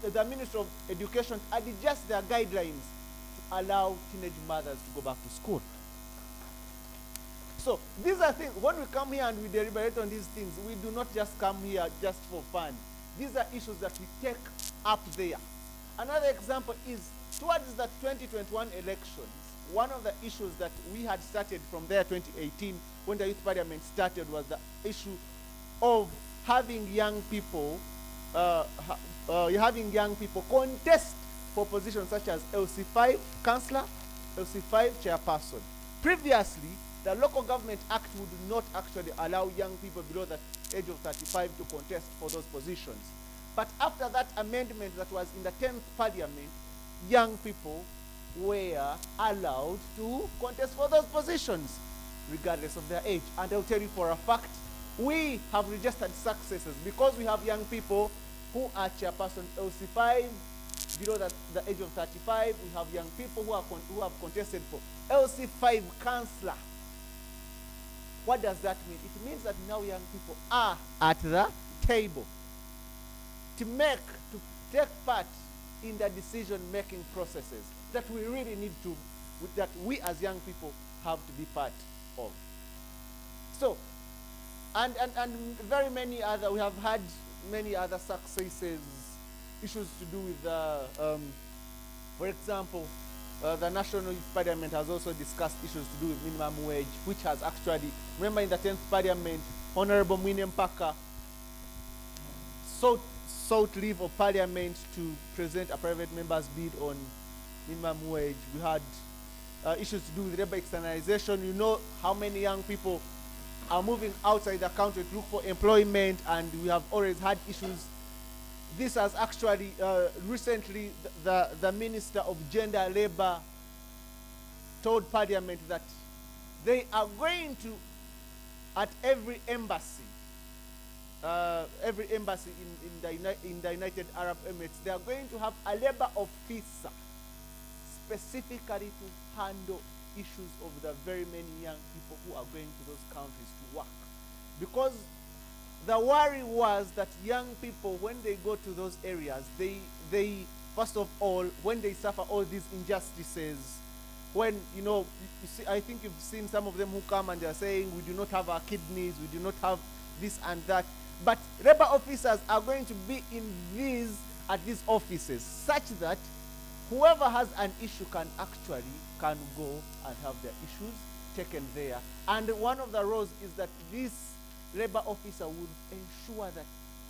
the Ministry of Education adjust their guidelines to allow teenage mothers to go back to school. So these are things, when we come here and we deliberate on these things, we do not just come here just for fun. These are issues that we take up there. Another example is towards the 2021 elections, one of the issues that we had started from there 2018 when the Youth Parliament started was the issue of having young people contest for positions such as LC5 councillor, LC5 chairperson. Previously, the Local Government Act would not actually allow young people below the age of 35 to contest for those positions. But after that amendment that was in the 10th Parliament, young people were allowed to contest for those positions, regardless of their age. And I'll tell you for a fact, we have registered successes because we have young people who are chairperson LC5, below the age of 35. We have young people who have contested for LC5 councillor. What does that mean? It means that now young people are at the table to take part in the decision-making processes that we really need to, that we as young people have to be part of. So, and very many other, we have had many other successes, issues to do with, for example, the National Youth Parliament has also discussed issues to do with minimum wage, which has actually, remember in the 10th Parliament, Honorable Mwine Mpaka sought leave of Parliament to present a private member's bid on minimum wage. We had issues to do with labor externalization. You know how many young people are moving outside the country to look for employment, and we have always had issues. This has actually, recently, the Minister of Gender Labor told Parliament that they are going to, at every embassy in the United Arab Emirates, they are going to have a labor officer specifically to handle issues of the very many young people who are going to those countries to work. Because the worry was that young people, when they go to those areas, they first of all, when they suffer all these injustices, when, you know, you see, I think you've seen some of them who come and they're saying, we do not have our kidneys, we do not have this and that. But labor officers are going to be at these offices, such that whoever has an issue can go and have their issues taken there. And one of the roles is that this labor officer would ensure that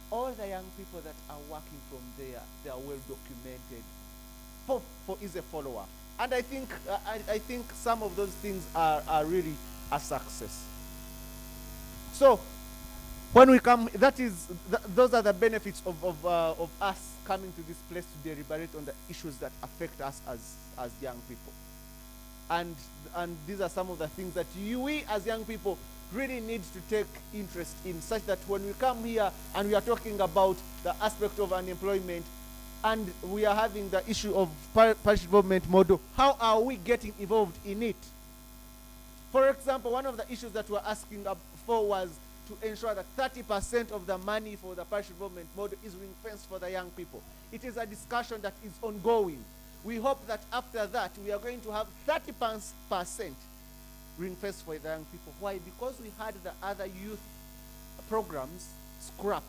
all the young people that are working from there, they are well documented for is a follow-up. And I think some of those things are really a success. So when we come, those are the benefits of us coming to this place to deliberate on the issues that affect us as young people. And these are some of the things that we as young people really need to take interest in, such that when we come here and we are talking about the aspect of unemployment and we are having the issue of parish development model, how are we getting involved in it? For example, one of the issues that we're asking for was to ensure that 30% of the money for the parish development model is ring-fenced for the young people. It is a discussion that is ongoing. We hope that after that, we are going to have 30% ring-fenced for the young people. Why? Because we had the other youth programs scrapped.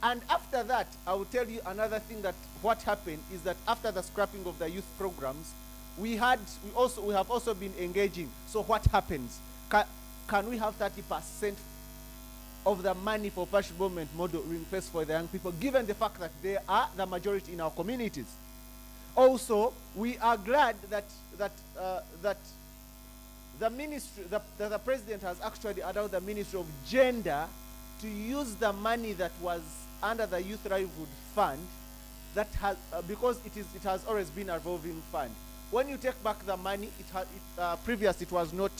And after that, I will tell you another thing, that what happened is that after the scrapping of the youth programs, we have also been engaging. So what happens? Can we have 30% of the money for parish development model ring-fenced for the young people, given the fact that they are the majority in our communities? Also, we are glad that the ministry, the president has actually allowed the Ministry of Gender to use the money that was under the Youth Livelihood Fund, that has because it has always been a revolving fund. When you take back the money, previously it was not.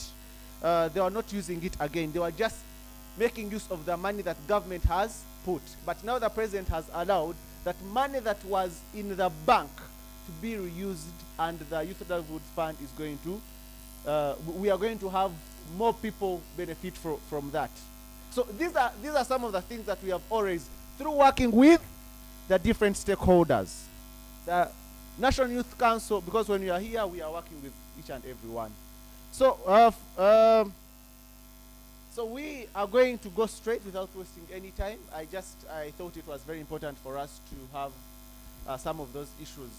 They were not using it again. They were just making use of the money that government has put. But now the president has allowed that money that was in the bank to be reused, and the Youth Livelihood Fund is going to, we are going to have more people benefit from that. So these are some of the things that we have always, through working with the different stakeholders. The National Youth Council, because when we are here, we are working with each and every one. So, so we are going to go straight without wasting any time. I thought it was very important for us to have some of those issues,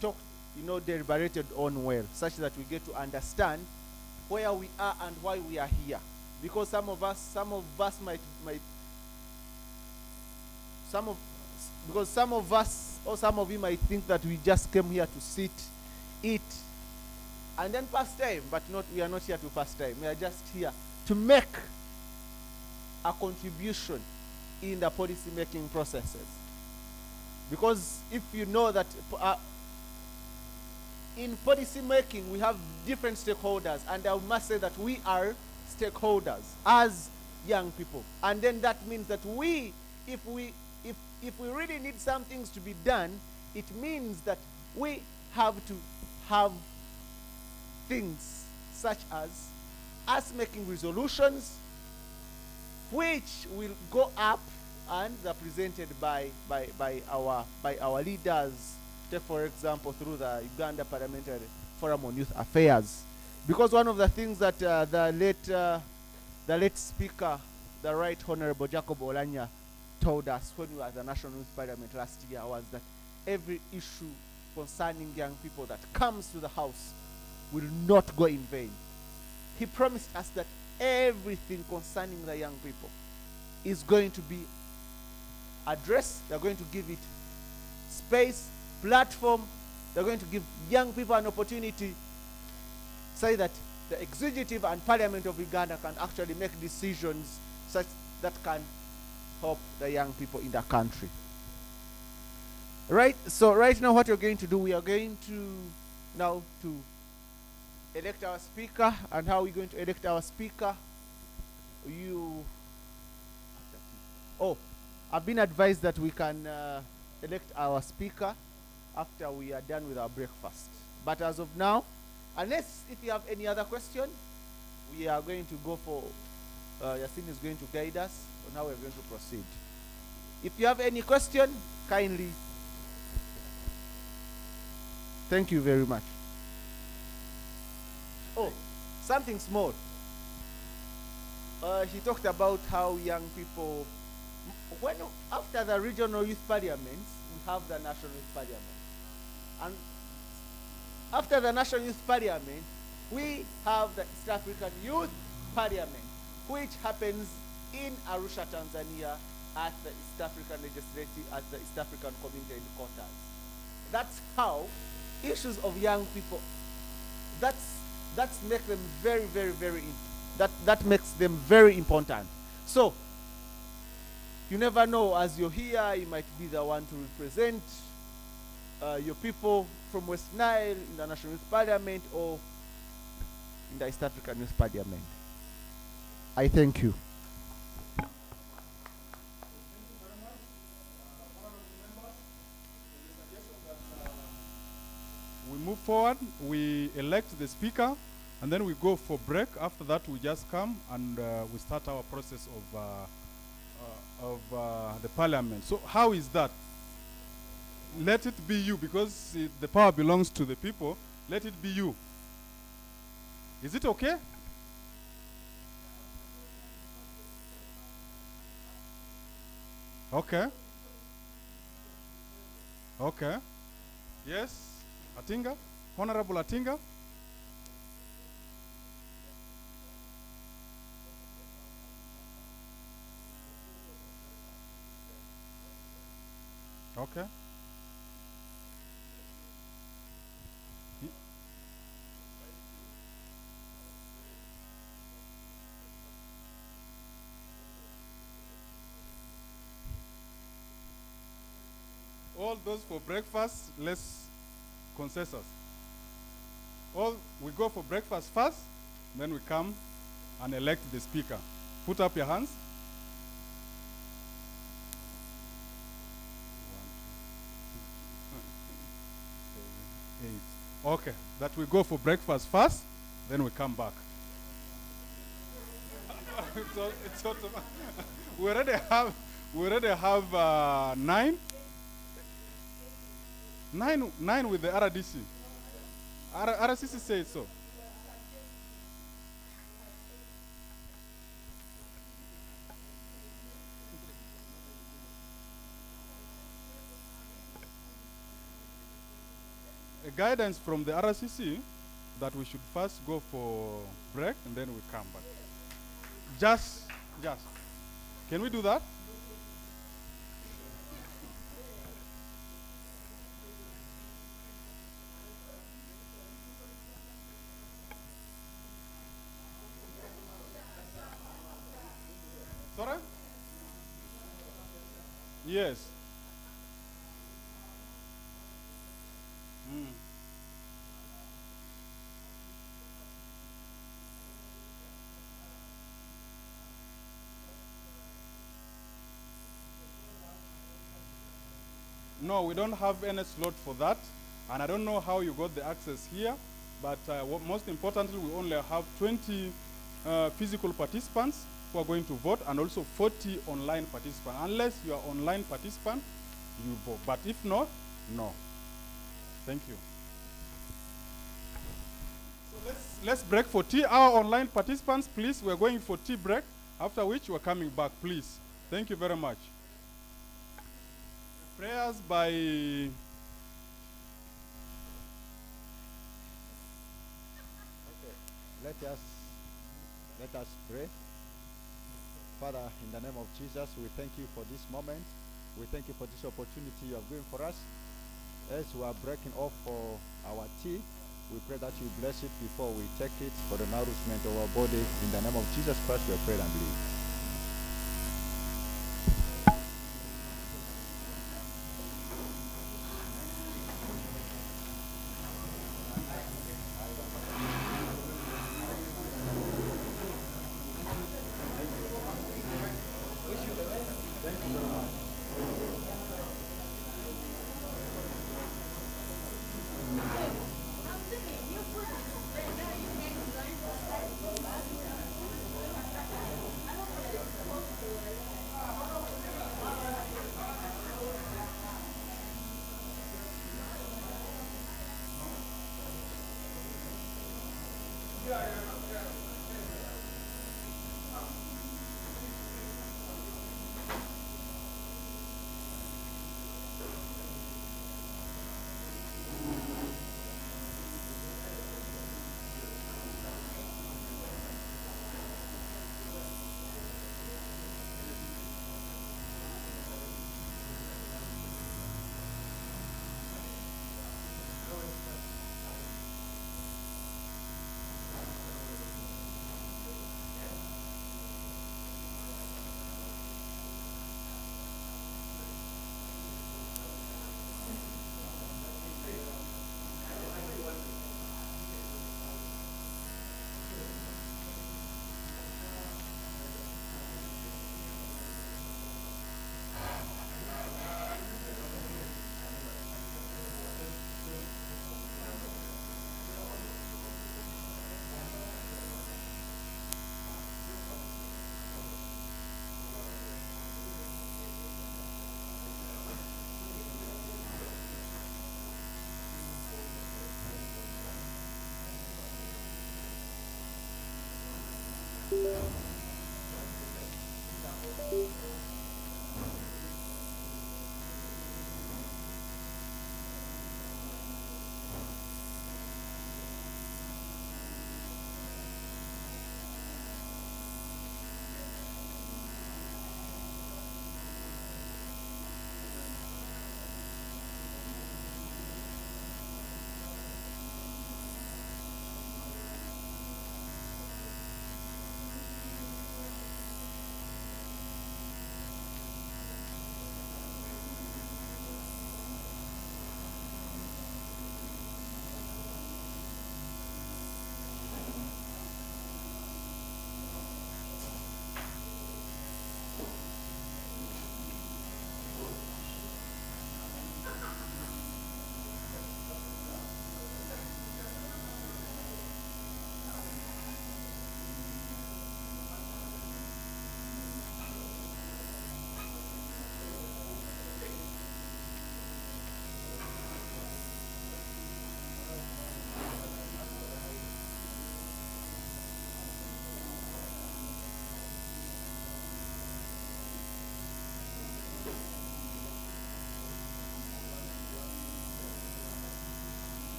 talked, deliberated on well, such that we get to understand where we are and why we are here. Because some of us might because some of us or some of you might think that we just came here to sit, eat, and then pass time. But we are not here to pass time. We are just here to make a contribution in the policy making processes. Because if you know that in policy making we have different stakeholders, and I must say that we are stakeholders as young people. And then that means that if we really need some things to be done, it means that we have to have things such as us making resolutions which will go up and are presented by our leaders. Take for example through the Uganda Parliamentary Forum on Youth Affairs. Because one of the things that the late speaker, the Right Honorable Jacob Olanya, told us when we were at the National Youth Parliament last year was that every issue concerning young people that comes to the House will not go in vain. He promised us that everything concerning the young people is going to be addressed. They're going to give it space, platform. They're going to give young people an opportunity, say that the executive and parliament of Uganda can actually make decisions such that can help the young people in the country. Right? So right now what we're going to do, we are going to now to elect our speaker. And how are we going to elect our speaker? I've been advised that we can elect our speaker after we are done with our breakfast. But as of now, unless if you have any other question, we are going to go for, Yasin is going to guide us on how we're going to proceed. If you have any question, kindly. Thank you very much. Oh, something small. He talked about how young people, after the regional youth parliaments, we have the national youth parliament. And after the national youth parliament, we have the East African Youth Parliament, which happens in Arusha, Tanzania, at the East African Legislative, at the East African Community Headquarters. That's how issues of young people, that's make them very, very, very, that makes them very important. So, you never know, as you're here, you might be the one to represent your people from West Nile in the National Youth Parliament or in the East African Youth Parliament. I thank you. We move forward, we elect the speaker, and then we go for break. After that, we just come and we start our process of the parliament. So how is that? Let it be you, because the power belongs to the people. Let it be you. Is it okay? Okay. Okay. Yes. Atinga. Honorable Atinga. Okay. All those for breakfast, let's consensus. We go for breakfast first, then we come and elect the speaker. Put up your hands. 8. Okay, that we go for breakfast first, then we come back. It's automatic. We already have 9. Nine with the RDC. RCC says so. A guidance from the RCC that we should first go for break and then we come back. Just. Can we do that? Sorry? Yes. Mm. No, we don't have any slot for that. And I don't know how you got the access here. But most importantly, we only have 20 physical participants who are going to vote and also 40 online participants. Unless you are online participant, you vote. But if not, no. Thank you. So let's break for tea. Our online participants, please, we're going for tea break, after which we're coming back, please. Thank you very much. Prayers by Let us pray. Father, in the name of Jesus, we thank you for this moment. We thank you for this opportunity you have given for us. As we are breaking off for our tea, we pray that you bless it before we take it for the nourishment of our body. In the name of Jesus Christ, we pray and believe.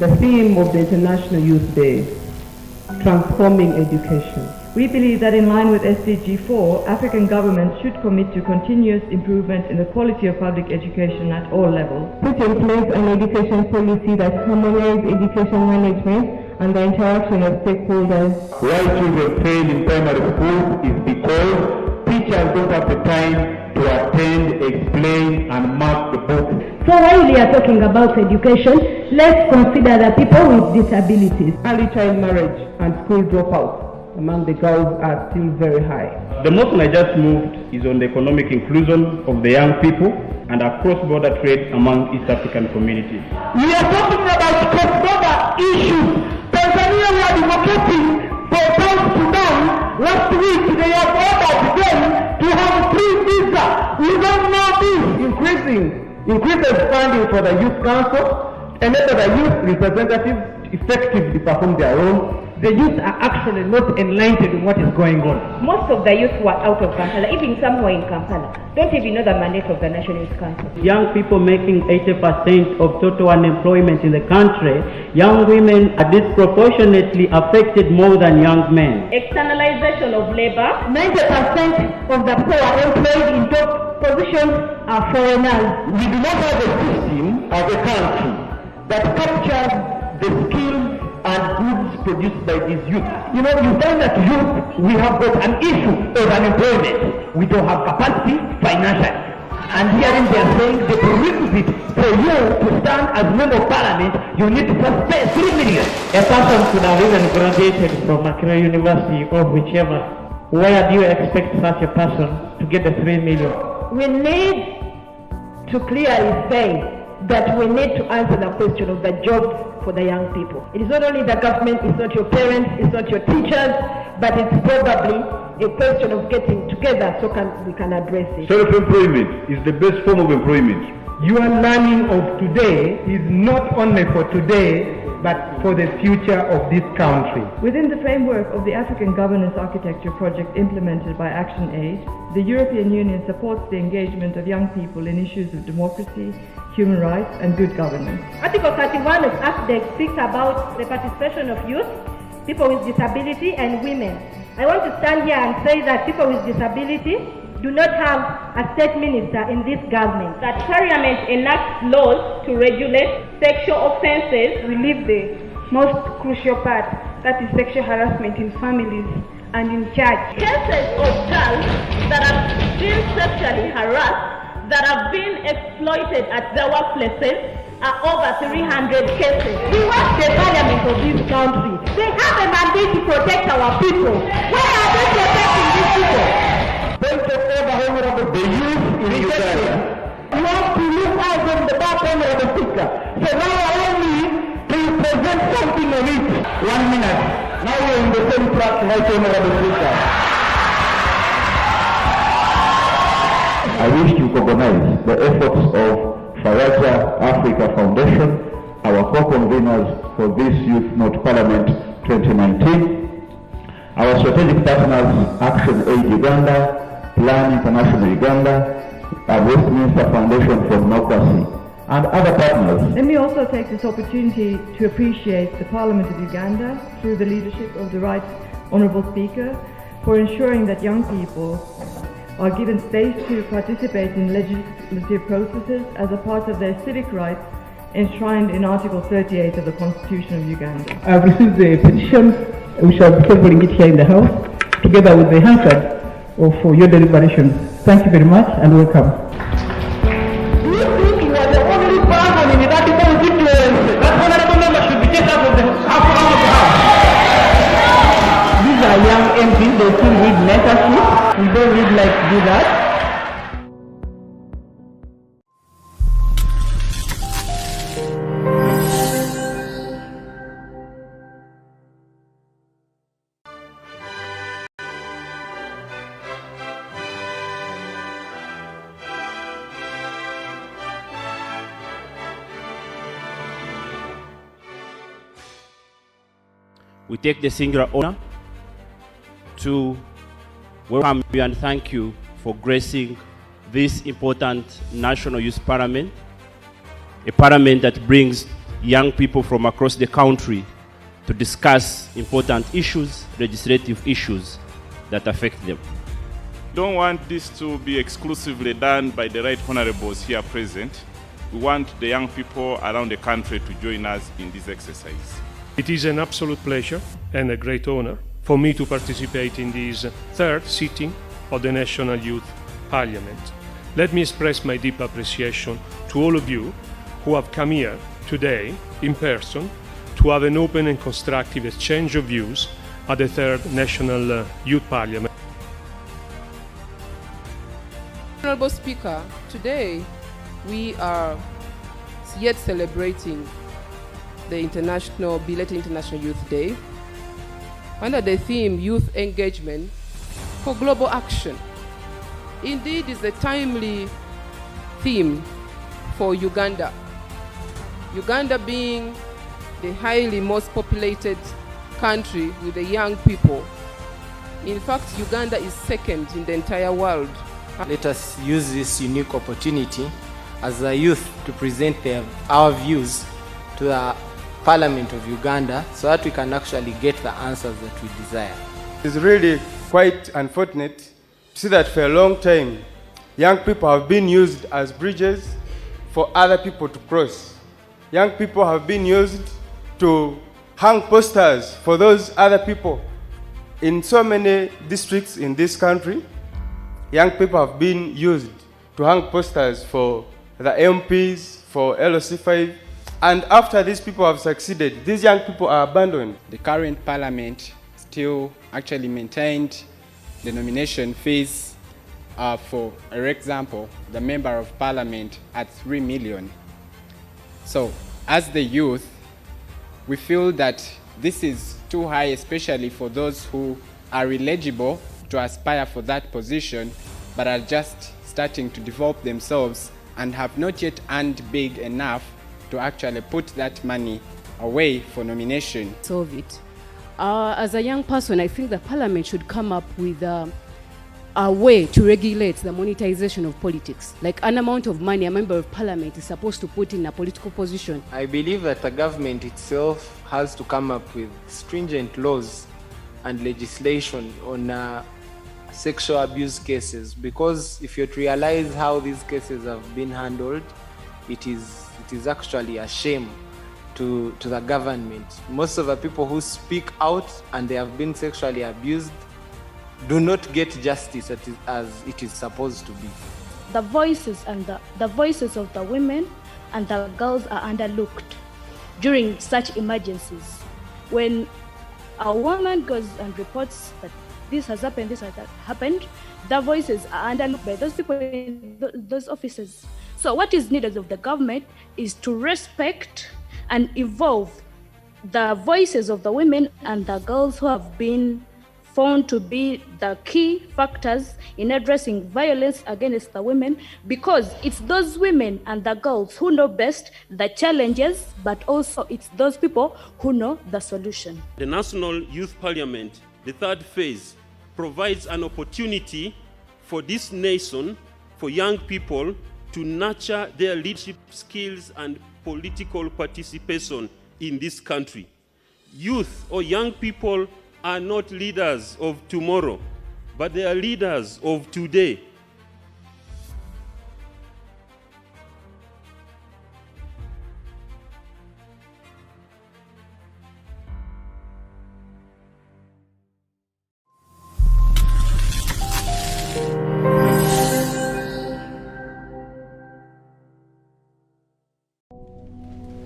the theme of the International Youth Day, transforming education. We believe that in line with SDG 4, African governments should commit to continuous improvement in the quality of public education at all levels. Put in place an education policy that harmonizes education management and the interaction of stakeholders. Why children fail in primary school is because teachers don't have the time to attend, explain, and mark the book. So while we are talking about education, let's consider the people with disabilities. Early child marriage and school dropouts among the girls are still very high. The motion I just moved is on the economic inclusion of the young people and a cross-border trade among East African communities. We are talking about cross-border issues. Tanzania were advocating for South Sudan. Last week they have ordered them to have free visa. We don't know this. Increases funding for the youth council, enable the youth representatives effectively perform their role. The youth are actually not enlightened in what is going on. Most of the youth who are out of Kampala, even some who are in Kampala, don't even know the mandate of the National Youth Council. Young people making 80% of total unemployment in the country, young women are disproportionately affected more than young men. Externalization of labor. 90% of the poor employed in top positions are foreigners. We do not have a system as a country that captures the skills and goods produced by these youth. You know, you find that youth, we have got an issue of unemployment. We don't have capacity financially. And herein they are saying the prerequisite for you to stand as member of parliament, you need to first pay 3 million. A person could have even graduated from Accra University or whichever. Where do you expect such a person to get the 3 million? We need to clearly say that we need to answer the question of the jobs for the young people. It is not only the government, it's not your parents, it's not your teachers, but it's probably a question of getting together so we can address it. Self-employment is the best form of employment. Your learning of today is not only for today, but for the future of this country. Within the framework of the African Governance Architecture project implemented by ActionAid, the European Union supports the engagement of young people in issues of democracy, human rights, and good governance. Article 31 of ACDEC speaks about the participation of youth, people with disability, and women. I want to stand here and say that people with disability do not have a state minister in this government. That Parliament enacts laws to regulate sexual offences. We leave the most crucial part, that is sexual harassment in families and in church. Cases of girls that have been sexually harassed, that have been exploited at their workplaces are over 300 cases. We want the parliament of this country. They have a mandate to protect our people. Why are they protecting these people? Point of order, Honorable. The youth in Uganda. You have to look out from the back end of the speaker. So now allow me to present something on it. 1 minute. Now we're in the same track, Right Honorable Speaker. I wish to recognize the efforts of Faraja Africa Foundation, our co-conveners for this Youth Note Parliament 2019, our strategic partners ActionAid Uganda, Plan International Uganda, and Westminster Foundation for Democracy, and other partners. Let me also take this opportunity to appreciate the Parliament of Uganda, through the leadership of the Right Honourable Speaker, for ensuring that young people are given space to participate in legislative processes as a part of their civic rights enshrined in Article 38 of the Constitution of Uganda. I have received a petition. We shall be tabling it here in the House, together with the Hansard of your deliberations. Thank you very much and welcome. Do you think you are the only person in that constituency? That honorable member should be taken out of the House. These are young MPs, they still read mentorship. We don't read like to do that. We take the singular honor to welcome you and thank you for gracing this important National Youth Parliament, a parliament that brings young people from across the country to discuss important issues, legislative issues that affect them. Don't want this to be exclusively done by the right honorables here present. We want the young people around the country to join us in this exercise. It is an absolute pleasure and a great honor for me to participate in this third sitting of the National Youth Parliament. Let me express my deep appreciation to all of you who have come here today in person to have an open and constructive exchange of views at the third National Youth Parliament. Honorable Speaker, today we are yet celebrating the belated International Youth Day under the theme Youth Engagement for Global Action. Indeed, it's a timely theme for Uganda. Uganda being the highly most populated country with the young people. In fact, Uganda is second in the entire world. Let us use this unique opportunity as a youth to present our views to the Parliament of Uganda so that we can actually get the answers that we desire. It's really quite unfortunate to see that for a long time, young people have been used as bridges for other people to cross. Young people have been used to hang posters for those other people. In so many districts in this country, young people have been used to hang posters for the MPs, for LOC5, and after these people have succeeded, these young people are abandoned. The current parliament still actually maintained the nomination fees for example, the member of parliament at 3 million. So, as the youth, we feel that this is too high, especially for those who are eligible to aspire for that position, but are just starting to develop themselves and have not yet earned big enough to actually put that money away for nomination. Solve it. As a young person, I think the parliament should come up with a way to regulate the monetization of politics. Like an amount of money a member of parliament is supposed to put in a political position. I believe that the government itself has to come up with stringent laws and legislation on sexual abuse cases, because if you realize how these cases have been handled, it is actually a shame to the government. Most of the people who speak out and they have been sexually abused do not get justice as it is supposed to be. The voices and the voices of the women and the girls are underlooked during such emergencies. When a woman goes and reports that this has happened, the voices are underlooked by those people in those offices. So what is needed of the government is to respect and evolve the voices of the women and the girls who have been found to be the key factors in addressing violence against the women, because it's those women and the girls who know best the challenges, but also it's those people who know the solution. The National Youth Parliament, the third phase, provides an opportunity for this nation, for young people, to nurture their leadership skills and political participation in this country. Youth or young people are not leaders of tomorrow, but they are leaders of today.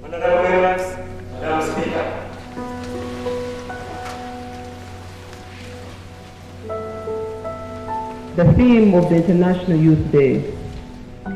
Honorable members, Madam Speaker. The theme of the International Youth Day,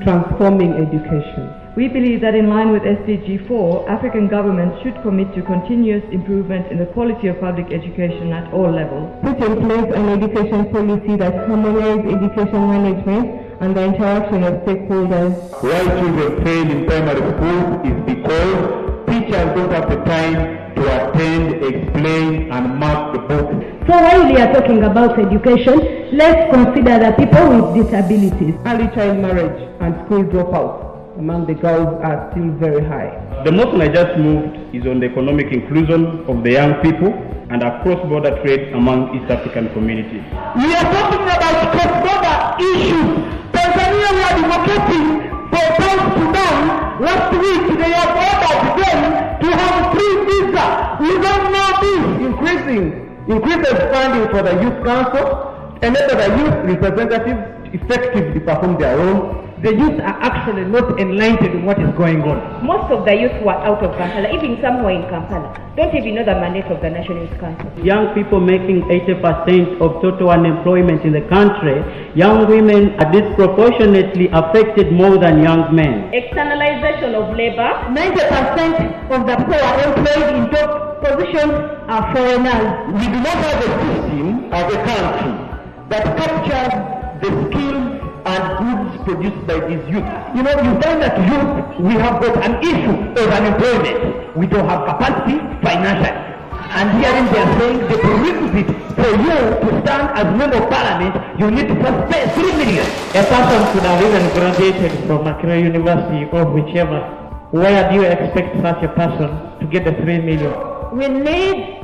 transforming education. We believe that in line with SDG 4, African governments should commit to continuous improvement in the quality of public education at all levels. Put in place an education policy that harmonizes education management and the interaction of stakeholders. Why children fail in primary school is because teachers don't have the time to attend, explain, and mark the books. So while we are talking about education, let's consider the people with disabilities. Early child marriage and school dropouts among the girls are still very high. The motion I just moved is on the economic inclusion of the young people and a cross-border trade among East African communities. We are talking about cross-border issues. Tanzania were advocating for South Sudan. Last week they have ordered them to have free visa. We don't know this. Increases funding for the youth council, enable the youth representatives effectively perform their role. The youth are actually not enlightened in what is going on. Most of the youth who are out of Kampala, even some who are in Kampala, don't even know the mandate of the National Youth Council. Young people making 80% of total unemployment in the country, young women are disproportionately affected more than young men. Externalization of labor. 90% of the poor employed in top positions are foreigners. We do not have a system as a country that captures the skills and goods produced by these youth. You know, you find that youth, we have got an issue of unemployment. We don't have capacity financially. And hearing they are saying the prerequisite for you to stand as member of parliament, you need to first pay 3 million. A person could have even graduated from Accra University or whichever. Where do you expect such a person to get the 3 million? We need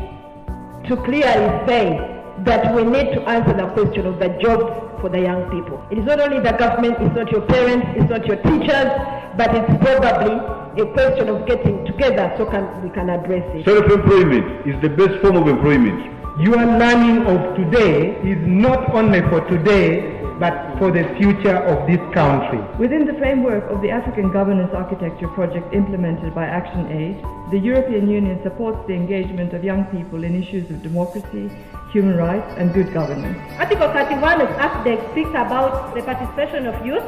to clearly say that we need to answer the question of the jobs for the young people. It is not only the government, it's not your parents, it's not your teachers, but it's probably a question of getting together so we can address it. Self-employment is the best form of employment. Your learning of today is not only for today, but for the future of this country. Within the framework of the African Governance Architecture project implemented by ActionAid, the European Union supports the engagement of young people in issues of democracy, human rights and good governance. Article 31 of ACDEC speaks about the participation of youth,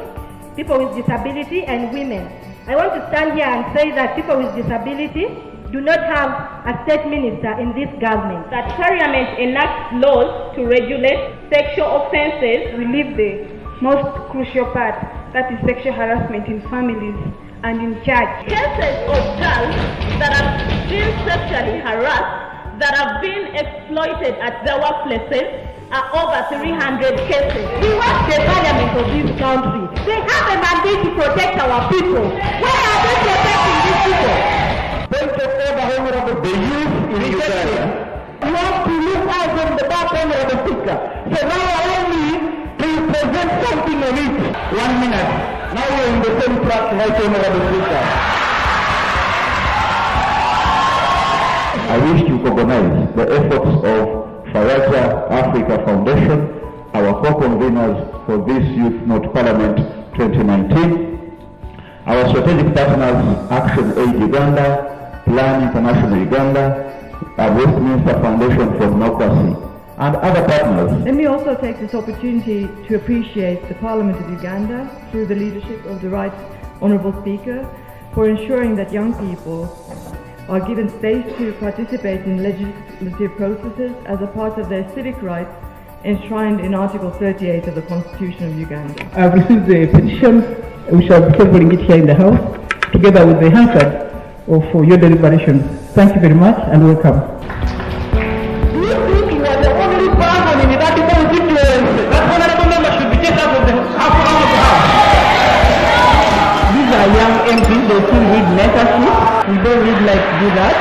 people with disability and women. I want to stand here and say that people with disability do not have a state minister in this government. That Parliament enacts laws to regulate sexual offences. We leave the most crucial part, that is sexual harassment in families and in church. Cases of girls that have been sexually harassed, that have been exploited at their workplaces are over 300 cases. We want the parliament of this country. They have a mandate to protect our people. Why are they protecting these people? Point of order, Honorable, the youth in Uganda. You have to look out on the back end of the speaker. So now allow me to present something on it. 1 minute. Now we're in the same track, right, Honorable Speaker. I wish to recognize the efforts of Faraja Africa Foundation, our co-conveners for this Youth Not Parliament 2019, our strategic partners ActionAid Uganda, Plan International Uganda, Westminster Foundation for Democracy, and other partners. Let me also take this opportunity to appreciate the Parliament of Uganda, through the leadership of the Right Honourable Speaker, for ensuring that young people are given space to participate in legislative processes as a part of their civic rights enshrined in Article 38 of the Constitution of Uganda. I've received the petition. We shall be tabling it here in the House, together with the Hansard for your deliberations. Thank you very much and welcome. Do you think you are the only person in that constituency? That honorable member should be taken out of the House. These are young MPs, they still read mentorship. We don't read like do that.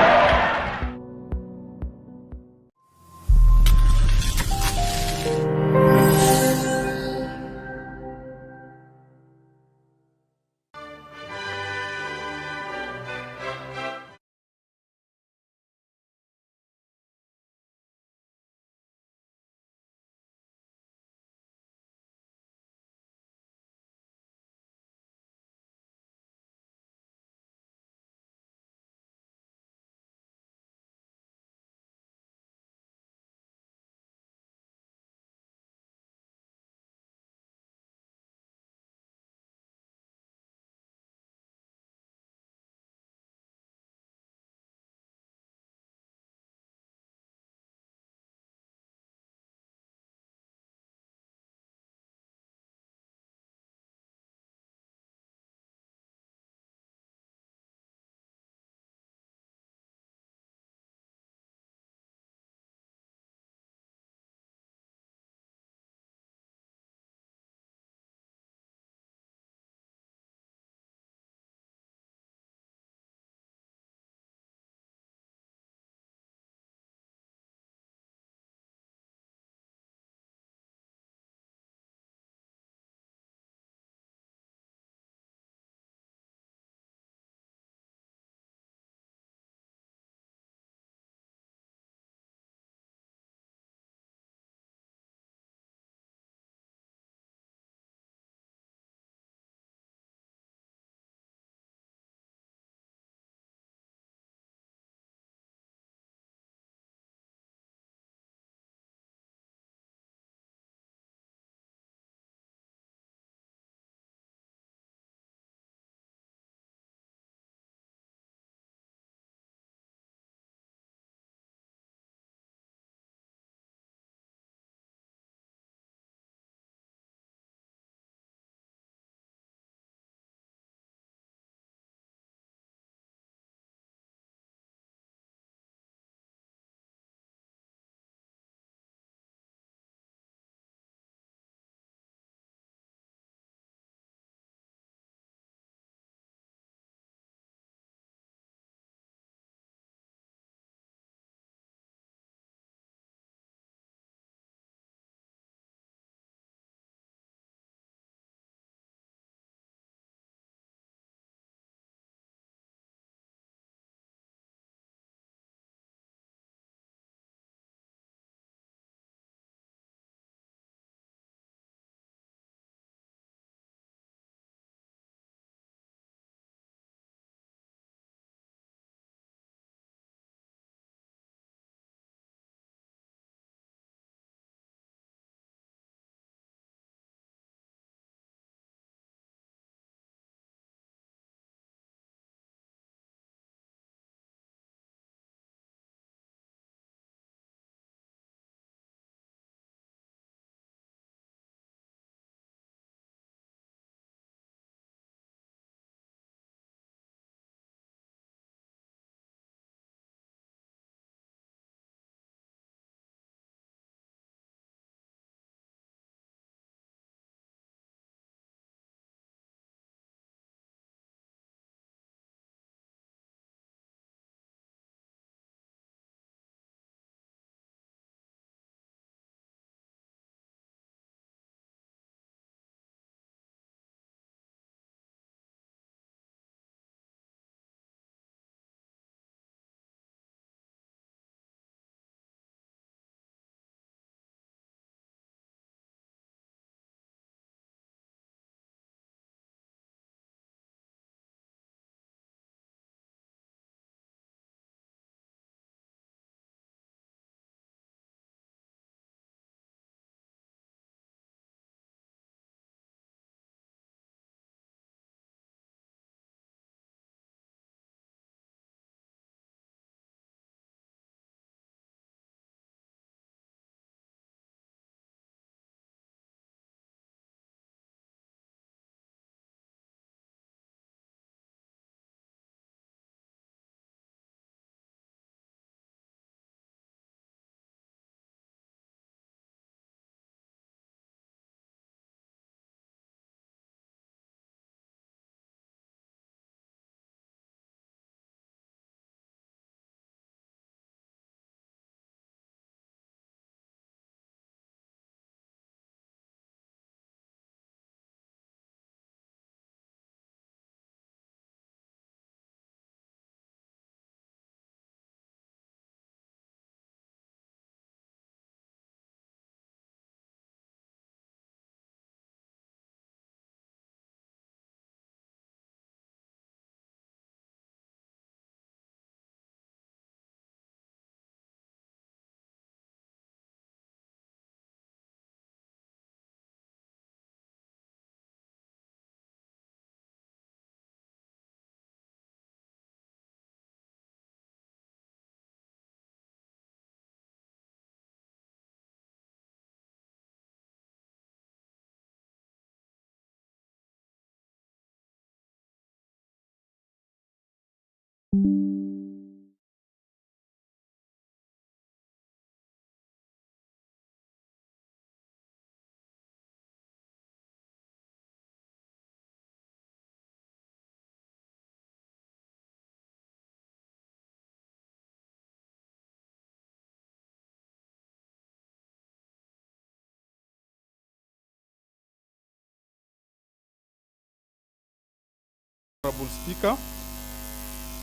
Honorable Speaker,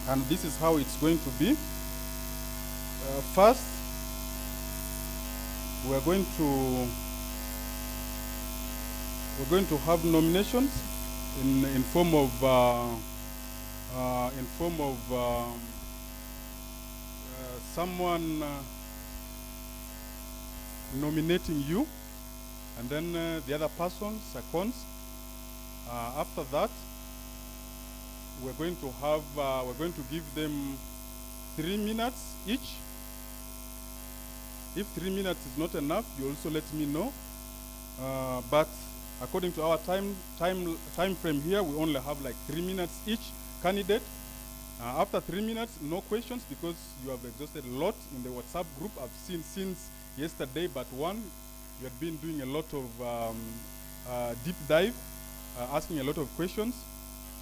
and this is how it's going to be. First, we're going to have nominations in form of someone nominating you, and then the other person seconds. After that, we're going to give them 3 minutes each. If 3 minutes is not enough, you also let me know. But according to our time frame here, we only have like 3 minutes each candidate. After 3 minutes, no questions, because you have exhausted a lot in the WhatsApp group. I've seen since yesterday, but one, you had been doing a lot of deep dive, asking a lot of questions.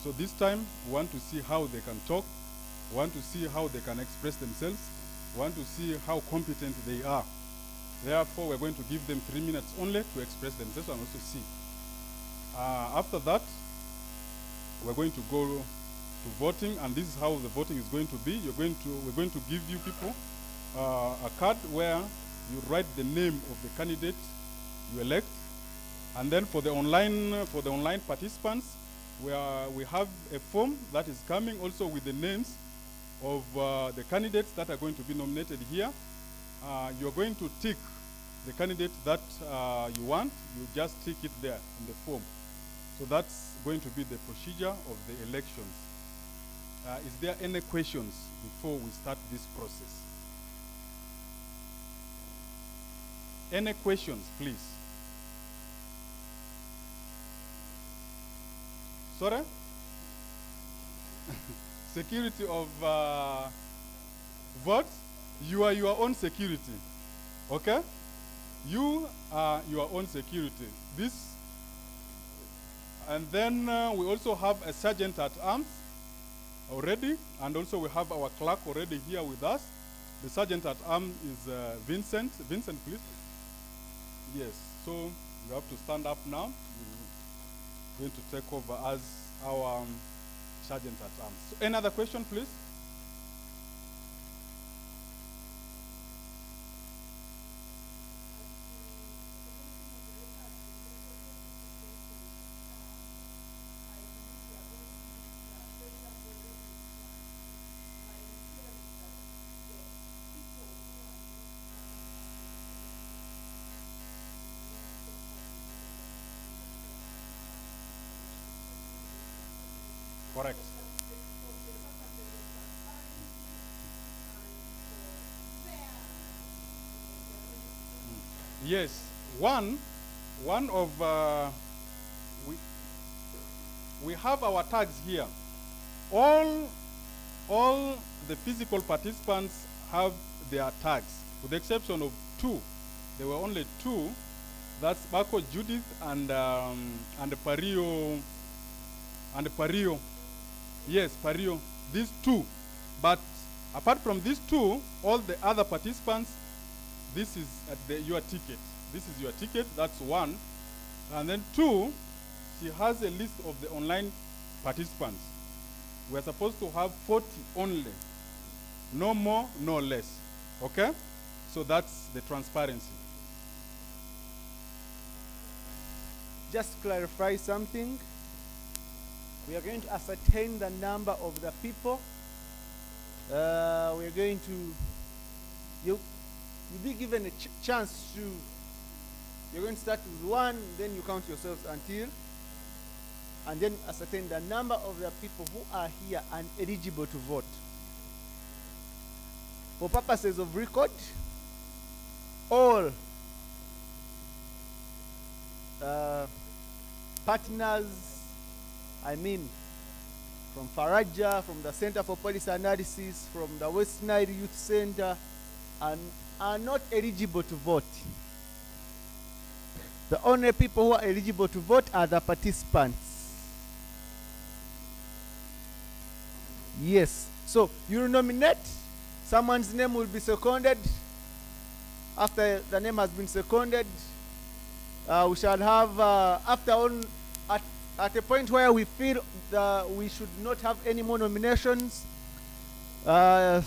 So this time, we want to see how they can talk, we want to see how they can express themselves, we want to see how competent they are. Therefore, we're going to give them 3 minutes only to express themselves and also see. After that, we're going to go to voting, and this is how the voting is going to be. We're going to give you people a card where you write the name of the candidate you elect, and then for the online participants, we have a form that is coming also with the names of the candidates that are going to be nominated here. You're going to tick the candidate that you want. You just tick it there in the form. So that's going to be the procedure of the elections. Is there any questions before we start this process? Any questions, please? Sorry? Security of votes? You are your own security. Okay? You are your own security. And then we also have a sergeant at arms already, and also we have our clerk already here with us. The sergeant at arms is Vincent. Vincent, please. Yes, so you have to stand up now. You're going to take over as our sergeant at arms. So any other question, please? Correct. Yes, one of we have our tags here. All the physical participants have their tags, with the exception of 2. There were only 2. That's Bako Judith and Pario. And Pario. Yes, Pario. These 2. But apart from these 2, all the other participants, this is your ticket. This is your ticket. That's 1. And then 2, she has a list of the online participants. We're supposed to have 40 only. No more, no less. Okay? So that's the transparency. Just clarify something. We are going to ascertain the number of the people. We are going to, you'll be given a chance to, you're going to start with 1, then you count yourselves until, and then ascertain the number of the people who are here and eligible to vote. For purposes of record, all partners, from Faraja, from the Center for Policy Analysis, from the West Nile Youth Center, and are not eligible to vote. The only people who are eligible to vote are the participants. Yes. So you nominate, someone's name will be seconded. After the name has been seconded, we shall have, at a point where we feel we should not have any more nominations, the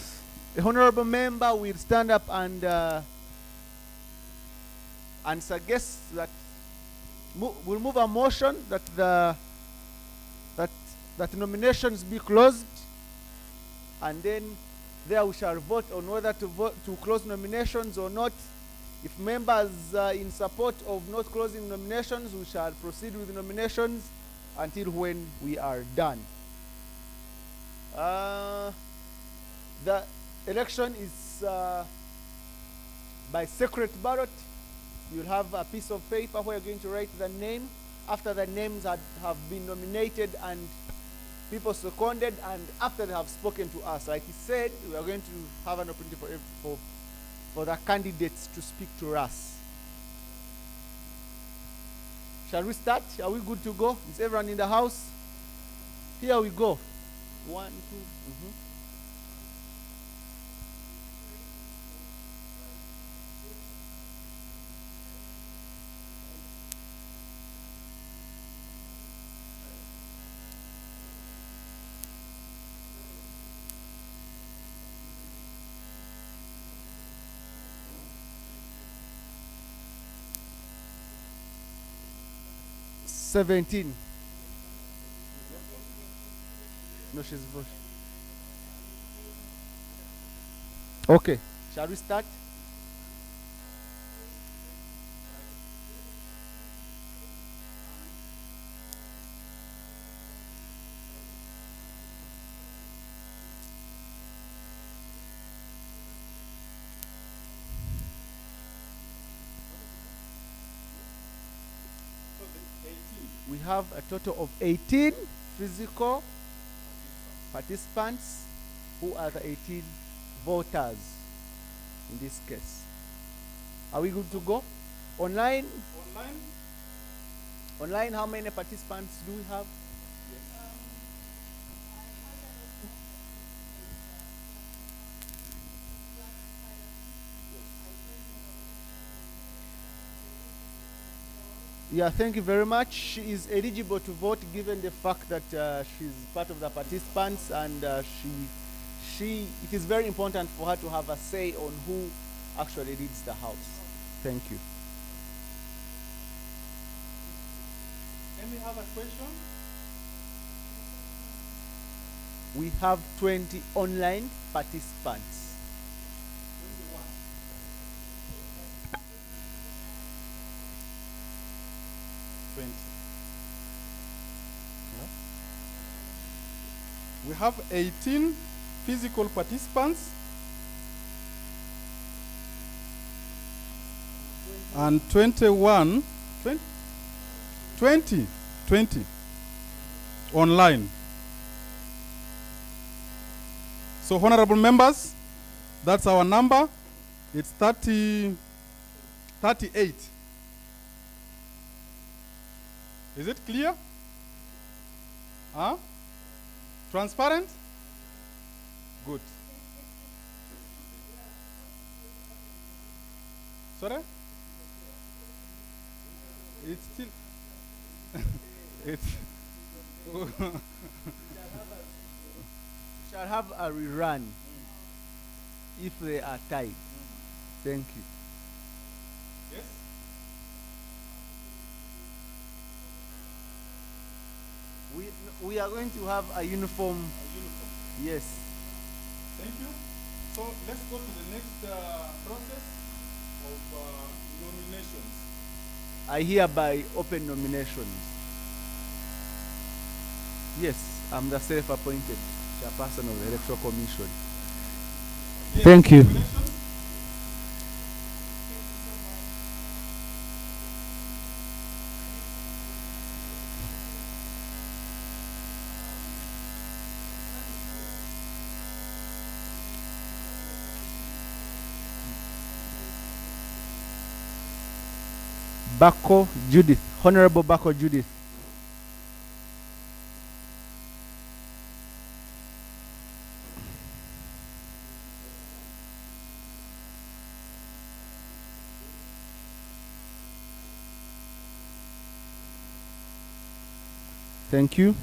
honorable member will stand up and suggest that we'll move a motion that that nominations be closed, and then there we shall vote on whether to close nominations or not. If members are in support of not closing nominations, we shall proceed with nominations until when we are done. The election is by secret ballot. You'll have a piece of paper where you're going to write the name. After the names have been nominated and people seconded, and after they have spoken to us, like he said, we are going to have an opportunity for the candidates to speak to us. Shall we start? Are we good to go? Is everyone in the house? Here we go. 1, 2. Mm-hmm. 17. No, she's voting. Okay, shall we start? We have a total of 18 physical participants who are the 18 voters in this case. Are we good to go? Online? Online, how many participants do we have? Yeah, thank you very much. She is eligible to vote given the fact that she's part of the participants, and it is very important for her to have a say on who actually leads the house. Thank you. Any other question? We have 20 online participants. 20. We have 18 physical participants and 20 online. So, honorable members, that's our number. It's 38. Is it clear? Huh? Transparent? Good. Sorry? It's still... it's... We shall have a rerun if they are tied. Thank you. Yes? We are going to have a uniform. Yes. Thank you. So let's go to the next process of nominations. I hereby open nominations. Yes, I'm the self-appointed chairperson of the Electoral Commission. Yes. Thank you. Bako Judith, Honorable Bako Judith. Thank you.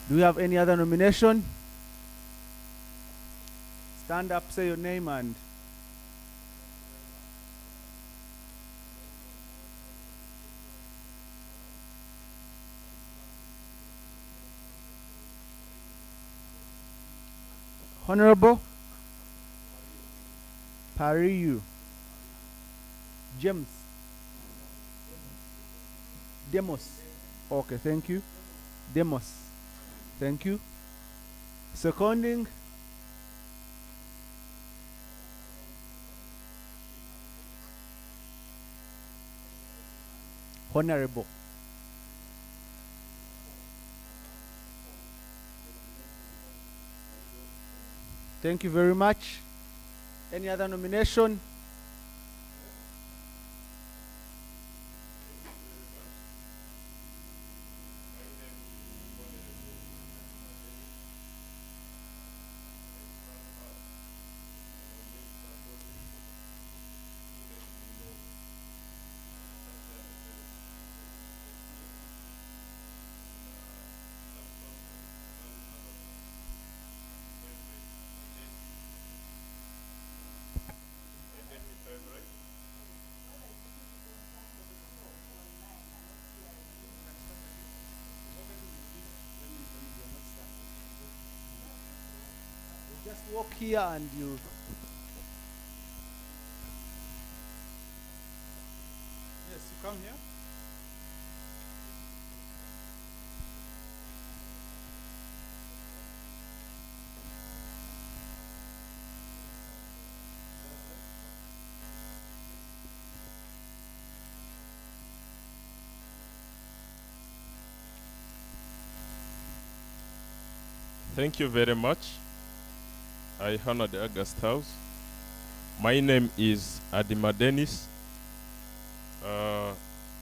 Do we have any other nomination? Stand up, say your name and Honorable Pariu James Demos. Okay, thank you. Demos. Thank you. Seconding Honorable. Thank you very much. Any other nomination? Just walk here and you. Yes, you come here. Thank you very much. I honor the August House. My name is Adima Dennis. I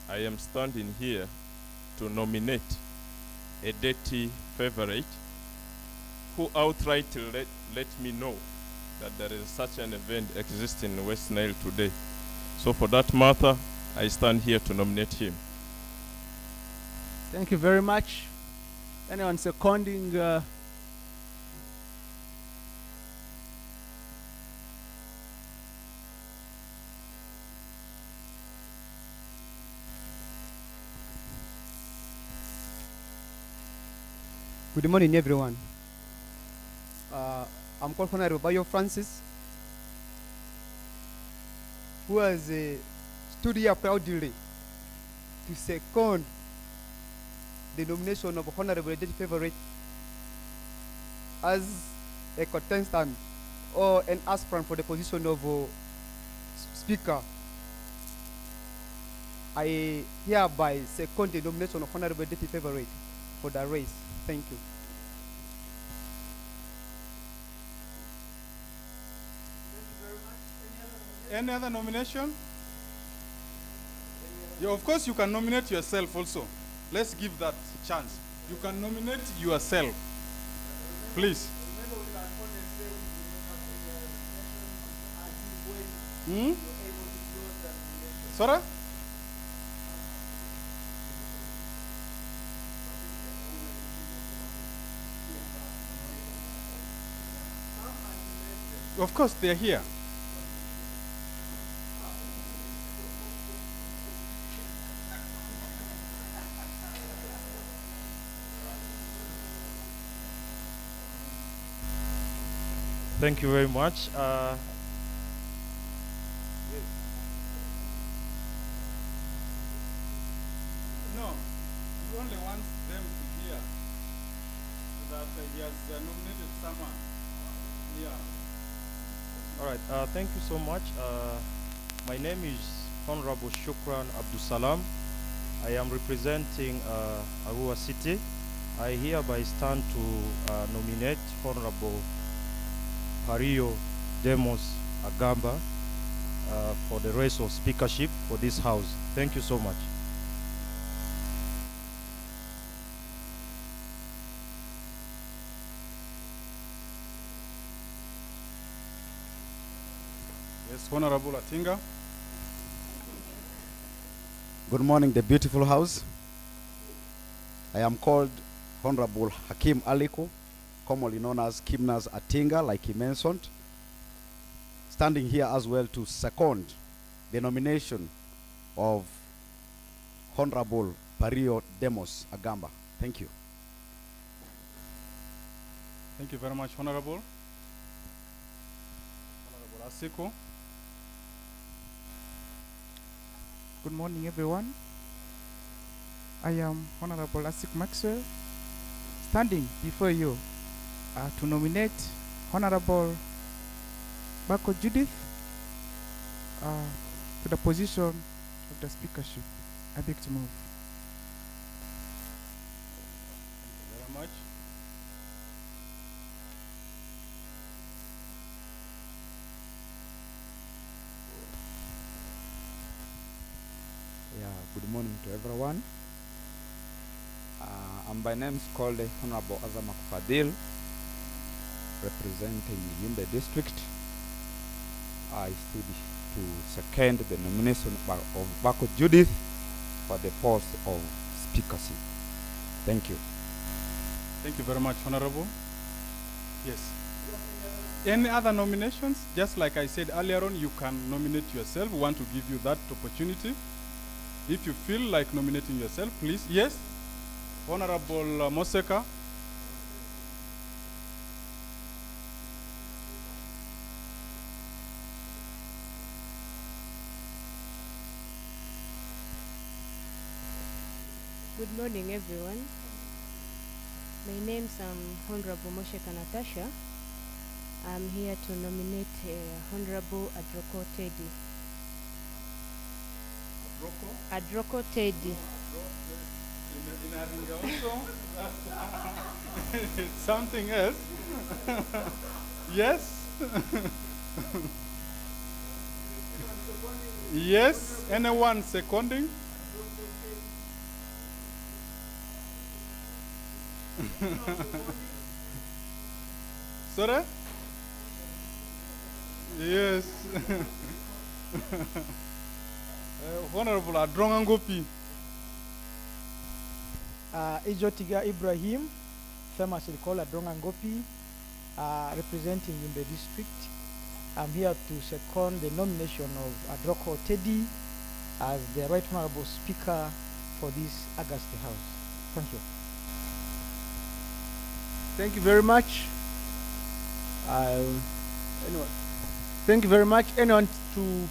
am standing here to nominate a dirty favorite who outrightly let me know that there is such an event existing in West Nile today. So for that matter, I stand here to nominate him. Thank you very much. Anyone seconding? Good morning, everyone. I'm called Honorable Bayo Francis, who has stood here proudly to second the nomination of Honorable Deputy Favorite as a contestant or an aspirant for the position of Speaker. I hereby second the nomination of Honorable Deputy Favorite for the race. Thank you. Any other nomination? Yeah, of course, you can nominate yourself also. Let's give that chance. You can nominate yourself. Please. Sorry? Of course, they're here. Thank you very much. No, you only want them to hear that he has nominated someone. Yeah. All right, thank you so much. My name is Honorable Shukran Abdusalam. I am representing Arua City. I hereby stand to nominate Honorable Pario Demos Agamba for the race of speakership for this house. Thank you so much. Yes, Honorable Atinga. Good morning, the beautiful house. I am called Honorable Hakim Aliko, commonly known as Kimnas Atinga, like he mentioned, standing here as well to second the nomination of Honorable Pario Demos Agamba. Thank you. Thank you very much, Honorable. Honorable Asiko. Good morning, everyone. I am Honorable Asik Maxwell, standing before you to nominate Honorable Bako Judith to the position of the speakership. I beg to move. Thank you very much. Yeah, good morning to everyone. I'm by name called Honorable Azama Fadil, representing Yumbe District. I stood to second the nomination of Bako Judith for the post of speakership. Thank you. Thank you very much, Honorable. Yes. Any other nominations? Just like I said earlier on, you can nominate yourself. We want to give you that opportunity. If you feel like nominating yourself, please. Yes? Honorable Moseka. Good morning, everyone. My name's Honorable Mosheka Natasha. I'm here to nominate Honorable Adroko Teddy. Adroko Teddy. It's something else. Yes? Yes? Anyone seconding? Sorry? Yes. Honorable Adrongangopi. Ijotiga Ibrahim, famously called Adrongangopi, representing in the district. I'm here to second the nomination of Adroko Teddy as the Right Honorable Speaker for this August House. Thank you. Thank you very much. Anyone? Thank you very much. Anyone to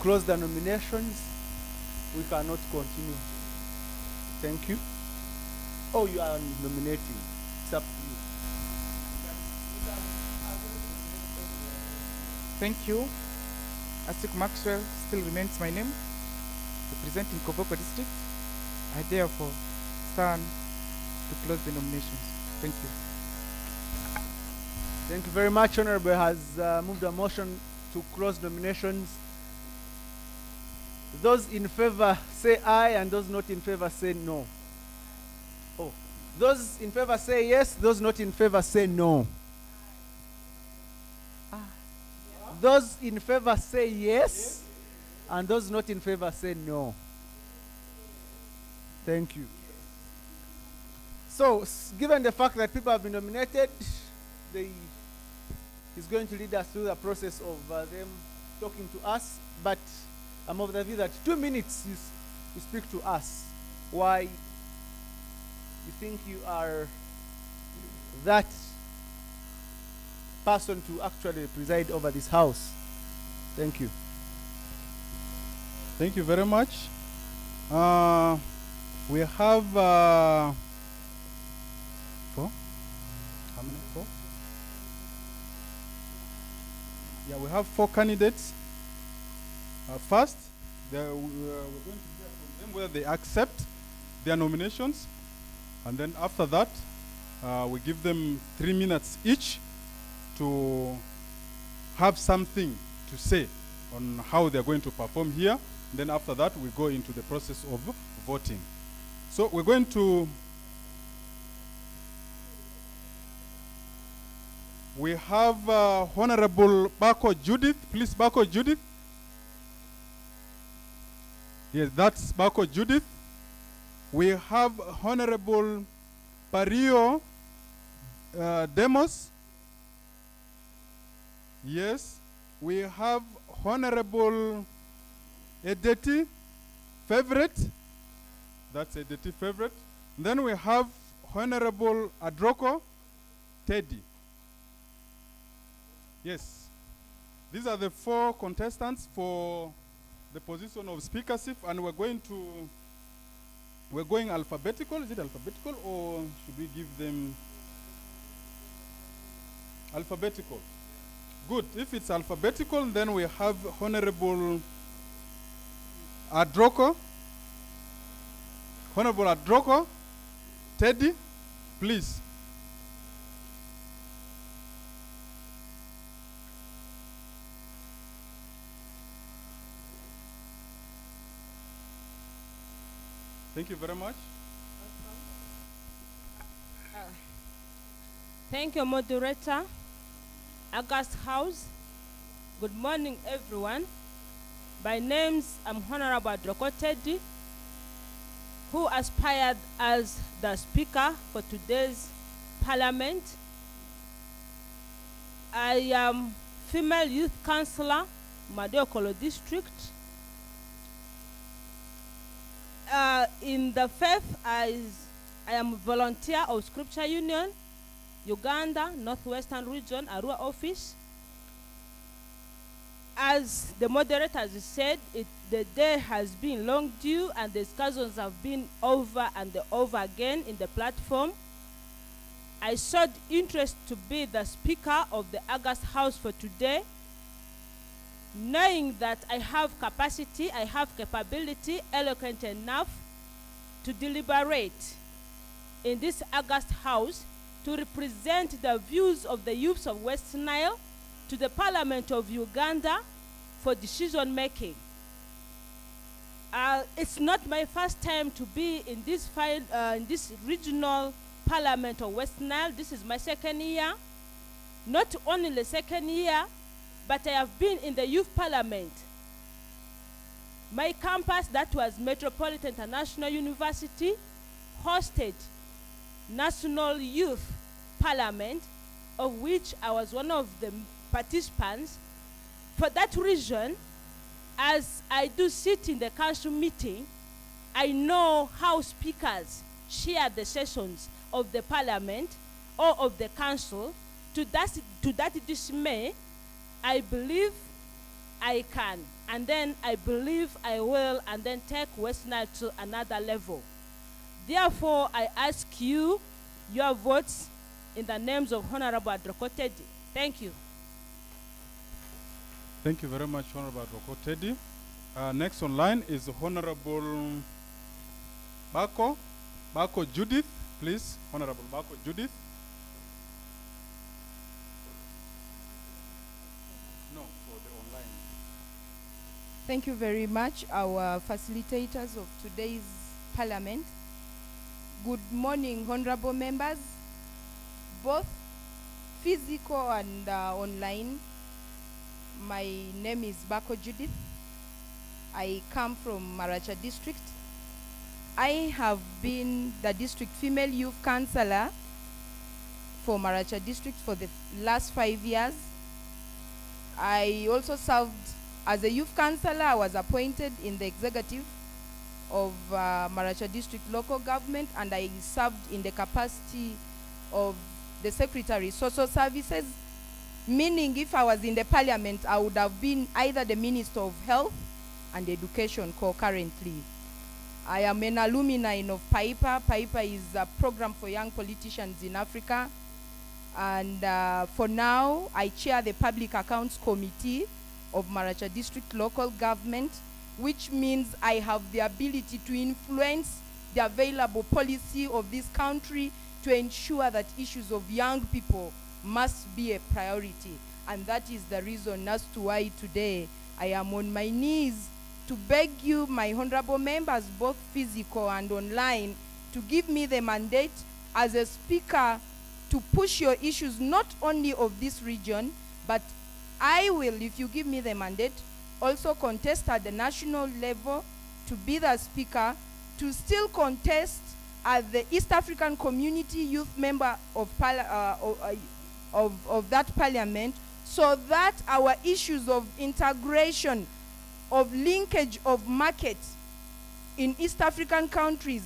close the nominations? We cannot continue. Thank you. Oh, you are nominating. It's up to you. Thank you. Asik Maxwell still remains my name, representing Koboko District. I therefore stand to close the nominations. Thank you. Thank you very much. Honorable has moved a motion to close nominations. Those in favor say aye, and those not in favor say no. Oh, those in favor say yes, those not in favor say no. Those in favor say yes, and those not in favor say no. Thank you. So, given the fact that people have been nominated, he's going to lead us through the process of them talking to us. But I'm of the view that 2 minutes you speak to us why you think you are that person to actually preside over this house. Thank you. Thank you very much. We have four? How many? Four? Yeah, we have 4 candidates. First, we're going to hear from them whether they accept their nominations. And then after that, we give them 3 minutes each to have something to say on how they're going to perform here. And then after that, we go into the process of voting. So we're going to... We have Honorable Bako Judith. Please, Bako Judith. Yes, that's Bako Judith. We have Honorable Pario Demos. Yes. We have Honorable Edeti Favorite. That's Edeti Favorite. Then we have Honorable Adroko Teddy. Yes. These are the 4 contestants for the position of speakership, and we're going alphabetical. Is it alphabetical, or should we give them alphabetical? Good. If it's alphabetical, then we have Honorable Adroko. Honorable Adroko Teddy, please. Thank you very much. Thank you, moderator. August House. Good morning, everyone. My name's Honorable Adroko Teddy, who aspired as the speaker for today's parliament. I am female youth councillor, Madiokolo district. In the faith, I am a volunteer of Scripture Union, Uganda, Northwestern Region, Arua office. As the moderator has said, the day has been long due and the discussions have been over and over again in the platform. I showed interest to be the speaker of the August House for today, knowing that I have capacity, I have capability, eloquent enough to deliberate in this August House to represent the views of the youths of West Nile to the Parliament of Uganda for decision making. It's not my first time to be in this regional Parliament of West Nile. This is my second year. Not only the second year, but I have been in the youth parliament. My campus, that was Metropolitan International University, hosted National Youth Parliament, of which I was one of the participants. For that reason, as I do sit in the council meeting, I know how speakers chair the sessions of the parliament or of the council. To that dismay, I believe I can, and then I believe I will, and then take West Nile to another level. Therefore, I ask you your votes in the names of Honorable Adroko Teddy. Thank you. Thank you very much, Honorable Adroko Teddy. Next on line is Honorable Bako Judith, please. Honorable Bako Judith. Thank you very much, our facilitators of today's parliament. Good morning, honorable members, both physical and online. My name is Bako Judith. I come from Maracha district. I have been the district female youth councillor for Maracha district for the last 5 years. I also served as a youth councillor. I was appointed in the executive of Maracha district local government, and I served in the capacity of the secretary social services, meaning if I was in the parliament, I would have been either the minister of health and education concurrently. I am an alumni of PAIPA. PAIPA is a program for young politicians in Africa. And for now, I chair the Public Accounts Committee of Maracha District Local Government, which means I have the ability to influence the available policy of this country to ensure that issues of young people must be a priority. And that is the reason as to why today I am on my knees to beg you, my honorable members, both physical and online, to give me the mandate as a speaker to push your issues not only of this region, but I will, if you give me the mandate, also contest at the national level to be the speaker to still contest as the East African Community Youth Member of, of that parliament, so that our issues of integration, of linkage of markets in East African countries,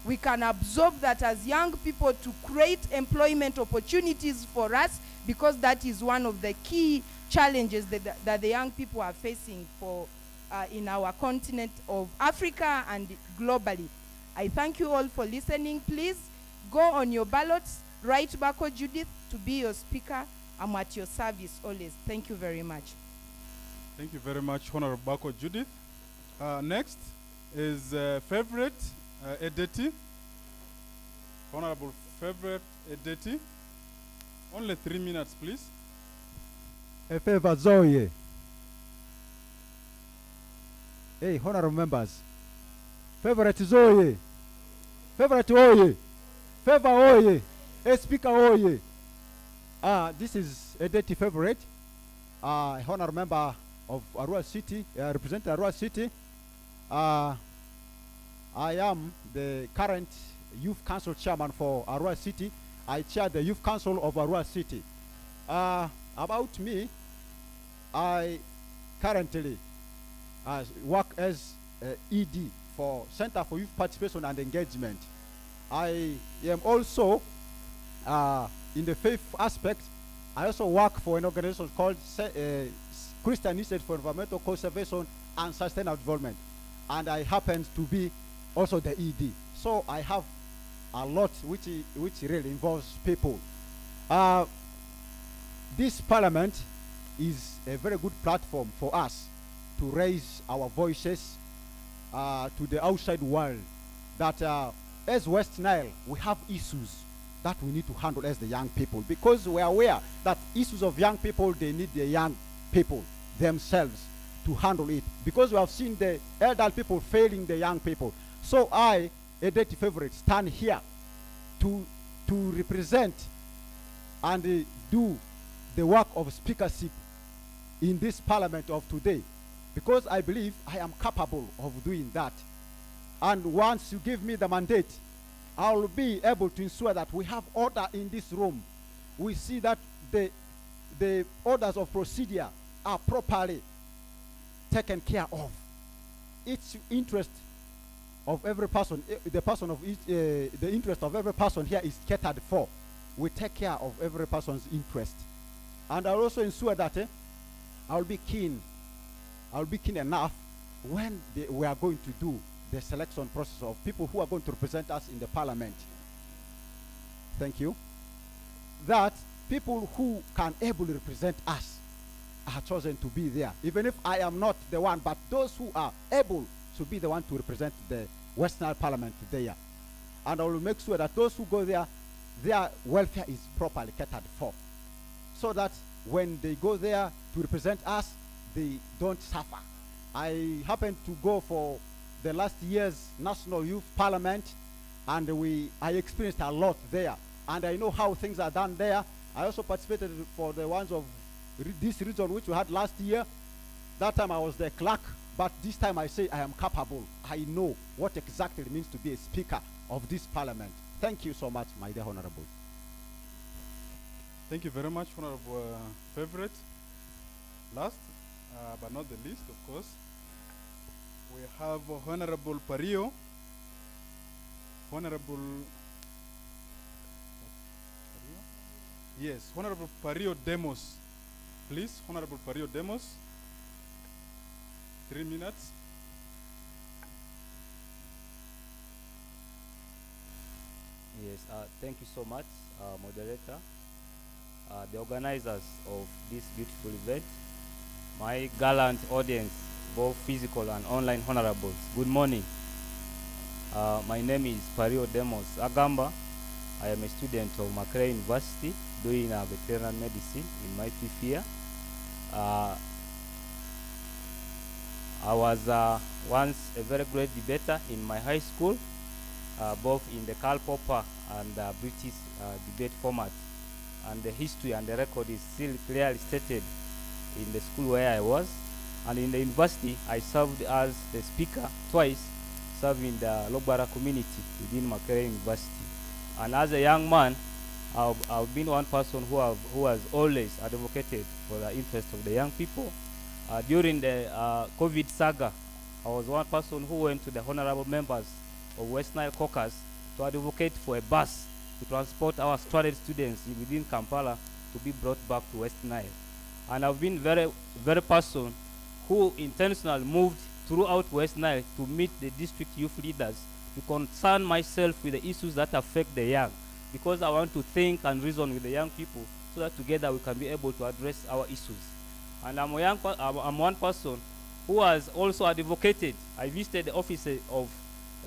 we can absorb that as young people to create employment opportunities for us, because that is one of the key challenges that the young people are facing for in our continent of Africa and globally. I thank you all for listening. Please go on your ballots, write Bako Judith to be your speaker. I'm at your service always. Thank you very much. Thank you very much, Honorable Bako Judith. Next is Favorite Edeti. Honorable Favorite Edeti. Only 3 minutes, please. A favor, Zoe. Hey, honorable members. Favorite Zoe. Favorite Oye. Favor Oye. Hey, Speaker Oye. This is Edeti Favorite. Honorable member of Arua City, representing Arua City. I am the current Youth Council Chairman for Arua City. I chair the Youth Council of Arua City. About me, I currently work as ED for Center for Youth Participation and Engagement. I am also, in the faith aspect, I also work for an organization called Christian Institute for Environmental Conservation and Sustainable Development. And I happen to be also the ED. So I have a lot which really involves people. This parliament is a very good platform for us to raise our voices to the outside world, that as West Nile, we have issues that we need to handle as the young people, because we are aware that issues of young people, they need the young people themselves to handle it, because we have seen the elder people failing the young people. So I, Edeti Favorite, stand here to represent and do the work of speakership in this parliament of today, because I believe I am capable of doing that. And once you give me the mandate, I will be able to ensure that we have order in this room. We see that the orders of procedure are properly taken care of. Each interest of every person, the interest of every person here is catered for. We take care of every person's interest. And I'll also ensure that I'll be keen enough when we are going to do the selection process of people who are going to represent us in the parliament. Thank you. That people who can ably represent us are chosen to be there, even if I am not the one, but those who are able to be the one to represent the West Nile Parliament there. And I will make sure that those who go there, their welfare is properly catered for, so that when they go there to represent us, they don't suffer. I happened to go for the last year's National Youth Parliament, and I experienced a lot there, and I know how things are done there. I also participated for the ones of this region which we had last year. That time I was the clerk, but this time I say I am capable. I know what exactly it means to be a speaker of this parliament. Thank you so much, my dear honorable. Thank you very much, Honorable Favorite. Last, but not the least, of course, we have Honorable Pario. Honorable Yes, Honorable Pario Demos. Please, Honorable Pario Demos. 3 minutes. Yes, thank you so much, moderator. The organizers of this beautiful event, my gallant audience, both physical and online honorables, good morning. My name is Pario Demos Agamba. I am a student of Makerere University doing veterinary medicine in my 5th year. I was once a very great debater in my high school, both in the Karl Popper and British debate format. And the history and the record is still clearly stated in the school where I was. And in the university, I served as the speaker twice, serving the Logbara community within Makerere University. And as a young man, I've been one person who has always advocated for the interest of the young people. During the COVID saga, I was one person who went to the honorable members of West Nile Caucus to advocate for a bus to transport our stranded students within Kampala to be brought back to West Nile. And I've been very person who intentionally moved throughout West Nile to meet the district youth leaders to concern myself with the issues that affect the young, because I want to think and reason with the young people so that together we can be able to address our issues. And I'm one person who has also advocated. I visited the office of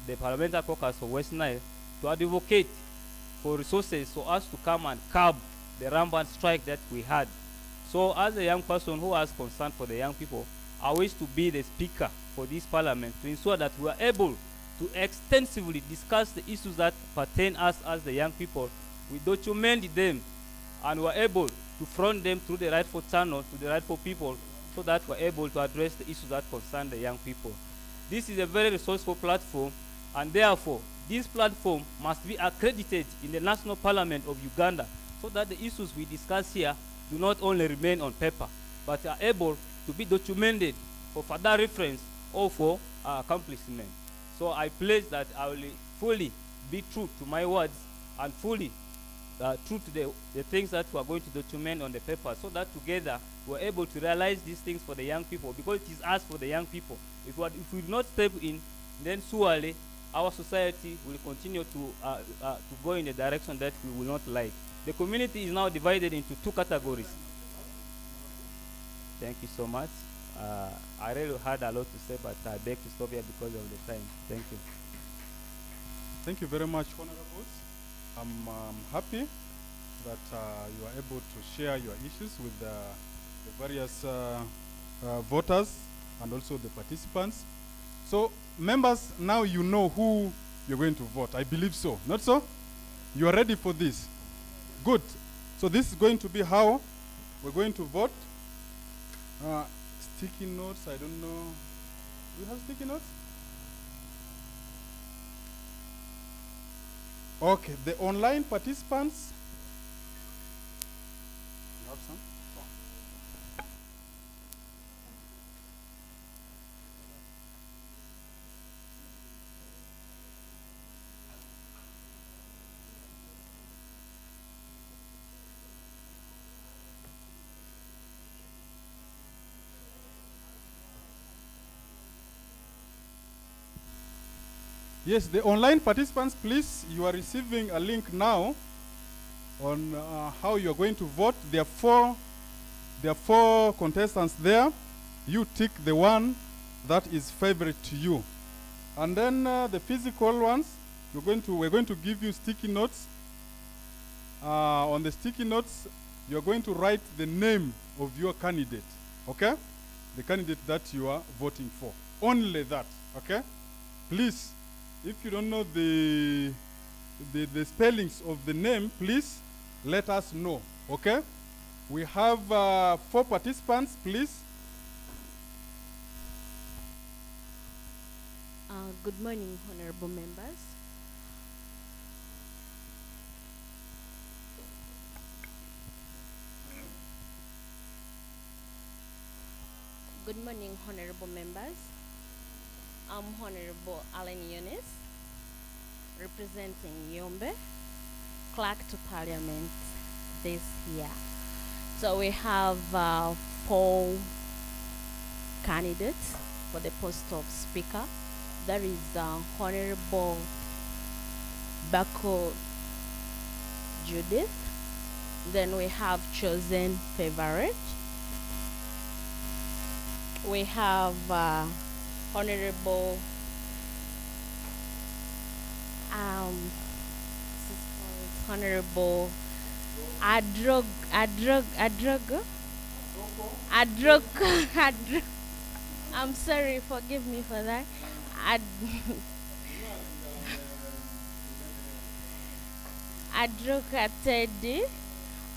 the Parliamentary Caucus of West Nile to advocate for resources for us to come and curb the rampant strike that we had. So as a young person who has concern for the young people, I wish to be the speaker for this parliament to ensure that we are able to extensively discuss the issues that pertain us as the young people. We document them and we are able to front them through the rightful channel to the rightful people so that we are able to address the issues that concern the young people. This is a very resourceful platform, and therefore this platform must be accredited in the National Parliament of Uganda so that the issues we discuss here do not only remain on paper, but are able to be documented for further reference or for accomplishment. So I pledge that I will fully be true to my words and fully true to the things that we are going to document on the paper, so that together we're able to realize these things for the young people, because it is us for the young people. If we do not step in, then surely our society will continue to go in a direction that we will not like. The community is now divided into two categories. Thank you so much. I really had a lot to say, but I beg to stop here because of the time. Thank you. Thank you very much, Honorables. I'm happy that you are able to share your issues with the various voters and also the participants. So, members, now you know who you're going to vote. I believe so. Not so? You are ready for this? Good. So this is going to be how we're going to vote. Sticky notes, I don't know. Do you have sticky notes? Okay, the online participants. You have some? Yes, the online participants, please, you are receiving a link now on how you're going to vote. There are four contestants there. You tick the one that is favorite to you. And then the physical ones, we're going to give you sticky notes. On the sticky notes, you're going to write the name of your candidate, okay? The candidate that you are voting for. Only that, okay? Please, if you don't know the spellings of the name, please let us know, okay? We have 4 participants, please. Good morning, honorable members. Good morning, honorable members. I'm Honorable Alan Yunis, representing Yombe, Clerk to Parliament this year. So we have 4 candidates for the post of Speaker. There is Honorable Bako Judith. Then we have chosen favorite. We have Honorable Honorable Adrog. I'm sorry, forgive me for that. Adroka Teddy,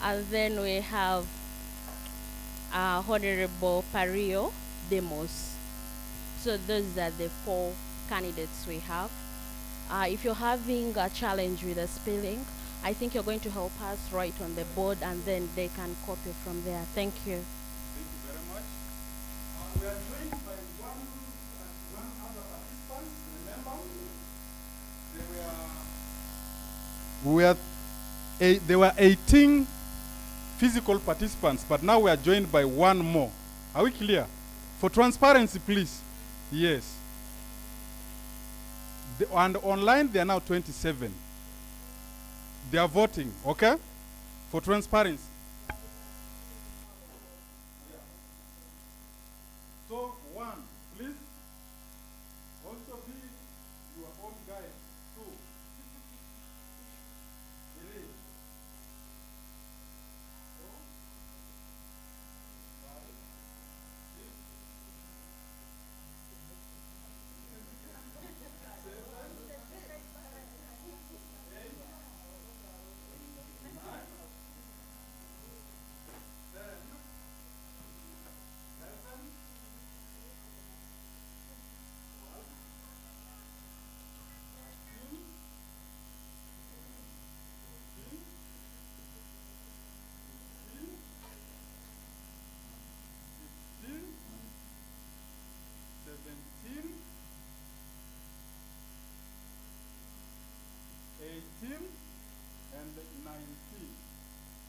and then we have Honorable Pario Demos. So those are the 4 candidates we have. If you're having a challenge with the spelling, I think you're going to help us write on the board and then they can copy from there. Thank you. Thank you very much. We are joined by one other participant. Remember, there were 18 physical participants, but now we are joined by one more. Are we clear? For transparency, please. Yes. And online, they are now 27. They are voting, okay? For transparency. So, one, please. Also be your own guide. Two. Three. And 19.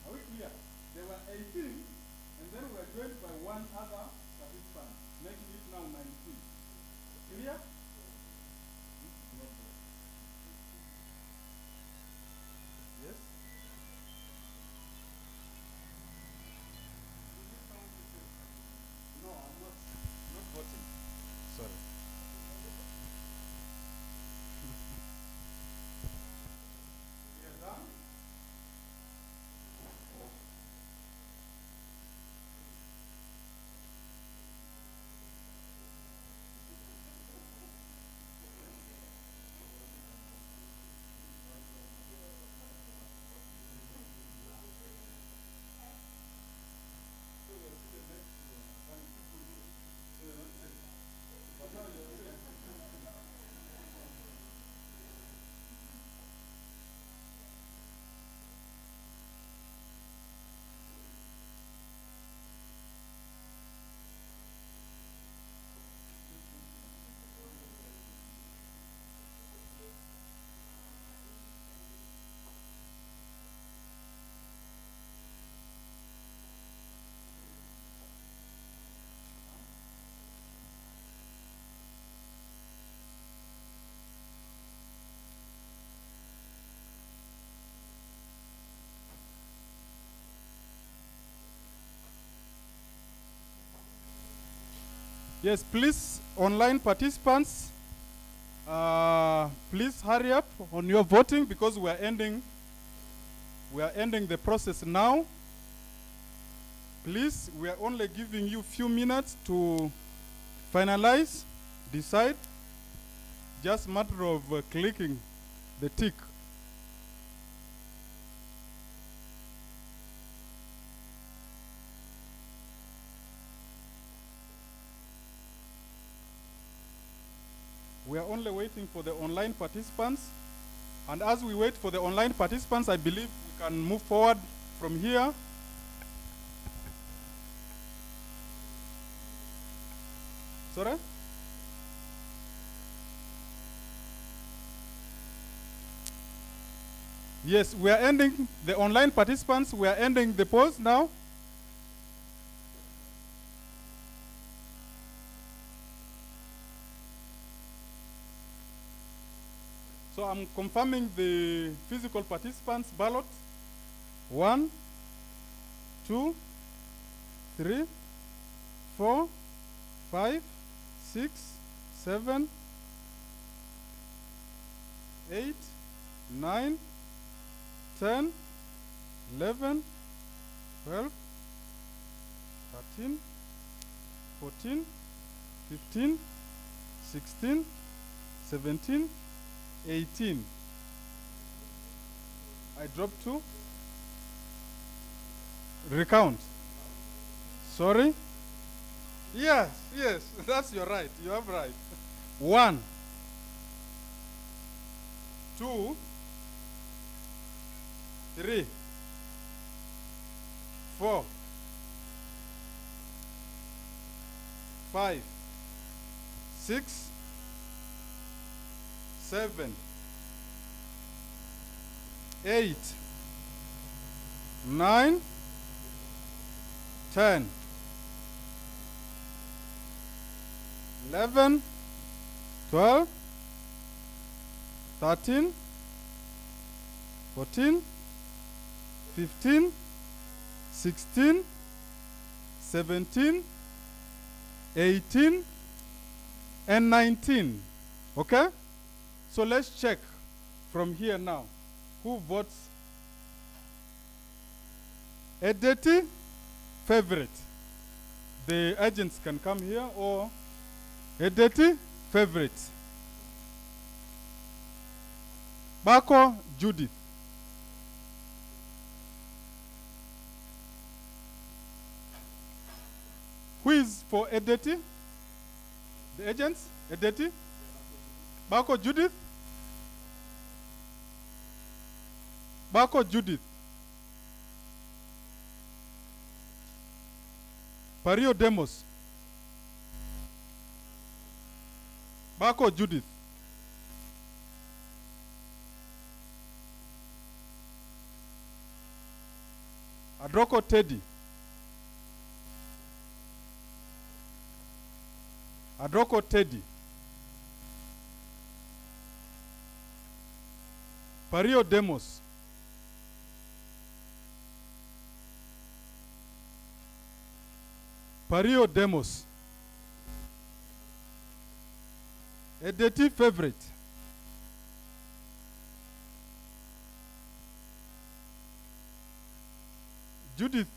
Are we clear? There were 18, and then we were joined by one other participant, making it now 19. Clear? Yes? No, I'm not voting. Sorry. Yes, please, online participants, please hurry up on your voting because we are ending the process now. Please, we are only giving you few minutes to finalize, decide. Just matter of clicking the tick. We are only waiting for the online participants. And as we wait for the online participants, I believe we can move forward from here. Sorry? Yes, we are ending the online participants. We are ending the polls now. So I'm confirming the physical participants ballot. 1, 2, 3, 4, 5, 6, 7, 8, 9, 10, 11, 12, 13, 14, 15, 16, 17, 18. I dropped 2. Recount. Sorry? Yes, that's your right. You have right. 1, 2, 3, 4, 5, 6, 7, 8, 9, 10, 11, 12, 13, 14, 15, 16, 17, 18, and 19. Okay? So let's check from here now. Who votes Edeti favorite? The agents can come here, or Edeti favorite. Bako Judith. Who is for Edeti? The agents? Edeti? Bako Judith? Bako Judith. Pario Demos. Bako Judith. Adroko Teddy. Adroko Teddy. Pario Demos. Pario Demos. Edeti favorite. Judith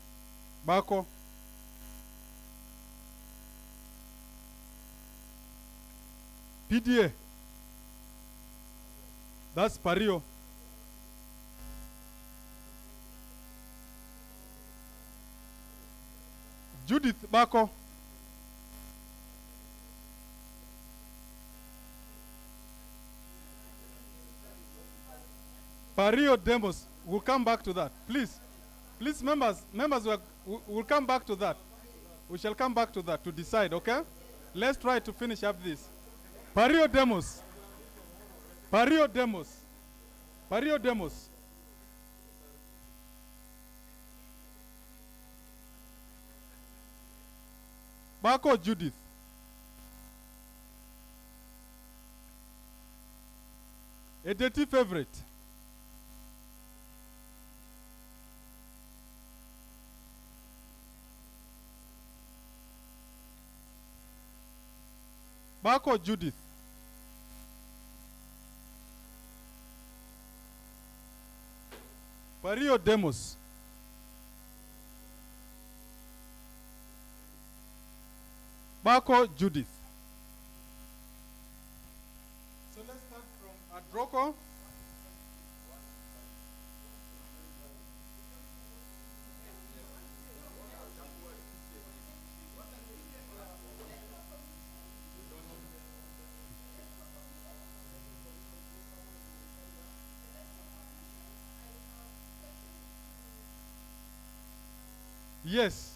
Bako. PDA. That's Pario. Judith Bako. Pario Demos. We'll come back to that. Please. Please, members, we'll come back to that. We shall come back to that to decide, okay? Let's try to finish up this. Pario Demos. Pario Demos. Pario Demos. Bako Judith. Edeti favorite. Bako Judith. Pario Demos. Bako Judith. So let's start from Adroko. Yes.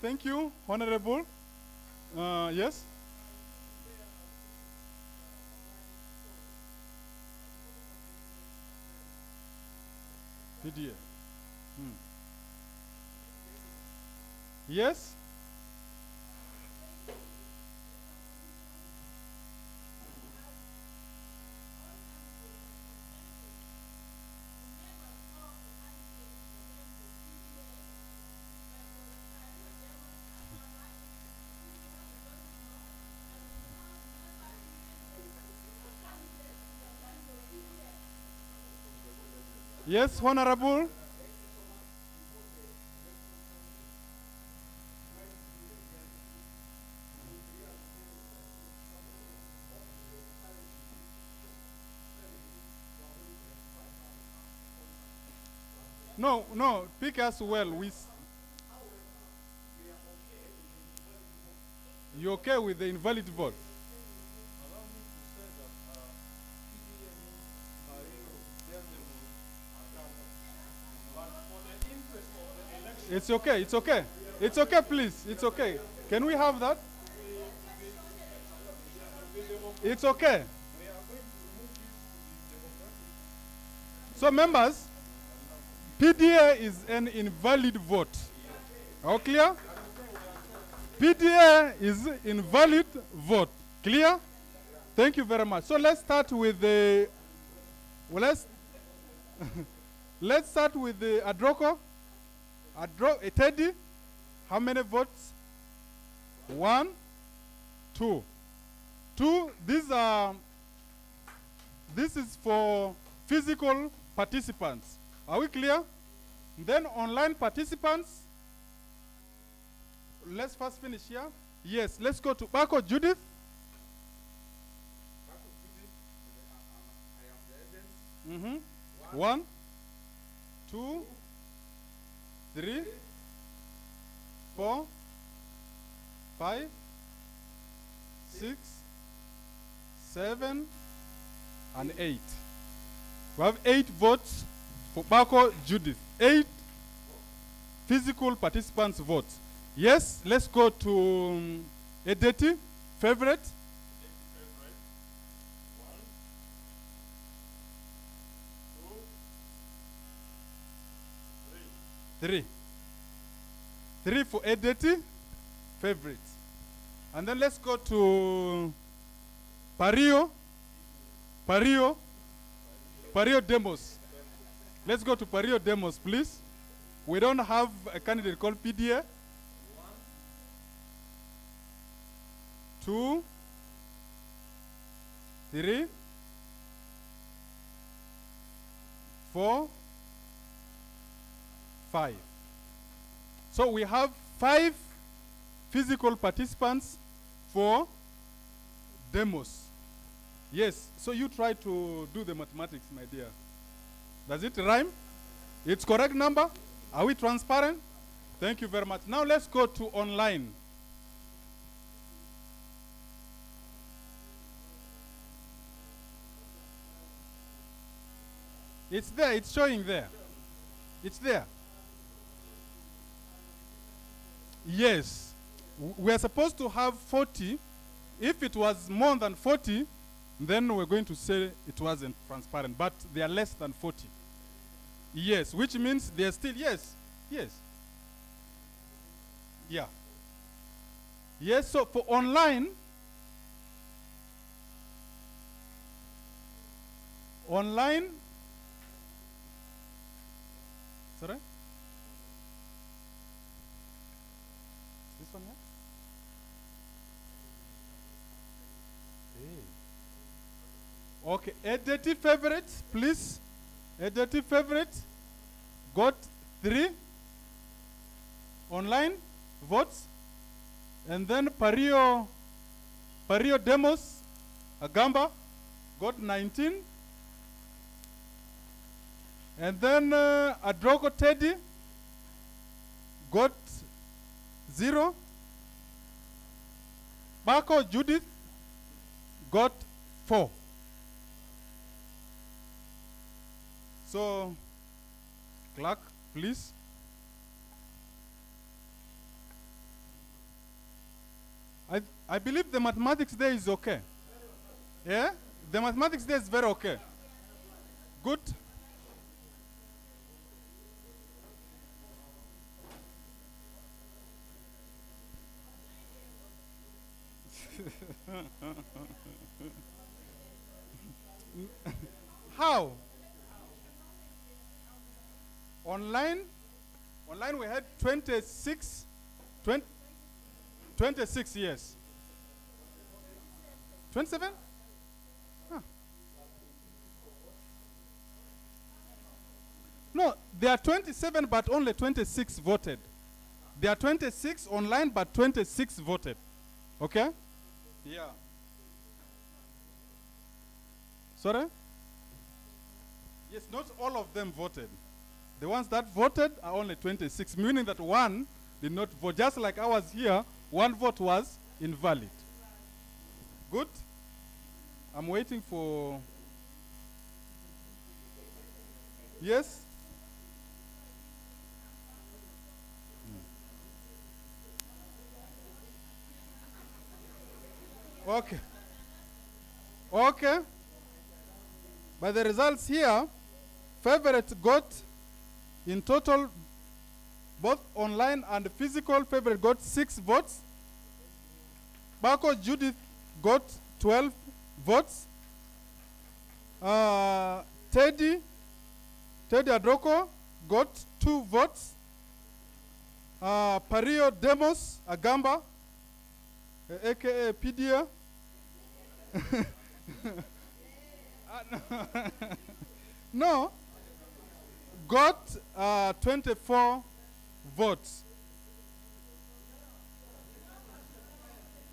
Thank you, Honorable. Yes? PDA. Yes? Yes, Honorable. No, no, pick us well. You okay with the invalid vote? It's okay, it's okay. It's okay, please. It's okay. Can we have that? It's okay. So members, PDA is an invalid vote. All clear? PDA is invalid vote. Clear? Thank you very much. So let's start with the, let's start with the Adroko. Teddy, how many votes? 1, 2. 2, this is for physical participants. Are we clear? Then online participants, let's first finish here. Yes, let's go to Bako Judith. Mm-hmm. 1, 2, 3, 4, 5, 6, 7, and 8. We have 8 votes for Bako Judith. 8 physical participants votes. Yes, let's go to Edeti, favorite. 3. 3 for Edeti, favorite. And then let's go to Pario Demos. Let's go to Pario Demos, please. We don't have a candidate called PDA. 2, 3, 4, 5. So we have 5 physical participants for demos. Yes, so you try to do the mathematics, my dear. Does it rhyme? It's correct number? Are we transparent? Thank you very much. Now let's go to online. It's there, it's showing there. It's there. Yes. We are supposed to have 40. If it was more than 40, then we're going to say it wasn't transparent. But they are less than 40. Yes, which means they're still, yes. Yeah. Yes, so for online, sorry? This one here? Okay, editive favorites, please. Editive favorites got 3 online votes. And then Pario Demos Agamba got 19. And then Adroko Teddy got 0. Bako Judith got 4. So, clerk, please. I believe the mathematics there is okay. Yeah? The mathematics there is very okay. Good. How? Online we had 26, 26 years. 27? Huh. There are 27, but only 26 voted. There are 26 online, but 26 voted. Okay? Yeah. Sorry? Yes, not all of them voted. The ones that voted are only 26, meaning that one did not vote. Just like ours here, one vote was invalid. Good? I'm waiting for... Yes? Okay. Okay. By the results here, favorite got in total, both online and physical, favorite got 6 votes. Bako Judith got 12 votes. Teddy Adroko got 2 votes. Pario Demos Agamba, aka PDA. No, got 24 votes.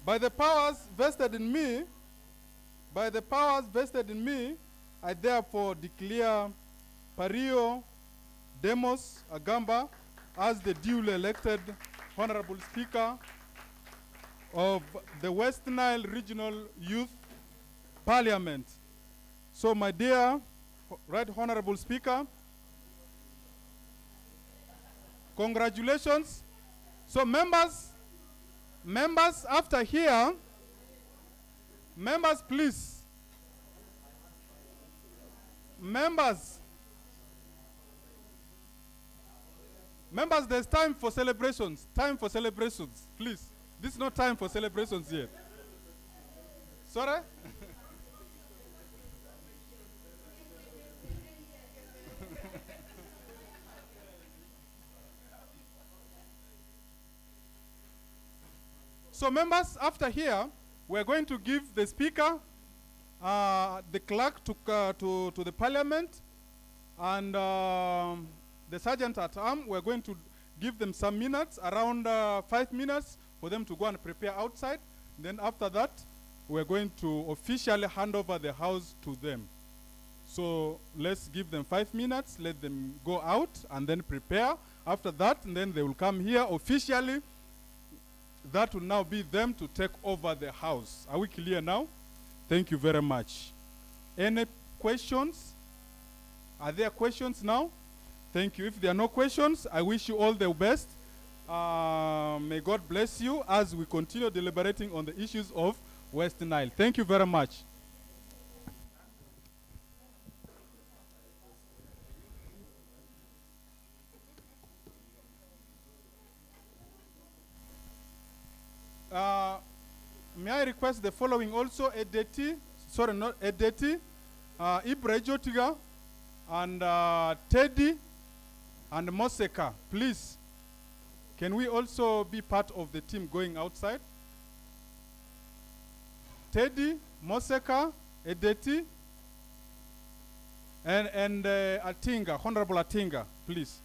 By the powers vested in me, I therefore declare Pario Demos Agamba as the duly elected Honorable Speaker of the West Nile Regional Youth Parliament. So my dear Right Honorable Speaker, congratulations. So members after here, members please. Members, there's time for celebrations. Please. This is not time for celebrations yet. Sorry? So members, after here, we're going to give the speaker, the clerk to the parliament, and the sergeant at arms. We're going to give them some minutes, around 5 minutes, for them to go and prepare outside. Then after that, we're going to officially hand over the house to them. So let's give them 5 minutes, let them go out and then prepare. After that, and then they will come here officially. That will now be them to take over the house. Are we clear now? Thank you very much. Any questions? Are there questions now? Thank you. If there are no questions, I wish you all the best. May God bless you as we continue deliberating on the issues of West Nile. Thank you very much. May I request the following also, Edeti, sorry, not Edeti, Ibra Jotiga, and Teddy, and Moseka. Please, can we also be part of the team going outside? Teddy, Moseka, Edeti, and Atinga, Honorable Atinga, please.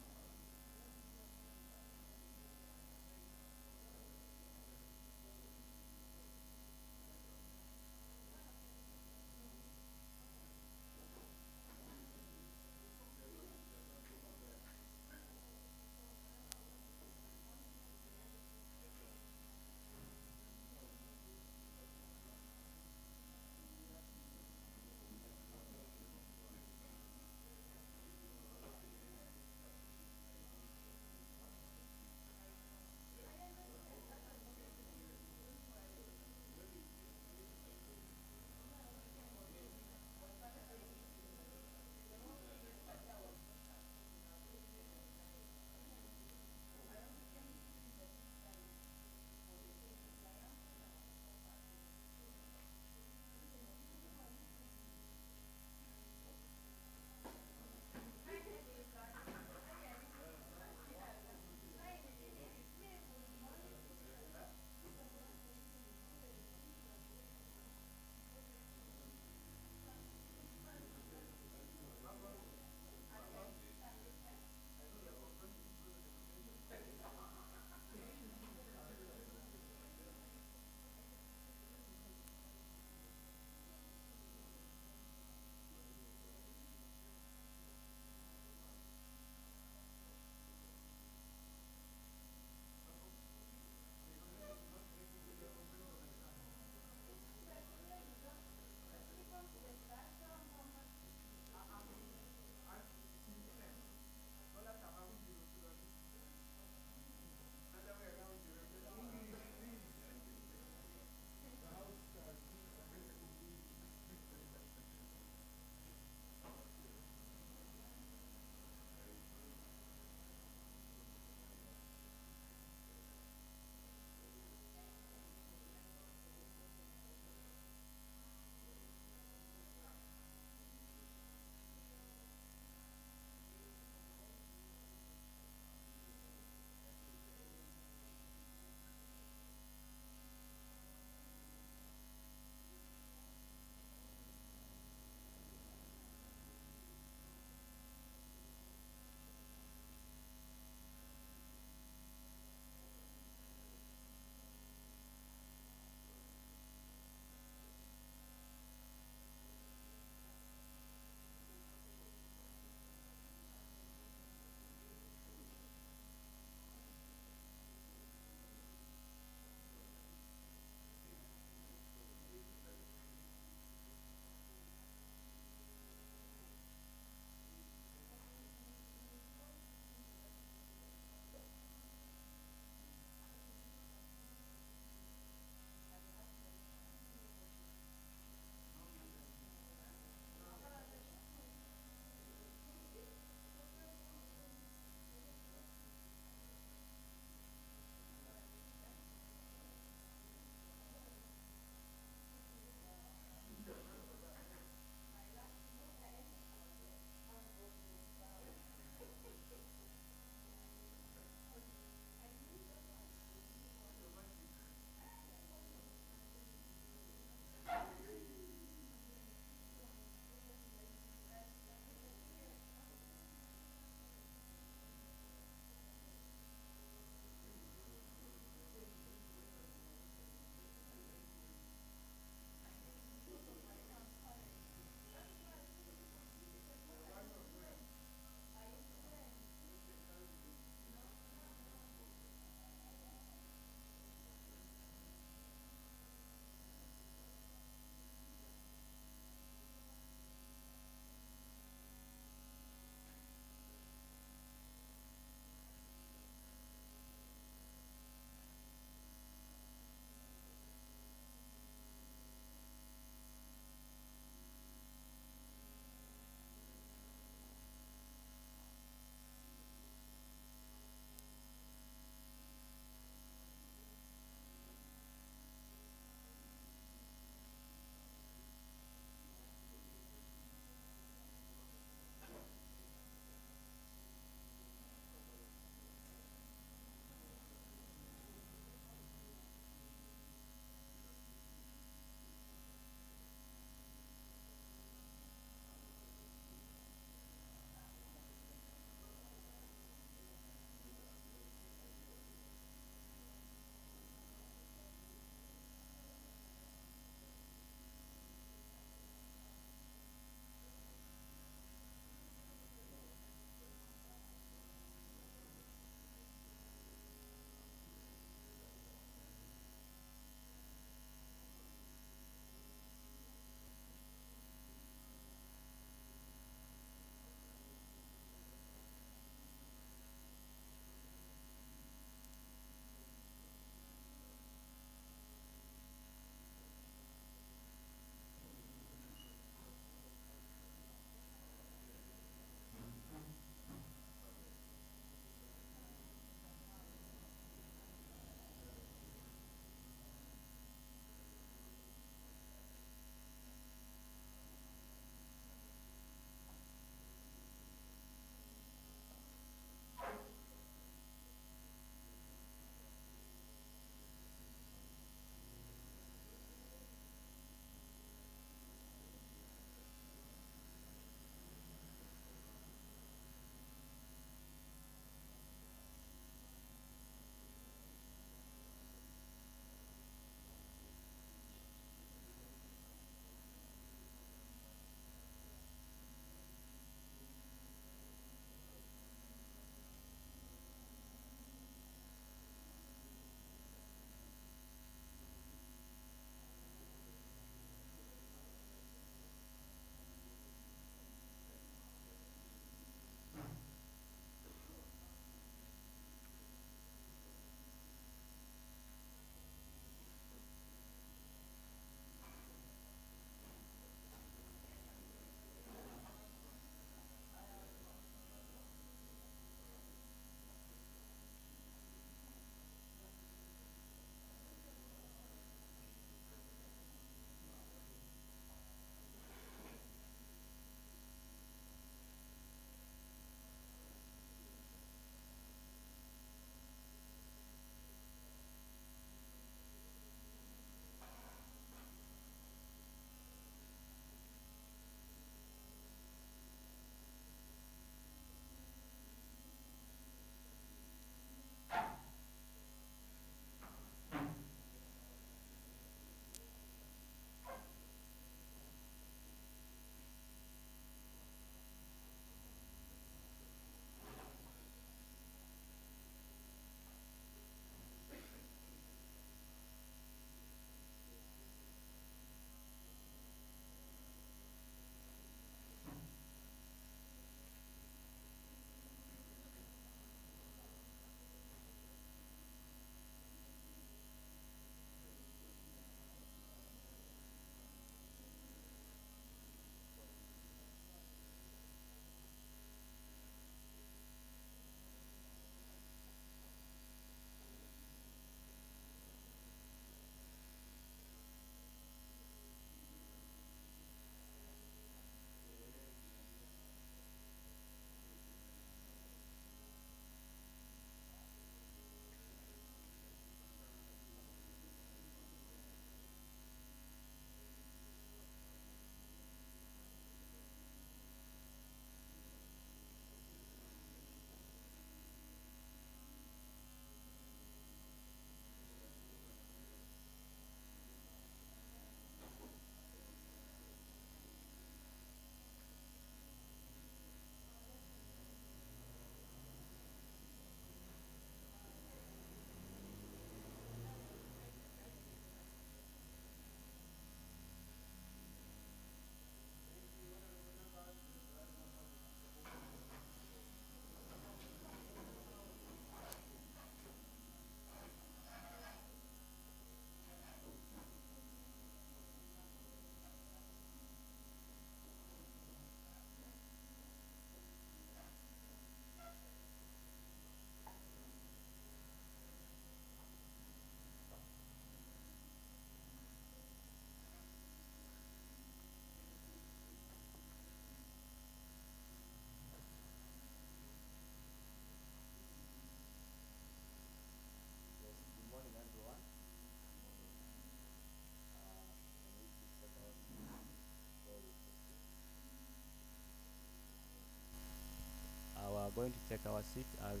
going to take our seat as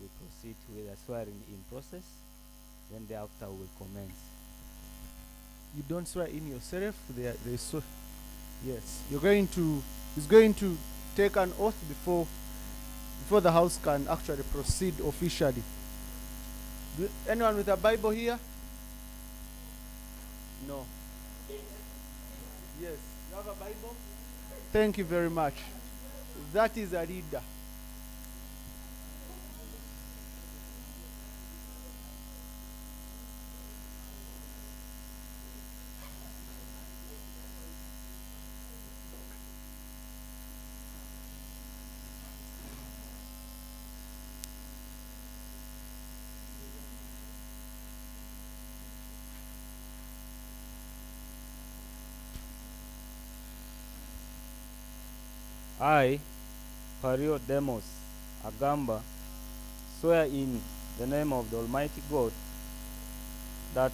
we proceed with the swearing in process. Then thereafter we will commence. You don't swear in yourself. Yes, you're going to. He's going to take an oath before the house can actually proceed officially. Anyone with a Bible here? No. Yes. You have a Bible? Thank you very much. That is a leader. I, Pario Demos Agamba, swear in the name of the Almighty God that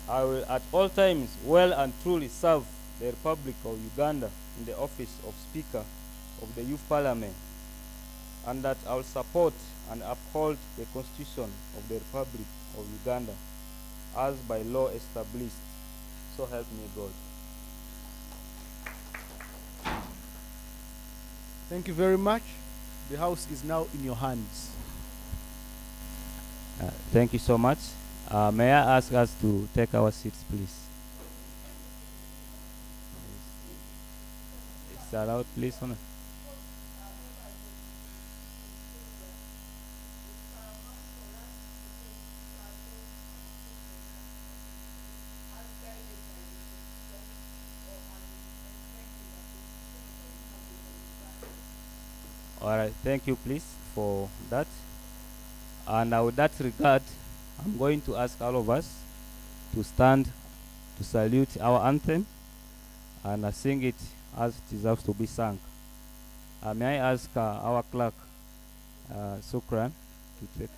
I will at all times well and truly serve the Republic of Uganda in the office of Speaker of the Youth Parliament, and that I will support and uphold the Constitution of the Republic of Uganda as by law established. So help me God. Thank you very much. The house is now in your hands. Thank you so much. May I ask us to take our seats, please? Is that out, please, Honor? All right, thank you, please, for that. And with that regard, I'm going to ask all of us to stand to salute our anthem and sing it as it deserves to be sung. May I ask our clerk, Sukran, to take.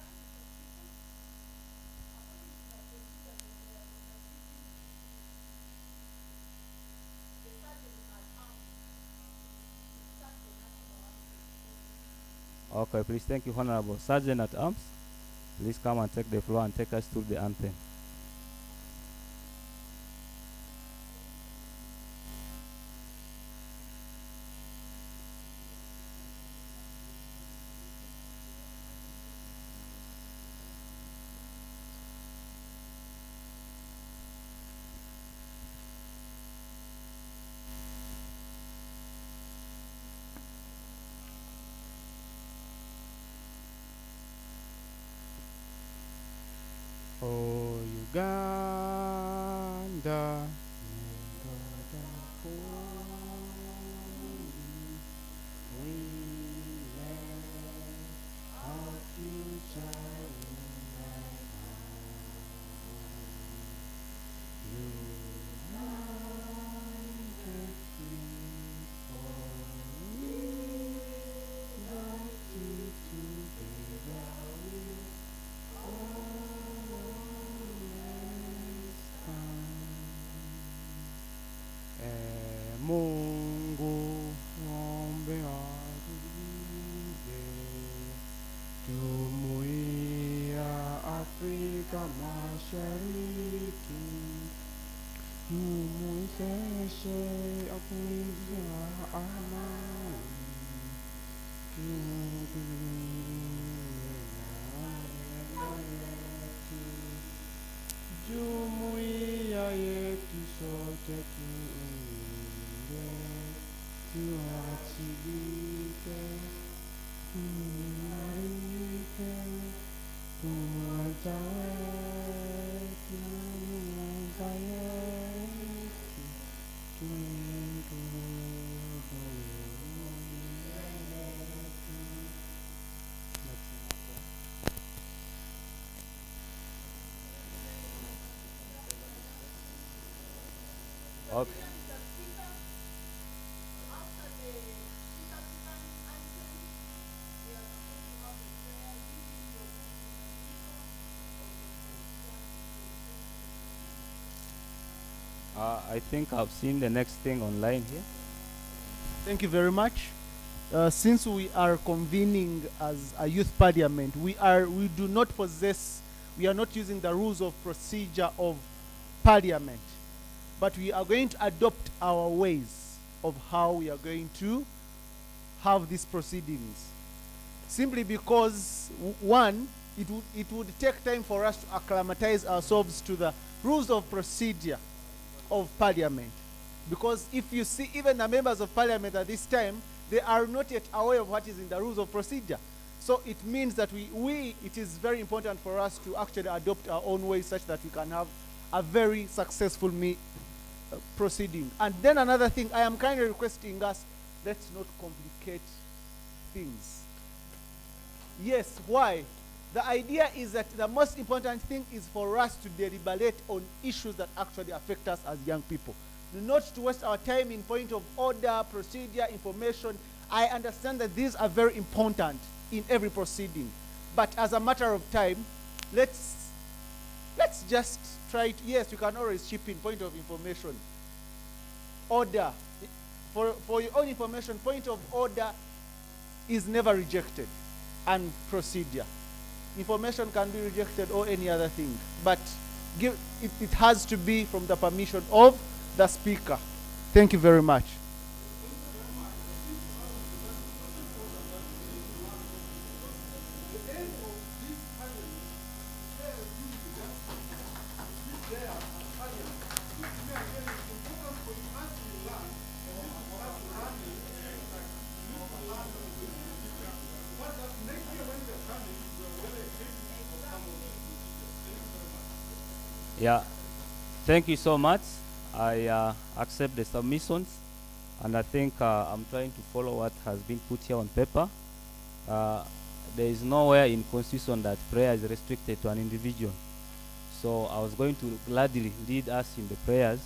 Okay, please, thank you, Honorable Sergeant at Arms. Please come and take the floor and take us through the anthem. Oh, Uganda. Mungu ng'ombe alinde Jumuiya Afrika Mashariki Jumuishe Afrika amani Jumuiya yetu sote tuungane, tuachilike, tuimarike, umoja wetu, umoja wetu, tuidumishe umoja wetu. Okay. I think I've seen the next thing online here. Thank you very much. since we are convening as a youth parliament, we do not possess, we are not using the rules of procedure of parliament, but we are going to adopt our ways of how we are going to have these proceedings. Simply because, one, it would take time for us to acclimatize ourselves to the rules of procedure of parliament. Because if you see, even the members of parliament at this time, they are not yet aware of what is in the rules of procedure. So it means that it is very important for us to actually adopt our own ways such that we can have a very successful proceeding. And then another thing, I am kindly requesting us, let's not complicate things. Yes, why? The idea is that the most important thing is for us to deliberate on issues that actually affect us as young people. Not to waste our time in point of order, procedure, information. I understand that these are very important in every proceeding. But as a matter of time, let's just try it. Yes, you can always chip in point of information. Order. For your own information, point of order is never rejected. And procedure. Information can be rejected or any other thing. But it has to be from the permission of the speaker. Thank you very much. Yeah, thank you so much. I accept the submissions, and I think I'm trying to follow what has been put here on paper. There is nowhere in Constitution that prayer is restricted to an individual. So I was going to gladly lead us in the prayers.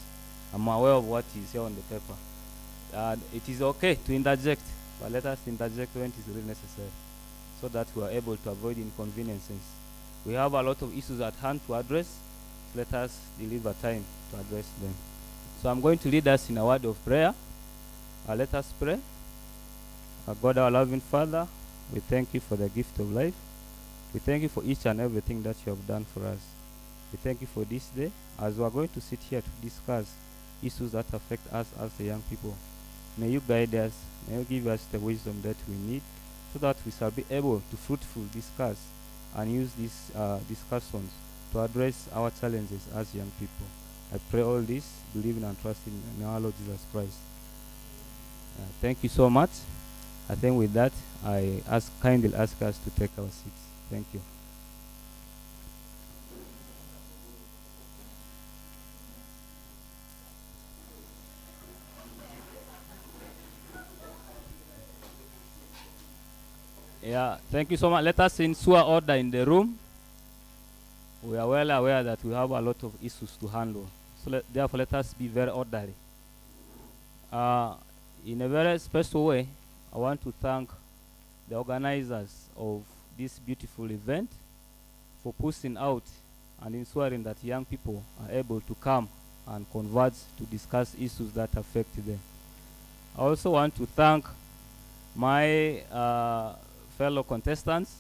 I'm aware of what is here on the paper. It is okay to interject, but let us interject when it is really necessary, so that we are able to avoid inconveniences. We have a lot of issues at hand to address. Let us deliver time to address them. So I'm going to lead us in a word of prayer. Let us pray. God, our loving Father, we thank you for the gift of life. We thank you for each and everything that you have done for us. We thank you for this day, as we are going to sit here to discuss issues that affect us as the young people. May you guide us. May you give us the wisdom that we need, so that we shall be able to fruitfully discuss and use these discussions to address our challenges as young people. I pray all this, believing and trusting in our Lord Jesus Christ. Thank you so much. I think with that, I kindly ask us to take our seats. Thank you. Yeah, thank you so much. Let us ensure order in the room. We are well aware that we have a lot of issues to handle. So therefore, let us be very orderly. In a very special way, I want to thank the organizers of this beautiful event for pushing out and ensuring that young people are able to come and converge to discuss issues that affect them. I also want to thank my fellow contestants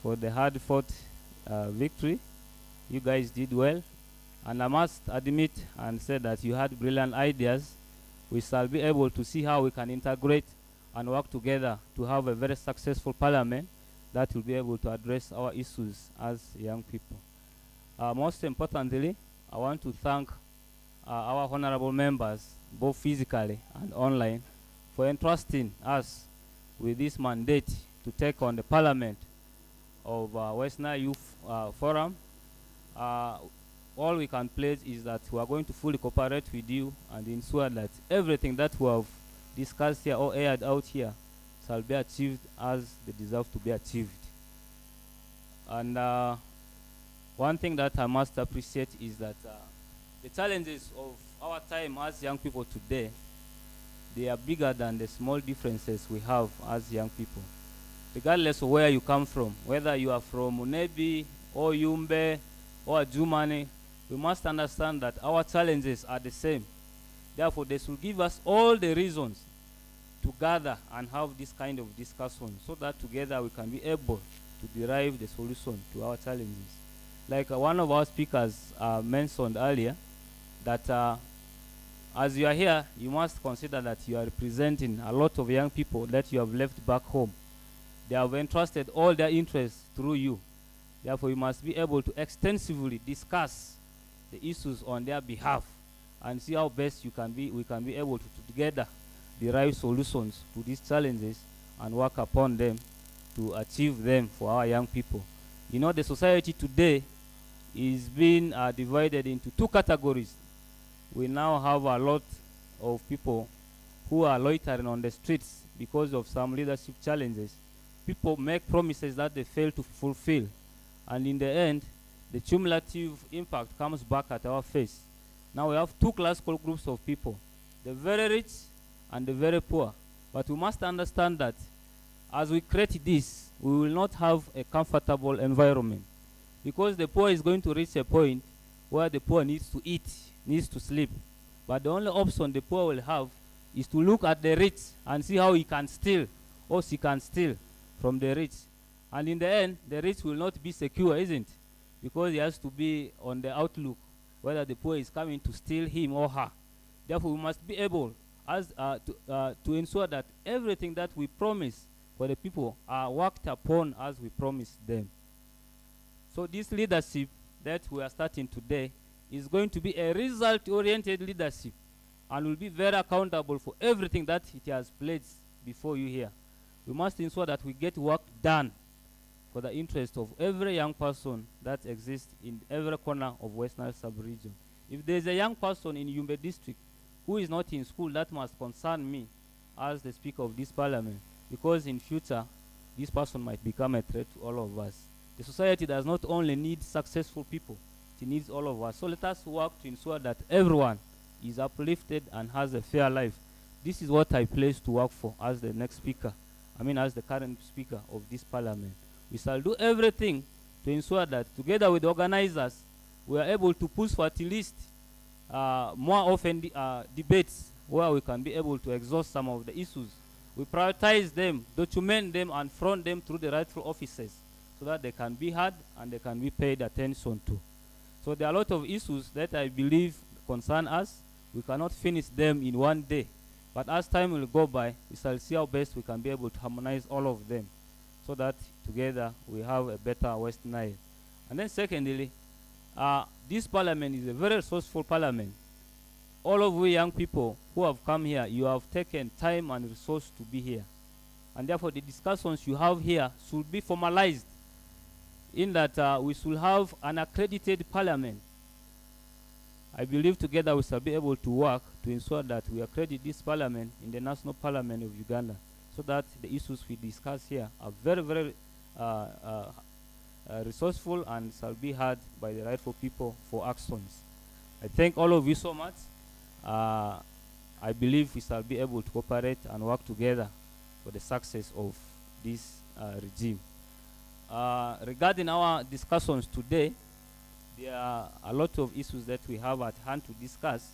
for the hard-fought victory. You guys did well, and I must admit and say that you had brilliant ideas. We shall be able to see how we can integrate and work together to have a very successful parliament that will be able to address our issues as young people. Most importantly, I want to thank our honorable members, both physically and online, for entrusting us with this mandate to take on the parliament of West Nile Youth Forum. All we can pledge is that we are going to fully cooperate with you and ensure that everything that we have discussed here or aired out here shall be achieved as they deserve to be achieved. And one thing that I must appreciate is that the challenges of our time as young people today, they are bigger than the small differences we have as young people. Regardless of where you come from, whether you are from Unebi or Yumbe or Jumani, we must understand that our challenges are the same. Therefore, this will give us all the reasons to gather and have this kind of discussion so that together we can be able to derive the solution to our challenges. Like one of our speakers mentioned earlier, that as you are here, you must consider that you are representing a lot of young people that you have left back home. They have entrusted all their interests through you. Therefore, you must be able to extensively discuss the issues on their behalf and see how best we can be able to together derive solutions to these challenges and work upon them to achieve them for our young people. You know, the society today is being divided into two categories. We now have a lot of people who are loitering on the streets because of some leadership challenges. People make promises that they fail to fulfill, and in the end, the cumulative impact comes back at our face. Now we have two classical groups of people, the very rich and the very poor. But we must understand that as we create this, we will not have a comfortable environment, because the poor is going to reach a point where the poor needs to eat, needs to sleep. But the only option the poor will have is to look at the rich and see how he can steal or she can steal from the rich. And in the end, the rich will not be secure, isn't it? Because he has to be on the outlook whether the poor is coming to steal him or her. Therefore, we must be able to ensure that everything that we promise for the people are worked upon as we promised them. So this leadership that we are starting today is going to be a result-oriented leadership and will be very accountable for everything that it has placed before you here. We must ensure that we get work done for the interest of every young person that exists in every corner of West Nile sub-region. If there is a young person in Yumbe district who is not in school, that must concern me as the Speaker of this Parliament, because in future, this person might become a threat to all of us. The society does not only need successful people, it needs all of us. So let us work to ensure that everyone is uplifted and has a fair life. This is what I place to work for as the next speaker, as the current Speaker of this Parliament. We shall do everything to ensure that together with the organizers, we are able to push for at least more often debates where we can be able to exhaust some of the issues. We prioritize them, document them, and front them through the rightful offices so that they can be heard and they can be paid attention to. So there are a lot of issues that I believe concern us. We cannot finish them in one day. But as time will go by, we shall see how best we can be able to harmonize all of them so that together we have a better West Nile. And then secondly, this parliament is a very resourceful parliament. All of we young people who have come here, you have taken time and resource to be here. And therefore the discussions you have here should be formalized in that we should have an accredited parliament. I believe together we shall be able to work to ensure that we accredit this parliament in the national parliament of Uganda, so that the issues we discuss here are very, very resourceful and shall be heard by the rightful people for actions. I thank all of you so much. I believe we shall be able to cooperate and work together for the success of this regime. Regarding our discussions today, there are a lot of issues that we have at hand to discuss,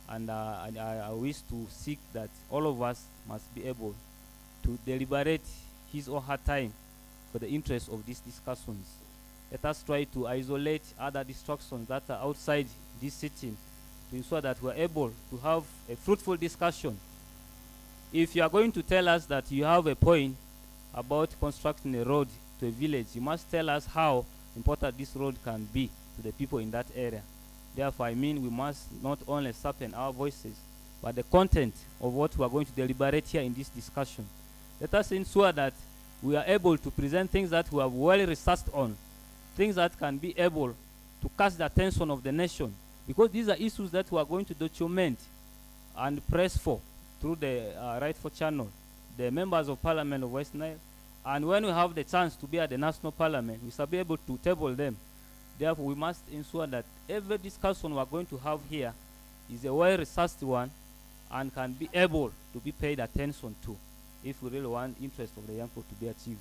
and I wish to seek that all of us must be able to deliberate his or her time for the interest of these discussions. Let us try to isolate other distractions that are outside this sitting to ensure that we're able to have a fruitful discussion. If you are going to tell us that you have a point about constructing a road to a village, you must tell us how important this road can be to the people in that area. Therefore, we must not only sharpen our voices, but the content of what we are going to deliberate here in this discussion. Let us ensure that we are able to present things that we have well researched on, things that can be able to catch the attention of the nation, because these are issues that we are going to document and press for through the rightful channel, the members of Parliament of West Nile, and when we have the chance to be at the national parliament, we shall be able to table them. Therefore, we must ensure that every discussion we are going to have here is a well-researched one and can be able to be paid attention to if we really want interest of the young people to be achieved.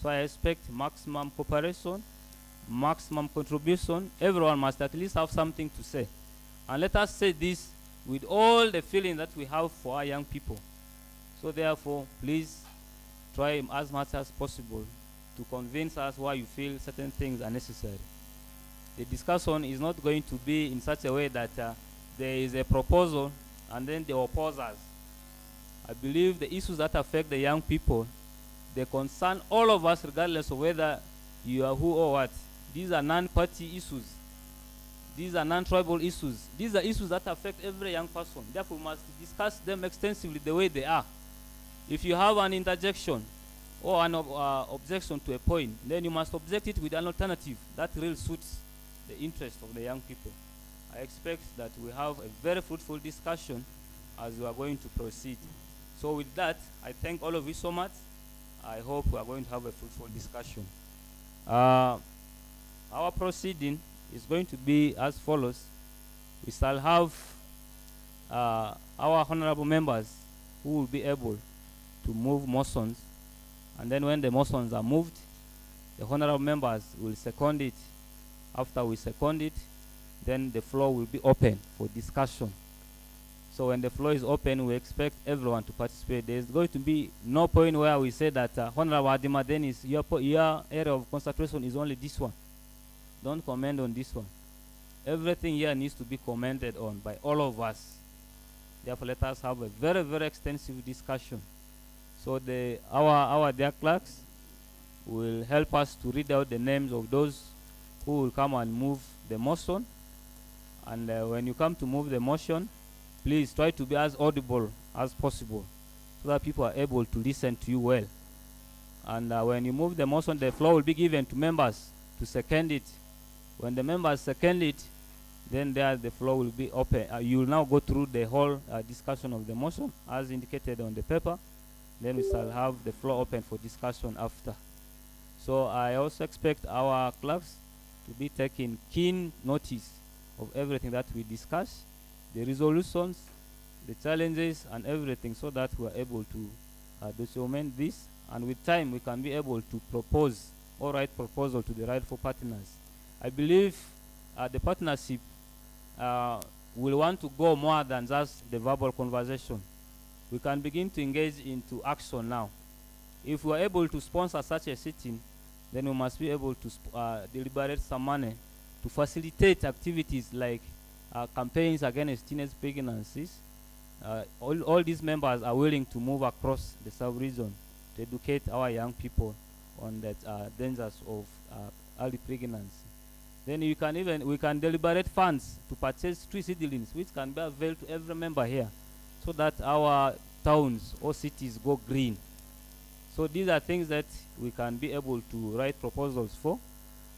So I expect maximum cooperation, maximum contribution. Everyone must at least have something to say. And let us say this with all the feeling that we have for our young people. So therefore, please try as much as possible to convince us why you feel certain things are necessary. The discussion is not going to be in such a way that there is a proposal and then the opposers. I believe the issues that affect the young people, they concern all of us regardless of whether you are who or what. These are non-party issues. These are non-tribal issues. These are issues that affect every young person. Therefore, we must discuss them extensively the way they are. If you have an interjection or an objection to a point, then you must object it with an alternative that really suits the interest of the young people. I expect that we have a very fruitful discussion as we are going to proceed. So with that, I thank all of you so much. I hope we are going to have a fruitful discussion. Our proceeding is going to be as follows. We shall have our honorable members who will be able to move motions, and then when the motions are moved, the honorable members will second it. After we second it, then the floor will be open for discussion. So when the floor is open, we expect everyone to participate. There's going to be no point where we say that Honorable Adima Dennis, your area of concentration is only this one. Don't comment on this one. Everything here needs to be commented on by all of us. Therefore, let us have a very, very extensive discussion. So our dear clerks will help us to read out the names of those who will come and move the motion. And when you come to move the motion, please try to be as audible as possible so that people are able to listen to you well. And when you move the motion, the floor will be given to members to second it. When the members second it, then there the floor will be open. You will now go through the whole discussion of the motion as indicated on the paper. Then we shall have the floor open for discussion after. So I also expect our clerks to be taking keen notice of everything that we discuss, the resolutions, the challenges, and everything, so that we are able to document this, and with time we can be able to propose or write proposal to the rightful partners. I believe the partnership will want to go more than just the verbal conversation. We can begin to engage into action now. If we are able to sponsor such a sitting, then we must be able to deliberate some money to facilitate activities like campaigns against teenage pregnancies. All these members are willing to move across the sub-region to educate our young people on the dangers of early pregnancy. Then we can deliberate funds to purchase tree seedlings, which can be availed to every member here, so that our towns or cities go green. So these are things that we can be able to write proposals for.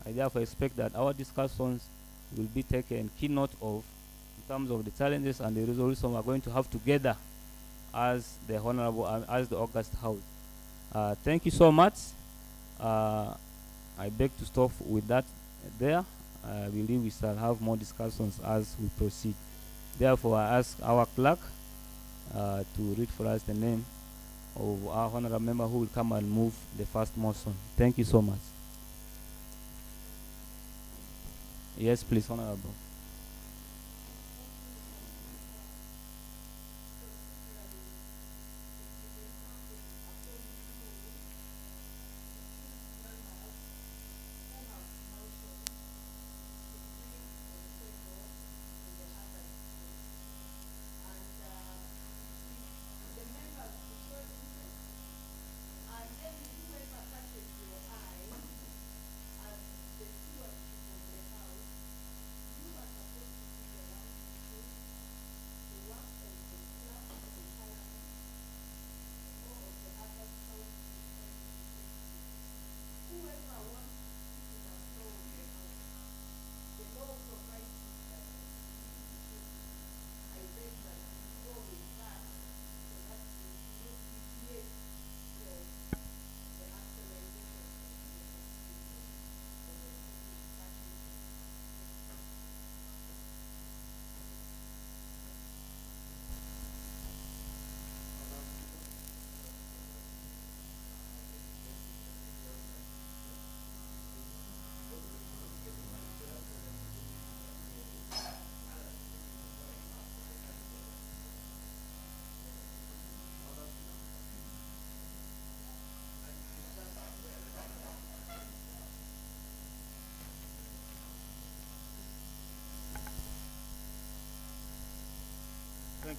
I therefore expect that our discussions will be taken key note of in terms of the challenges and the resolution we are going to have together as the Honorable, as the August House. Thank you so much. I beg to stop with that there. I believe we shall have more discussions as we proceed. Therefore, I ask our clerk to read for us the name of our honorable member who will come and move the first motion. Thank you so much. Yes, please, Honorable.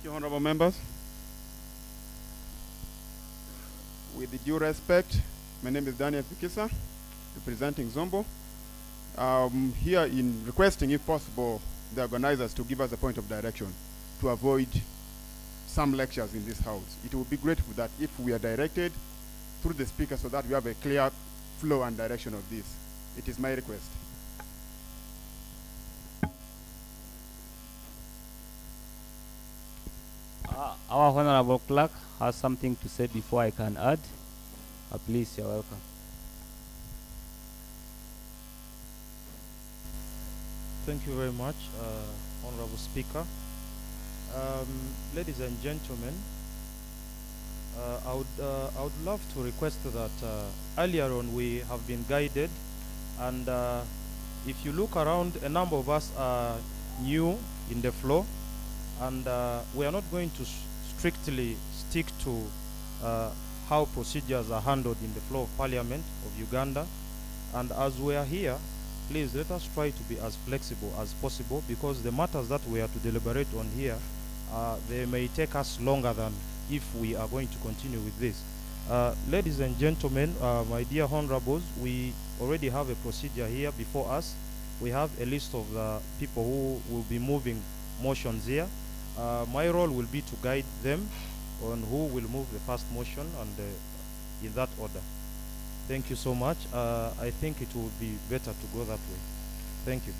Thank you, honorable members. With the due respect, my name is Daniel Fikisa, representing Zombo. Here in requesting, if possible, the organizers to give us a point of direction to avoid some lectures in this house. It would be grateful that if we are directed through the speaker so that we have a clear flow and direction of this. It is my request. Our honorable clerk has something to say before I can add. Please, you're welcome. Thank you very much, Honorable Speaker. Ladies and gentlemen, I would love to request that earlier on we have been guided, and if you look around, a number of us are new in the floor, and we are not going to strictly stick to how procedures are handled in the floor of Parliament of Uganda. And as we are here, please let us try to be as flexible as possible, because the matters that we are to deliberate on here, they may take us longer than if we are going to continue with this. Ladies and gentlemen, my dear honorables, we already have a procedure here before us. We have a list of the people who will be moving motions here. My role will be to guide them on who will move the first motion and in that order. Thank you so much. I think it will be better to go that way. Thank you.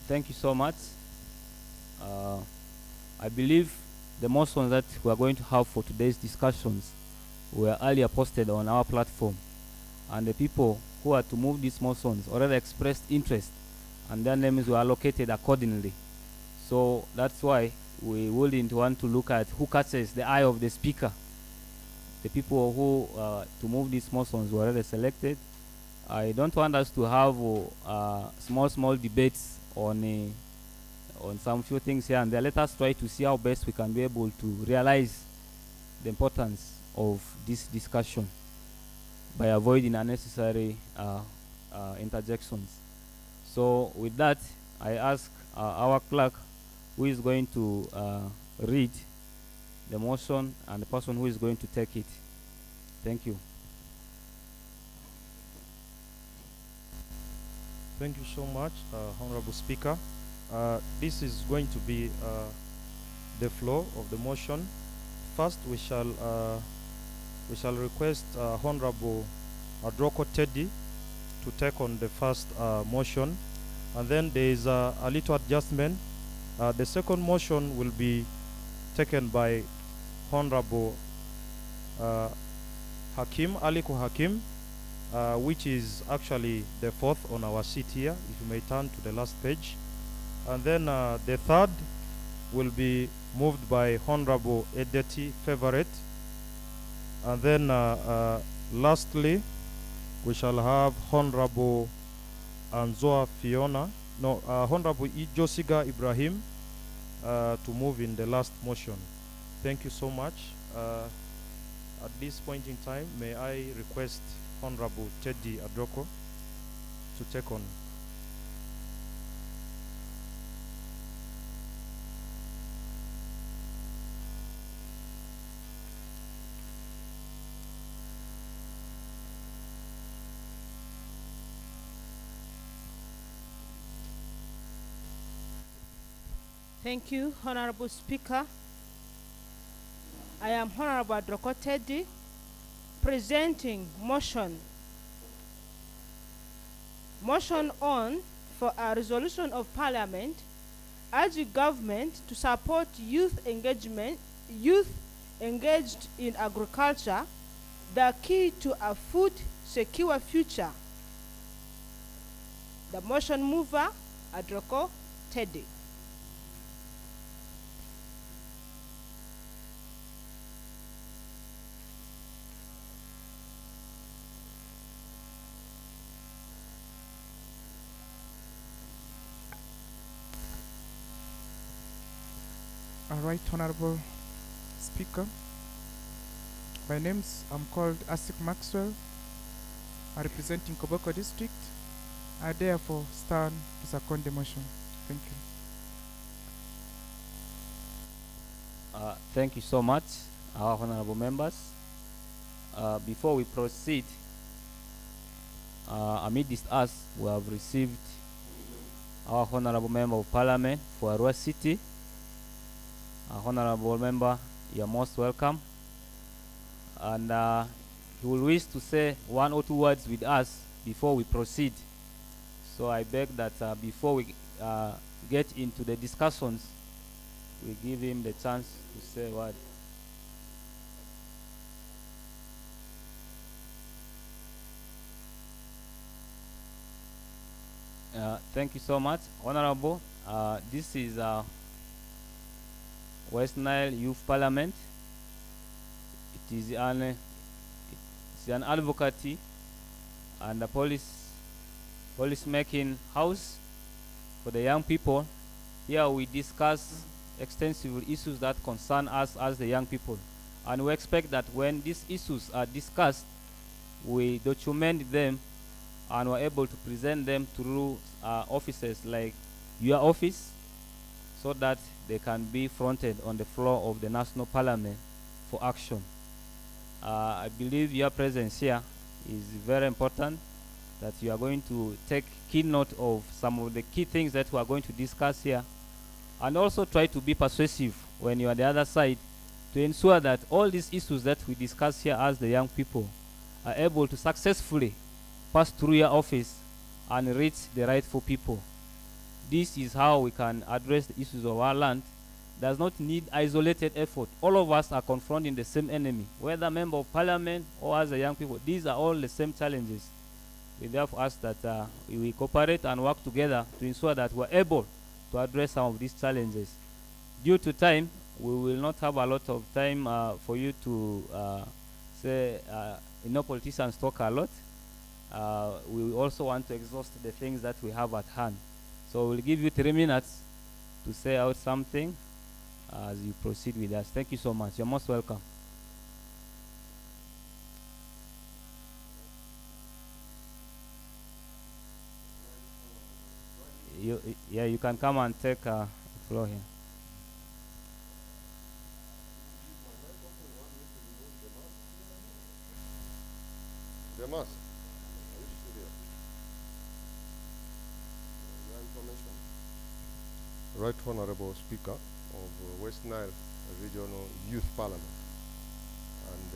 Thank you so much. I believe the motions that we are going to have for today's discussions were earlier posted on our platform, and the people who are to move these motions already expressed interest, and their names were allocated accordingly. So that's why we wouldn't want to look at who catches the eye of the speaker. The people who to move these motions were already selected. I don't want us to have small debates on some few things here and there. Let us try to see how best we can be able to realize the importance of this discussion by avoiding unnecessary interjections. So with that, I ask our clerk, who is going to read the motion, and the person who is going to take it. Thank you. Thank you so much, Honorable Speaker. This is going to be the flow of the motion. First, we shall request Honorable Adroko Teddy to take on the first motion, and then there is a little adjustment. The second motion will be taken by Honorable Hakim, Aliko Hakim, which is actually the fourth on our sheet here, if you may turn to the last page. And then the third will be moved by Honorable Edeti Favorite. And then lastly, we shall have Honorable Anzoa Fiona, no, Honorable Ijosiga Ibrahim to move in the last motion. Thank you so much. At this point in time, may I request Honorable Teddy Adroko to take on. Thank you, Honorable Speaker. I am Honorable Adroko Teddy, presenting motion on for a resolution of Parliament urging government to support youth engaged in agriculture, the key to a food secure future. The motion mover, Adroko Teddy. Right Honorable Speaker. I'm called Asik Maxwell. I'm representing Koboko District. I therefore stand to second the motion. Thank you. Thank you so much, our honorable members. Before we proceed, amidst us, we have received our honorable member of parliament for Arua City. Honorable member, you are most welcome. And he will wish to say 1 or 2 words with us before we proceed. So I beg that before we get into the discussions, we give him the chance to say a word. Thank you so much, Honorable. This is West Nile Youth Parliament. It is an advocacy and a policy making house for the young people. Here we discuss extensive issues that concern us as the young people, and we expect that when these issues are discussed, we document them and we're able to present them through offices like your office, so that they can be fronted on the floor of the National Parliament for action. I believe your presence here is very important, that you are going to take keynote of some of the key things that we are going to discuss here, and also try to be persuasive when you are on the other side, to ensure that all these issues that we discuss here as the young people are able to successfully pass through your office and reach the rightful people. This is how we can address the issues of our land. Does not need isolated effort. All of us are confronting the same enemy, whether member of parliament or as a young people. These are all the same challenges. We therefore ask that we cooperate and work together to ensure that we're able to address some of these challenges. Due to time, we will not have a lot of time for you to say, politicians talk a lot. We also want to exhaust the things that we have at hand. So we'll give you 3 minutes to say out something as you proceed with us. Thank you so much. You're most welcome. You can come and take the floor here. The mask. Your information. Right Honorable Speaker of West Nile Regional Youth Parliament, and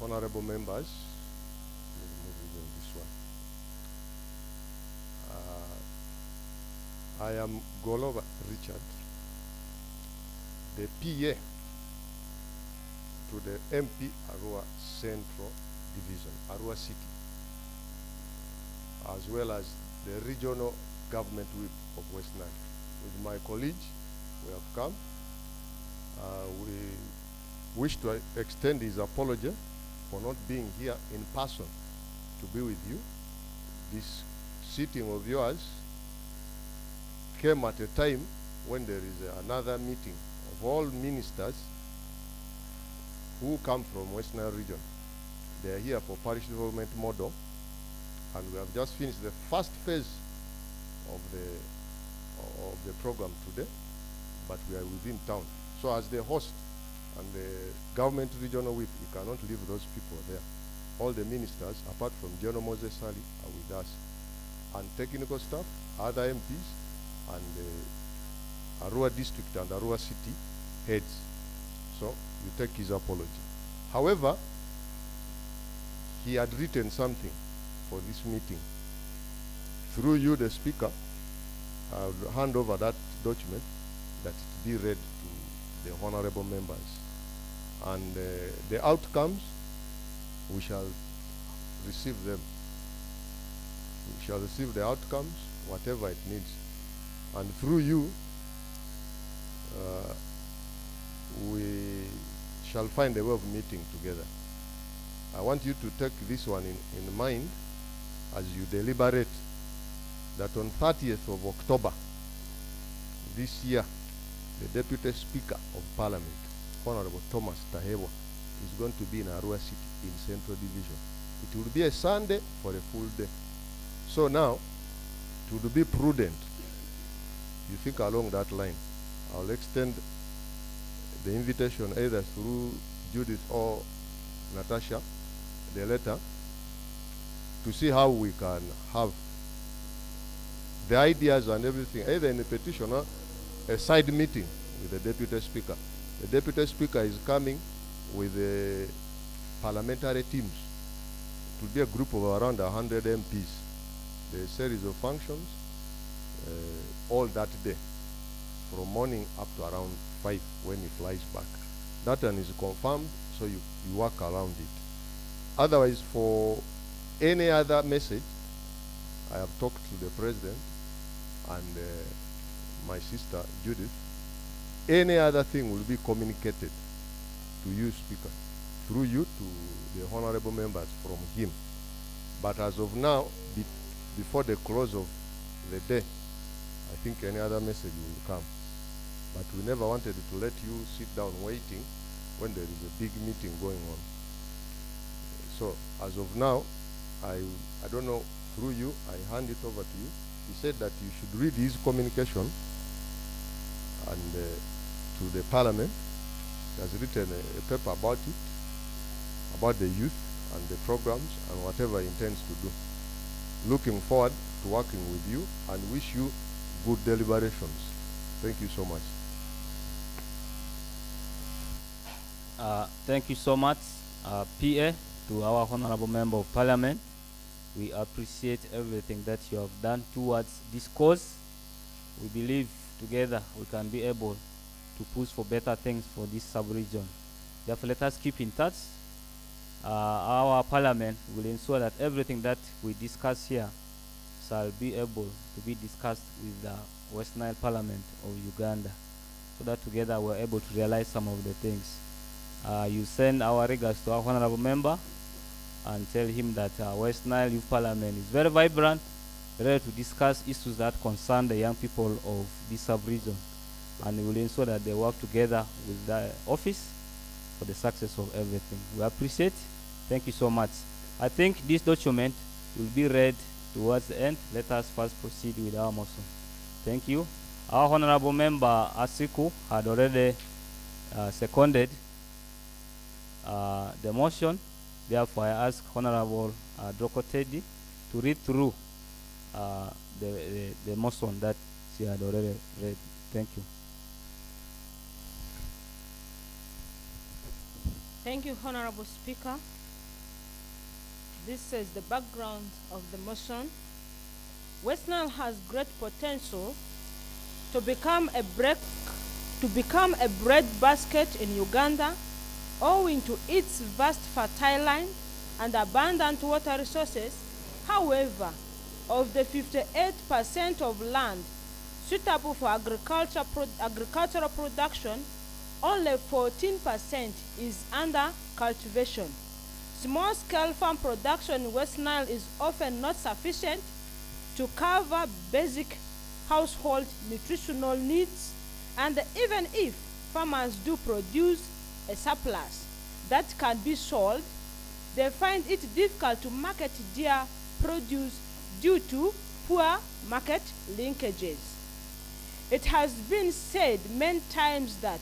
honorable members. Let me move this one. I am Golova Richard, the PA to the MP Arua Central Division, Arua City, as well as the regional government whip of West Nile. With my colleagues, we have come. We wish to extend his apology for not being here in person to be with you. This sitting of yours came at a time when there is another meeting of all ministers who come from West Nile region. They are here for parish development model, and we have just finished the first phase of the program today, but we are within town. So as the host and the government regional whip, you cannot leave those people there. All the ministers, apart from General Moses Sali, are with us, and technical staff, other MPs, and the Arua district and Arua city heads. So you take his apology. However, he had written something for this meeting. Through you, the speaker, I will hand over that document that it be read to the honorable members. And the outcomes, we shall receive them. We shall receive the outcomes, whatever it needs. And through you, we shall find a way of meeting together. I want you to take this one in mind as you deliberate that on 30th of October this year, the Deputy Speaker of Parliament, Honorable Thomas Tahebwa, is going to be in Arua City in Central Division. It will be a Sunday for a full day. So now, to be prudent, you think along that line, I'll extend the invitation either through Judith or Natasha, the letter, to see how we can have the ideas and everything, either in a petition or a side meeting with the Deputy Speaker. The Deputy Speaker is coming with the parliamentary teams. It will be a group of around 100 MPs. The series of functions all that day, from morning up to around 5 when he flies back. That one is confirmed, so you work around it. Otherwise, for any other message, I have talked to the President and my sister Judith. Any other thing will be communicated to you, Speaker, through you to the honorable members from him. But as of now, before the close of the day, I think any other message will come. But we never wanted to let you sit down waiting when there is a big meeting going on. So as of now, I don't know, through you, I hand it over to you. He said that you should read his communication and to the Parliament. He has written a paper about it, about the youth and the programs and whatever he intends to do. Looking forward to working with you and wish you good deliberations. Thank you so much. Thank you so much, PA, to our Honorable Member of Parliament. We appreciate everything that you have done towards this cause. We believe together we can be able to push for better things for this sub-region. Therefore, let us keep in touch. Our Parliament will ensure that everything that we discuss here shall be able to be discussed with the West Nile Parliament of Uganda, so that together we're able to realize some of the things. You send our regards to our Honorable Member and tell him that West Nile Youth Parliament is very vibrant, ready to discuss issues that concern the young people of this sub-region, and we will ensure that they work together with the office for the success of everything. We appreciate. Thank you so much. I think this document will be read towards the end. Let us first proceed with our motion. Thank you. Our Honorable Member Asiku had already seconded the motion. Therefore, I ask Honorable Droko Teddy to read through the motion that she had already read. Thank you. Thank you, Honorable Speaker. This is the background of the motion. West Nile has great potential to become a breadbasket in Uganda, owing to its vast fertile land and abundant water resources. However, of the 58% of land suitable for agricultural production, only 14% is under cultivation. Small-scale farm production in West Nile is often not sufficient to cover basic household nutritional needs, and even if farmers do produce a surplus that can be sold, they find it difficult to market their produce due to poor market linkages. It has been said many times that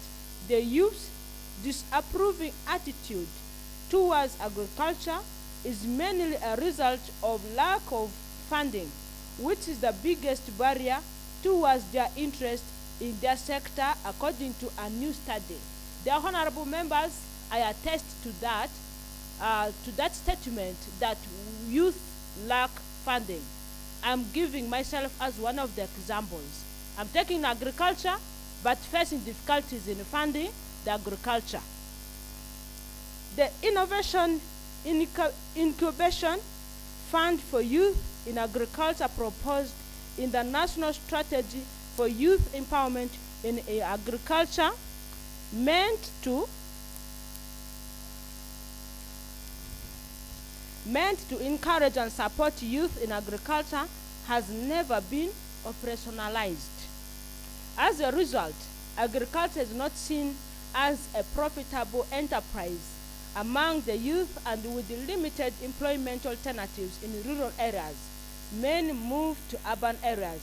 the youth's disapproving attitude towards agriculture is mainly a result of lack of funding, which is the biggest barrier towards their interest in their sector, according to a new study. Dear honorable members, I attest to that statement that youth lack funding. I'm giving myself as one of the examples. I'm taking agriculture, but facing difficulties in funding the agriculture. The Innovation Incubation Fund for Youth in Agriculture proposed in the National Strategy for Youth Empowerment in Agriculture meant to encourage and support youth in agriculture has never been operationalized. As a result, Agriculture is not seen as a profitable enterprise among the youth, and with the limited employment alternatives in rural areas, many move to urban areas.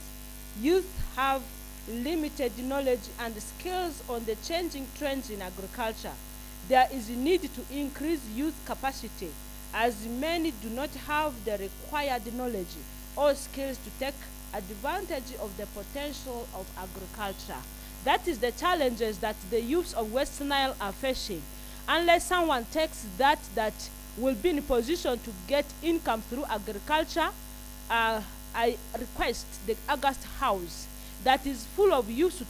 Youth have limited knowledge and skills on the changing trends in agriculture. There is a need to increase youth capacity, as many do not have the required knowledge or skills to take advantage of the potential of agriculture. That is the challenges that the youths of West Nile are facing. Unless someone takes that will be in a position to get income through agriculture, I request the August House that is full of youth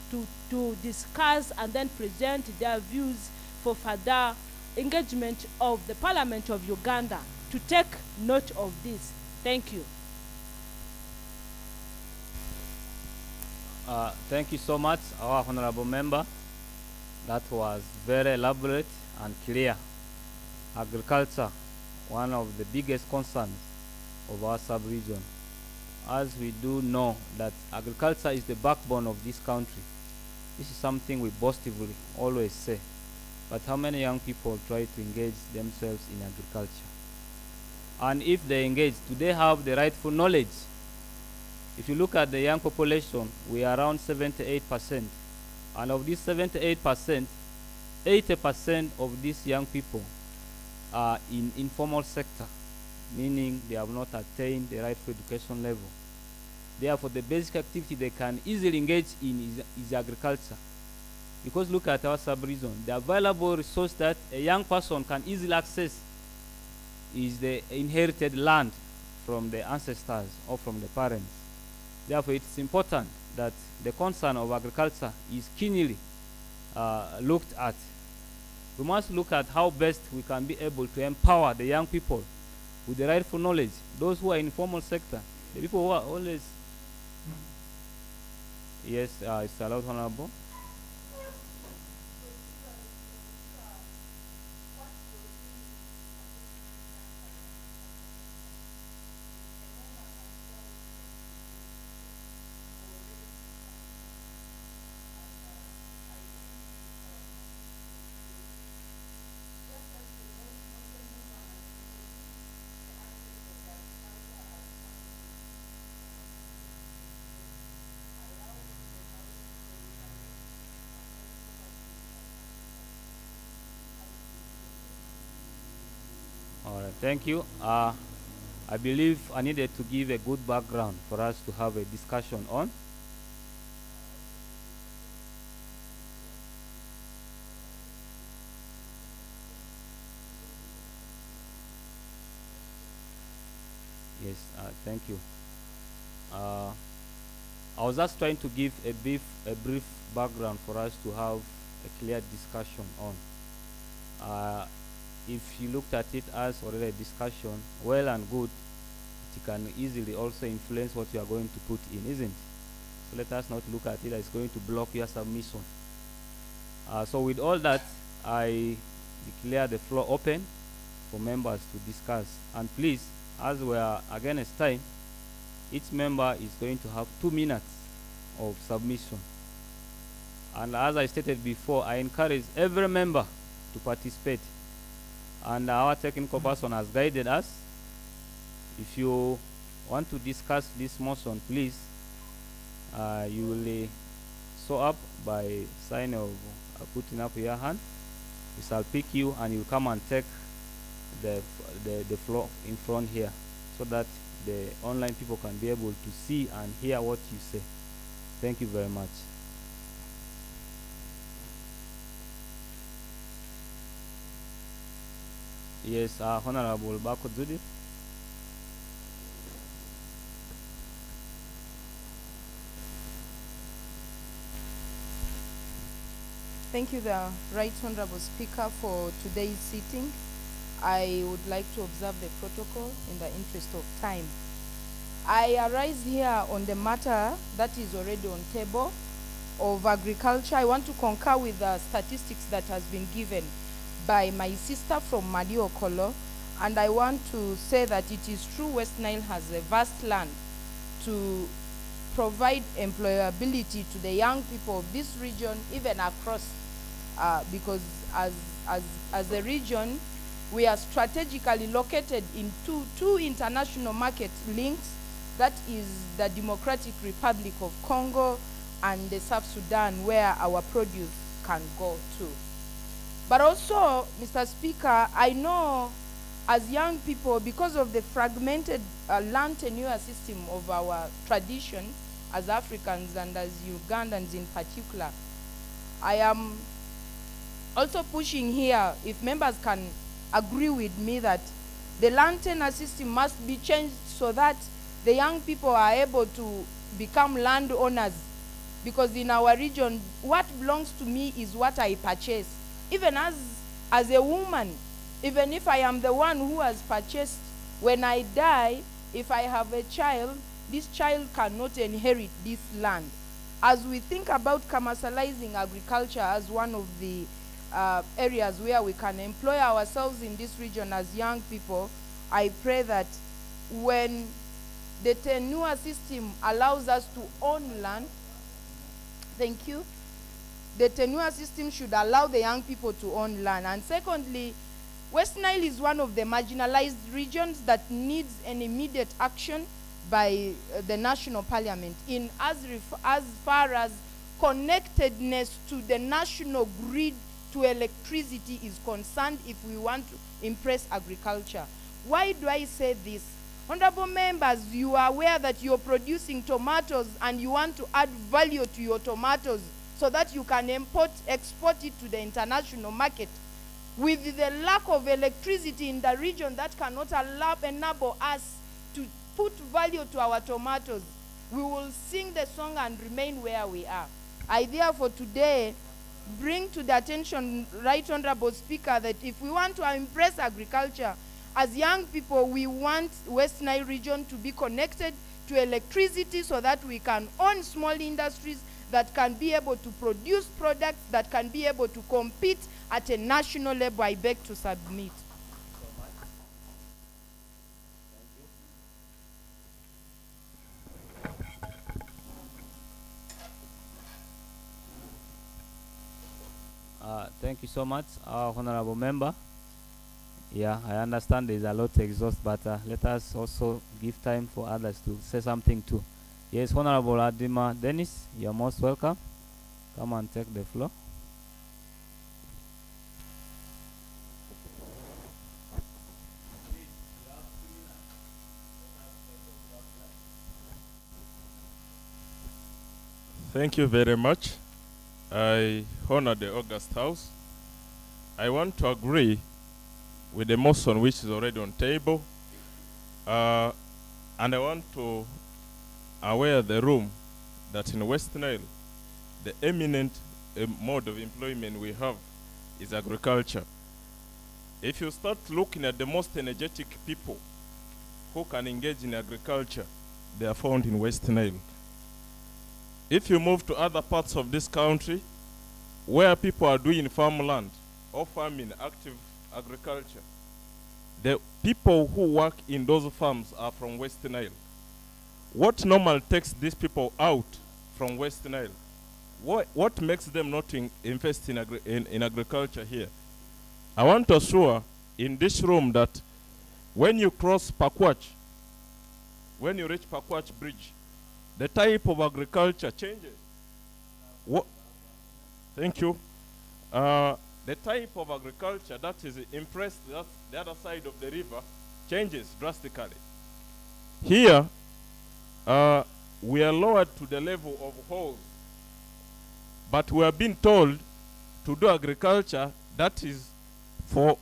to discuss and then present their views for further engagement of the Parliament of Uganda to take note of this. Thank you. Thank you so much, our honorable member. That was very elaborate and clear. Agriculture, one of the biggest concerns of our sub-region. As we do know that agriculture is the backbone of this country. This is something we boastfully always say. But how many young people try to engage themselves in agriculture? And if they engage, do they have the rightful knowledge? If you look at the young population, we are around 78%. And of this 78%, 80% of these young people are in informal sector, meaning they have not attained the rightful education level. Therefore, the basic activity they can easily engage in is agriculture. Because look at our sub-region, the available resource that a young person can easily access is the inherited land from the ancestors or from the parents. Therefore, it's important that the concern of agriculture is keenly looked at. We must look at how best we can be able to empower the young people with the rightful knowledge, those who are in informal sector, the people who are always... Yes, it's allowed, Honorable. All right, thank you. I believe I needed to give a good background for us to have a discussion on. Yes, thank you. I was just trying to give a brief background for us to have a clear discussion on. If you looked at it as already a discussion, well and good, it can easily also influence what you are going to put in, isn't it? So let us not look at it as going to block your submission. So with all that, I declare the floor open for members to discuss. And please, as we are against time, each member is going to have 2 minutes of submission. And as I stated before, I encourage every member to participate. And our technical person has guided us. If you want to discuss this motion, please, you will show up by sign of putting up your hand. We shall pick you and you come and take the floor in front here so that the online people can be able to see and hear what you say. Thank you very much. Yes, Honorable Bako Judith. Thank you, the Right Honorable Speaker, for today's sitting. I would like to observe the protocol in the interest of time. I arise here on the matter that is already on table of agriculture. I want to concur with the statistics that has been given by my sister from Madiokolo, and I want to say that it is true West Nile has a vast land to provide employability to the young people of this region, even across, because as a region, we are strategically located in two international market links. That is the Democratic Republic of Congo and the South Sudan, where our produce can go to. But also, Mr. Speaker, I know as young people, because of the fragmented land tenure system of our tradition as Africans and as Ugandans in particular, I am also pushing here, if members can agree with me, that the land tenure system must be changed so that the young people are able to become landowners. Because in our region, what belongs to me is what I purchase. Even as a woman, even if I am the one who has purchased, when I die, if I have a child, this child cannot inherit this land. As we think about commercializing agriculture as one of the areas where we can employ ourselves in this region as young people, I pray that when the tenure system allows us to own land, thank you, the tenure system should allow the young people to own land. And secondly, West Nile is one of the marginalized regions that needs an immediate action by the national parliament in as far as connectedness to the national grid to electricity is concerned, if we want to impress agriculture. Why do I say this? Honorable members, you are aware that you're producing tomatoes and you want to add value to your tomatoes so that you can export it to the international market. With the lack of electricity in the region, that cannot enable us to put value to our tomatoes. We will sing the song and remain where we are. I therefore today bring to the attention, Right Honorable Speaker, that if we want to impress agriculture, as young people, we want West Nile region to be connected to electricity so that we can own small industries that can be able to produce products that can be able to compete at a national level. I beg to submit. Thank you so much, Honorable Member. Yeah, I understand there's a lot to exhaust, but let us also give time for others to say something too. Yes, Honorable Adima Dennis, you're most welcome. Come and take the floor. Thank you very much. I honor the August House. I want to agree with the motion which is already on table. And I want to aware the room that in West Nile, the eminent mode of employment we have is agriculture. If you start looking at the most energetic people who can engage in agriculture, they are found in West Nile. If you move to other parts of this country where people are doing farmland or farming, active agriculture, the people who work in those farms are from West Nile. What normally takes these people out from West Nile? What makes them not invest in agriculture here? I want to assure in this room that when you cross Pakwach, when you reach Pakwach Bridge, the type of agriculture changes. Thank you. The type of agriculture that is impressed that the other side of the river changes drastically. Here, we are lowered to the level of holes, but we are being told to do agriculture that is for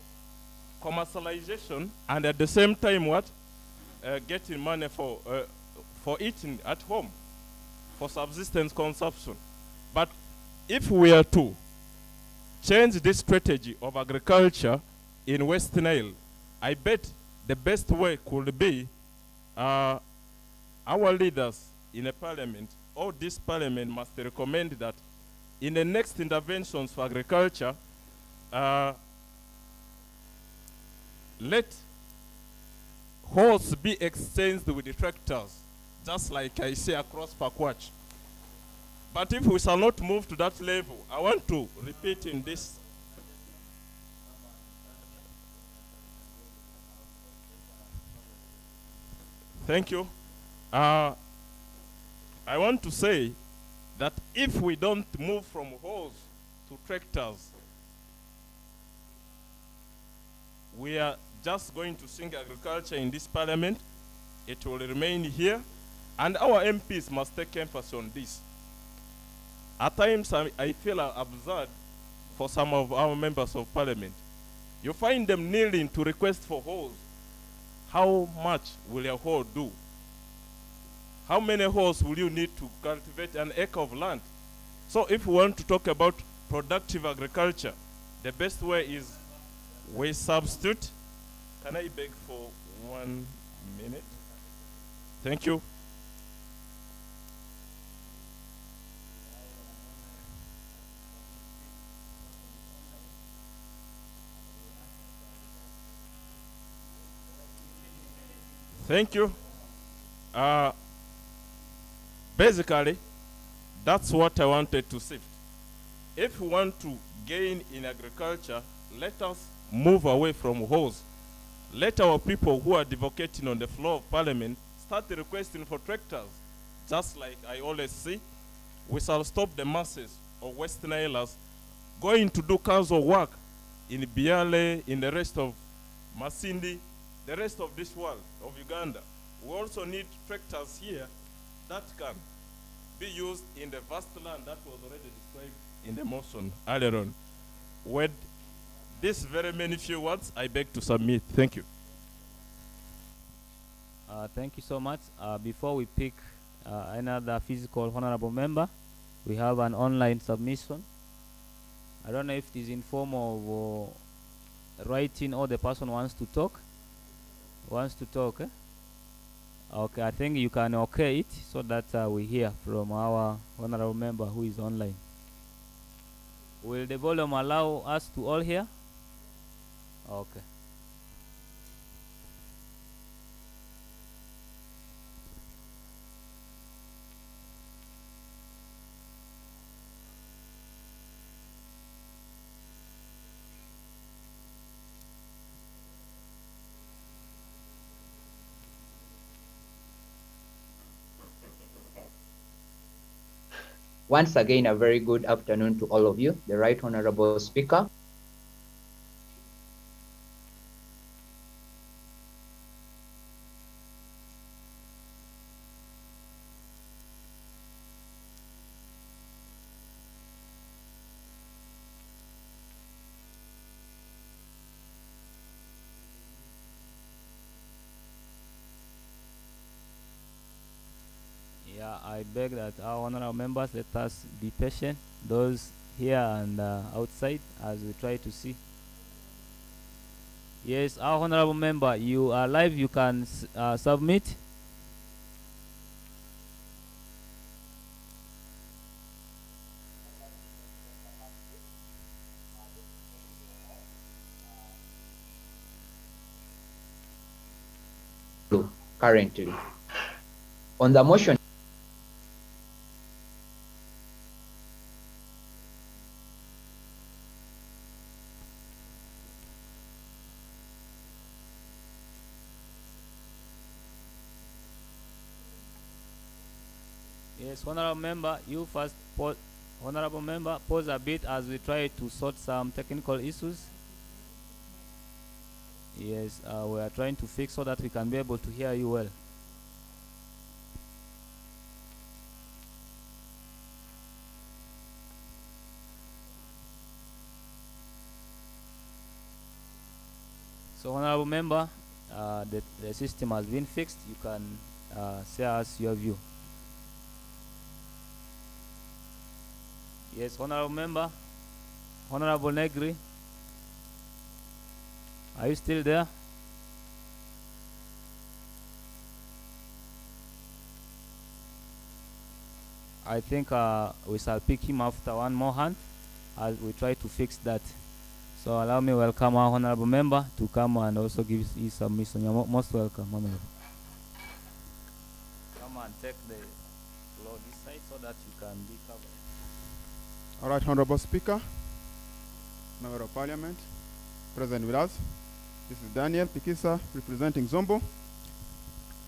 commercialization and at the same time getting money for eating at home, for subsistence consumption. But if we are to change this strategy of agriculture in West Nile, I bet the best way could be our leaders in a parliament, or this parliament must recommend that in the next interventions for agriculture, let horse be exchanged with the tractors, just like I say across Pakwach. But if we shall not move to that level, I want to repeat in this. Thank you. I want to say that if we don't move from hoes to tractors, we are just going to sing agriculture in this parliament. It will remain here, and our MPs must take emphasis on this. At times, I feel absurd for some of our members of parliament. You find them kneeling to request for hoes. How much will a hoe do? How many hoes will you need to cultivate an acre of land? So if we want to talk about productive agriculture, the best way is we substitute. Can I beg for 1 minute? Thank you. Thank you. Basically, that's what I wanted to sift. If we want to gain in agriculture, let us move away from hoes. Let our people who are advocating on the floor of parliament start requesting for tractors. Just like I always say, we shall stop the masses of West Nilers going to do kinds of work in Biale, in the rest of Masindi, the rest of this world, of Uganda. We also need tractors here that can be used in the vast land that was already described in the motion earlier on. With these very many few words, I beg to submit. Thank you. Thank you so much. Before we pick another physical honorable member, we have an online submission. I don't know if it is informal or writing or the person wants to talk. Eh? Okay, I think you can okay it so that we hear from our honorable member who is online. Will the volume allow us to all hear? Okay. Once again, a very good afternoon to all of you, the Right Honorable Speaker. Yeah, I beg that our honorable members let us be patient, those here and outside, as we try to see. Yes, our honorable member, you are live, you can submit. Currently, on the motion, Yes, honorable member, you first, honorable member, pause a bit as we try to sort some technical issues. Yes, we are trying to fix so that we can be able to hear you well. So, honorable member, the system has been fixed. You can say us your view. Yes, honorable member, honorable Negri, are you still there? I think we shall pick him after one more hand as we try to fix that. So allow me welcome our honorable member to come and also give his submission. You're most welcome, honorable. Come on. and take the floor this side so that you can be covered. All right, Honorable Speaker, Member of Parliament, present with us. This is Daniel Pikisa, representing Zombo.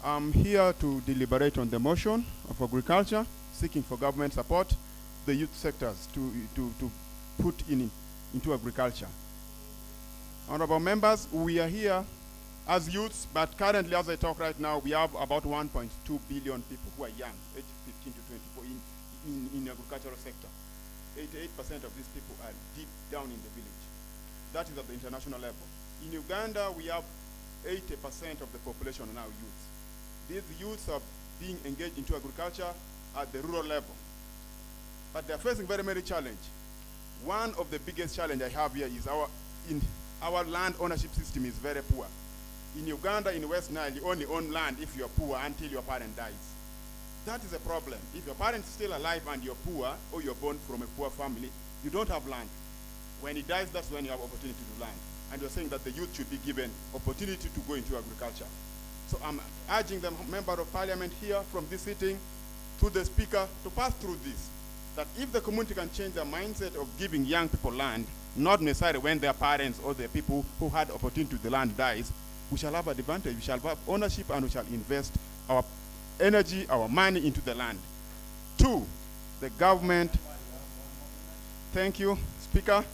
I'm here to deliberate on the motion of agriculture, seeking for government support, the youth sectors to put into agriculture. Honorable members, we are here as youths, but currently as I talk right now, we have about 1.2 billion people who are young, aged 15 to 24 in agricultural sector. 88% of these people are deep down in the village. That is at the international level. In Uganda, we have 80% of the population are now youths. These youths are being engaged into agriculture at the rural level. But they're facing very many challenges. One of the biggest challenges I have here is our land ownership system is very poor. In Uganda, in West Nile, you only own land if you're poor until your parent dies. That is a problem. If your parent is still alive and you're poor, or you're born from a poor family, you don't have land. When he dies, that's when you have opportunity to land. And you're saying that the youth should be given opportunity to go into agriculture. So I'm urging the Member of Parliament here from this sitting to the Speaker to pass through this, that if the community can change their mindset of giving young people land, not necessarily when their parents or the people who had opportunity to the land dies, we shall have advantage, we shall have ownership, and we shall invest our energy, our money into the land. Two, the government, thank you, Speaker.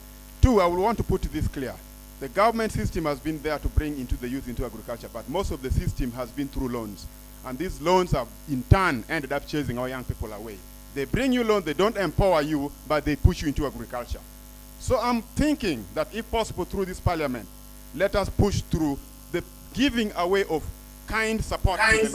Two, I will want to put this clear. The government system has been there to bring into the youth into agriculture, but most of the system has been through loans. And these loans have in turn ended up chasing our young people away. They bring you loans, they don't empower you, but they push you into agriculture. So I'm thinking that if possible through this parliament, let us push through the giving away of kind support. These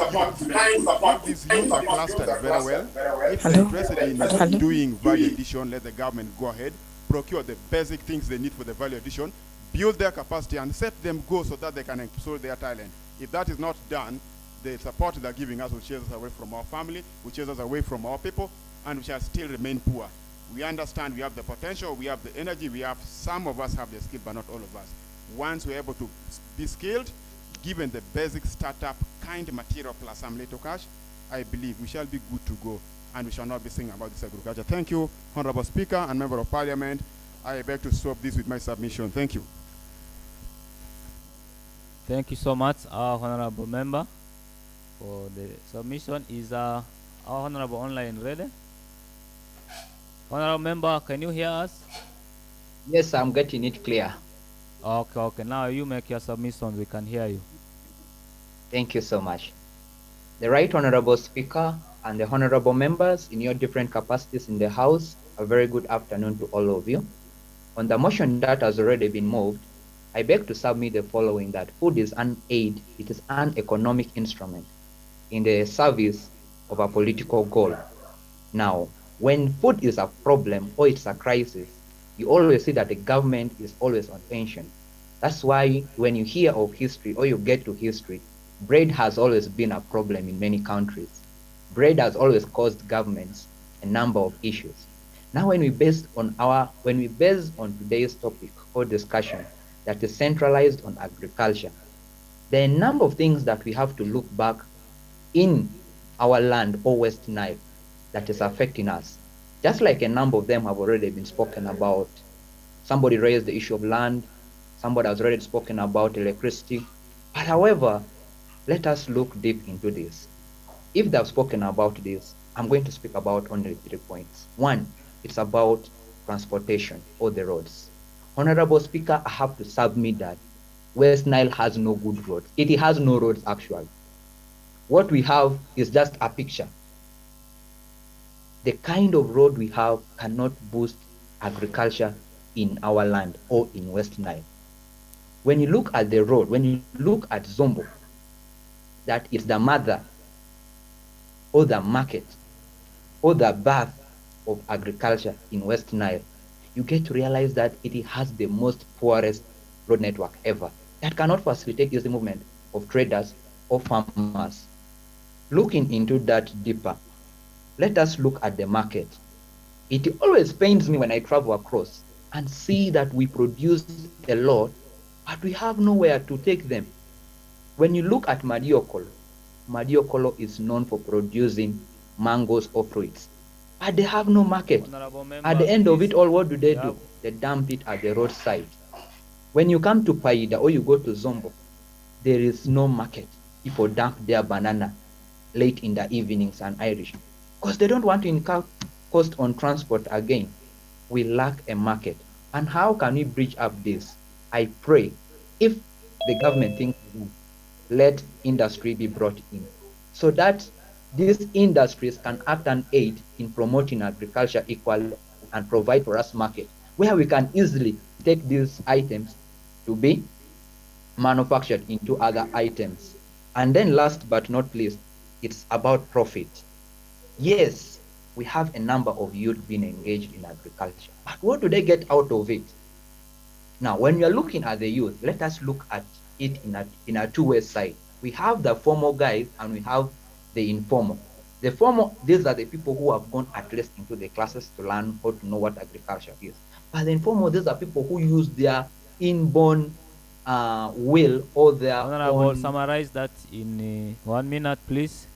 youth are clustered very well. If they're interested in doing value addition, let the government go ahead, procure the basic things they need for the value addition, build their capacity and set them go so that they can explore their talent. If that is not done, the support they're giving us will chase us away from our family, will chase us away from our people, and we shall still remain poor. We understand we have the potential, we have the energy, some of us have the skill, but not all of us. Once we're able to be skilled, given the basic startup kind material plus some little cash, I believe we shall be good to go, and we shall not be singing about this agriculture. Thank you, Honorable Speaker and Member of Parliament. I beg to stop this with my submission. Thank you. Thank you so much, our Honorable Member, for the submission. Is our Honorable Online ready? Honorable Member, can you hear us? Yes, I'm getting it clear. Okay. Now you make your submission. We can hear you. Thank you so much. The Right Honorable Speaker and the Honorable Members in your different capacities in the House, a very good afternoon to all of you. On the motion that has already been moved, I beg to submit the following, that food is an aid, it is an economic instrument in the service of a political goal. Now, when food is a problem or it's a crisis, you always see that the government is always on pension. That's why when you hear of history or you get to history, bread has always been a problem in many countries. Bread has always caused governments a number of issues. Now, when we base on today's topic or discussion that is centralized on agriculture, there are a number of things that we have to look back in our land or West Nile that is affecting us. Just like a number of them have already been spoken about. Somebody raised the issue of land, somebody has already spoken about electricity. But however, let us look deep into this. If they have spoken about this, I'm going to speak about only 3 points. One, it's about transportation or the roads. Honorable Speaker, I have to submit that West Nile has no good roads. It has no roads actually. What we have is just a picture. The kind of road we have cannot boost agriculture in our land or in West Nile. When you look at the road, when you look at Zombo, that is the mother or the market or the birth of agriculture in West Nile, you get to realize that it has the most poorest road network ever that cannot facilitate the movement of traders or farmers. Looking into that deeper, let us look at the market. It always pains me when I travel across and see that we produce a lot, but we have nowhere to take them. When you look at Mariokol Madiokolo is known for producing mangoes or fruits, but they have no market. At the end of it all, what do? They dump it at the roadside. When you come to Paida or you go to Zombo, there is no market. People dump their banana late in the evenings and Irish, because they don't want to incur cost on transport again. We lack a market. And how can we bridge up this? I pray, if the government thinks, let industry be brought in, so that these industries can act and aid in promoting agriculture equally and provide for us market, where we can easily take these items to be manufactured into other items. And then last but not least, it's about profit. Yes, we have a number of youth being engaged in agriculture, but what do they get out of it? Now, when we are looking at the youth, let us look at it in a two-way side. We have the formal guys and we have the informal. The formal, these are the people who have gone at least into the classes to learn how to know what agriculture is. But the informal, these are people who use their inborn will or their Honorable, own. summarize that in 1 minute, please.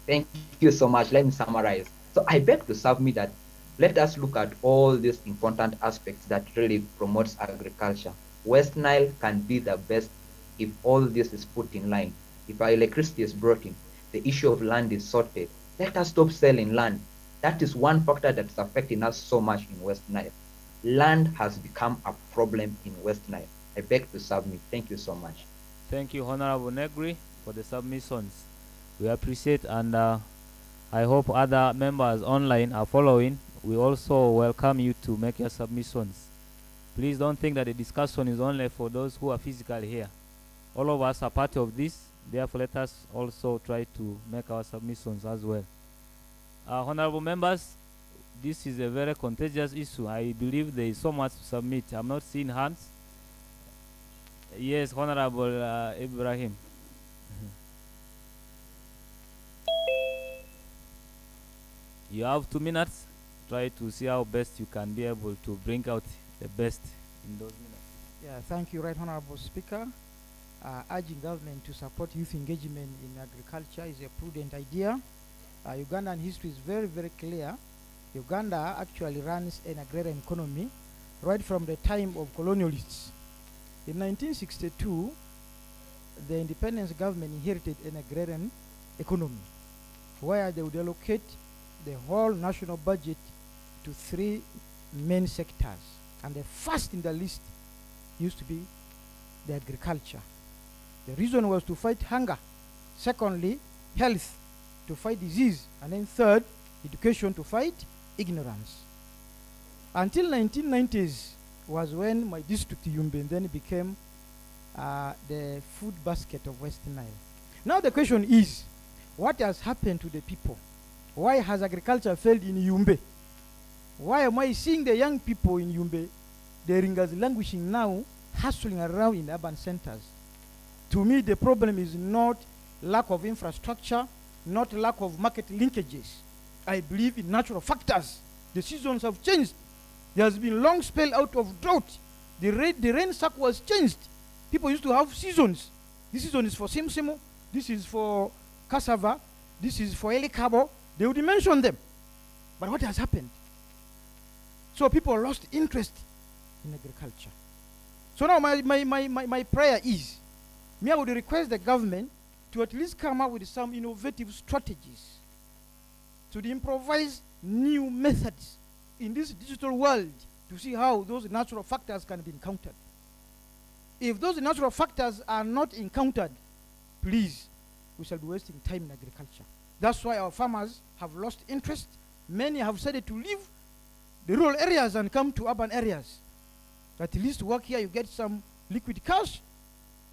Thank you so much. Let me summarize. So I beg to submit that let us look at all these important aspects that really promotes agriculture. West Nile can be the best if all this is put in line. If our electricity is brought in, the issue of land is sorted. Let us stop selling land. That is one factor that's affecting us so much in West Nile. Land has become a problem in West Nile. I beg to submit. Thank you so much. Thank you, Honorable Negri, for the submissions. We appreciate, and I hope other members online are following. We also welcome you to make your submissions. Please don't think that the discussion is only for those who are physically here. All of us are part of this. Therefore, let us also try to make our submissions as well. Honorable members, this is a very contagious issue. I believe there is so much to submit. I'm not seeing hands. Yes, Honorable Ibrahim. You have 2 minutes. Try to see how best you can be able to bring out the best in those minutes. Yeah, thank you, Right Honorable Speaker. Urging government to support youth engagement in agriculture is a prudent idea. Ugandan history is very, very clear. Uganda actually runs an agrarian economy right from the time of colonialists. In 1962, the independence government inherited an agrarian economy where they would allocate the whole national budget to 3 main sectors. And the first in the list used to be the agriculture. The reason was to fight hunger. Secondly, health, to fight disease. And then third, education, to fight ignorance. Until 1990s was when my district, Yumbe, then became the food basket of West Nile. Now the question is, what has happened to the people? Why has agriculture failed in Yumbe? Why am I seeing the young people in Yumbe, the ringers languishing now, hustling around in urban centers? To me, the problem is not lack of infrastructure, not lack of market linkages. I believe in natural factors. The seasons have changed. There has been long spell out of drought. The rain cycle was changed. People used to have seasons. This season is for simsimo. This is for cassava. This is for elikabo. They would mention them. But what has happened? So people lost interest in agriculture. So now my prayer is, I would request the government to at least come up with some innovative strategies to improvise new methods in this digital world to see how those natural factors can be encountered. If those natural factors are not encountered, please, we shall be wasting time in agriculture. That's why our farmers have lost interest. Many have decided to leave the rural areas and come to urban areas. At least work here, you get some liquid cash,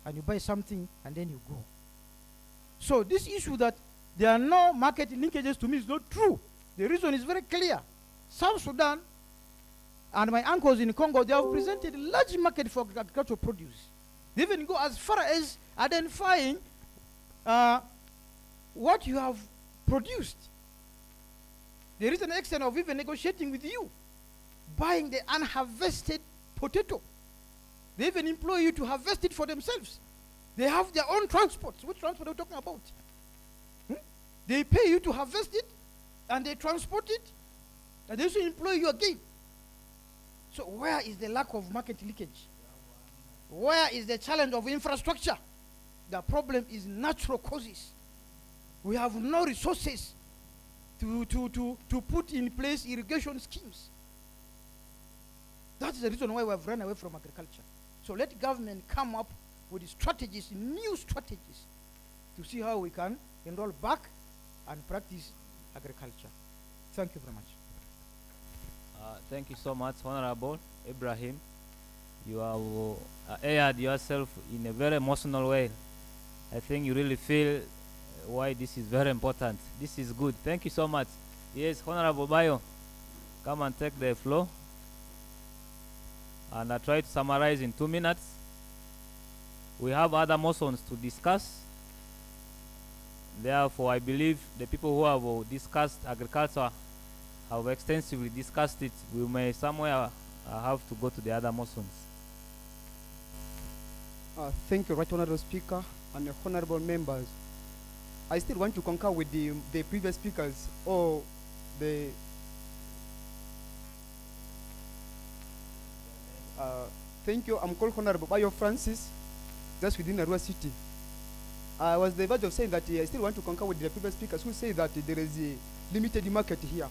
and you buy something, and then you go. So this issue that there are no market linkages, to me, is not true. The reason is very clear. South Sudan and my uncles in Congo, they have presented a large market for agricultural produce. They even go as far as identifying what you have produced. There is an extent of even negotiating with you, buying the unharvested potato. They even employ you to harvest it for themselves. They have their own transports. Which transport are we talking about? They pay you to harvest it, and they transport it, and they also employ you again. So where is the lack of market leakage? Where is the challenge of infrastructure? The problem is natural causes. We have no resources to put in place irrigation schemes. That's the reason why we have run away from agriculture. So let government come up with strategies, new strategies, to see how we can enroll back and practice agriculture. Thank you very much. Thank you so much, Honorable Ibrahim. You have aired yourself in a very emotional way. I think you really feel why this is very important. This is good. Thank you so much. Yes, Honorable Bayo, come and take the floor. And I try to summarize in 2 minutes. We have other motions to discuss. Therefore, I believe the people who have discussed agriculture have extensively discussed it. We may somewhere have to go to the other motions. Thank you, Right Honorable Speaker and the honorable members. I still want to concur with the previous speakers or the thank you. I'm called Honorable Bayo Francis, just within Arua City. I was the verge of saying that I still want to concur with the previous speakers who say that there is a limited market here.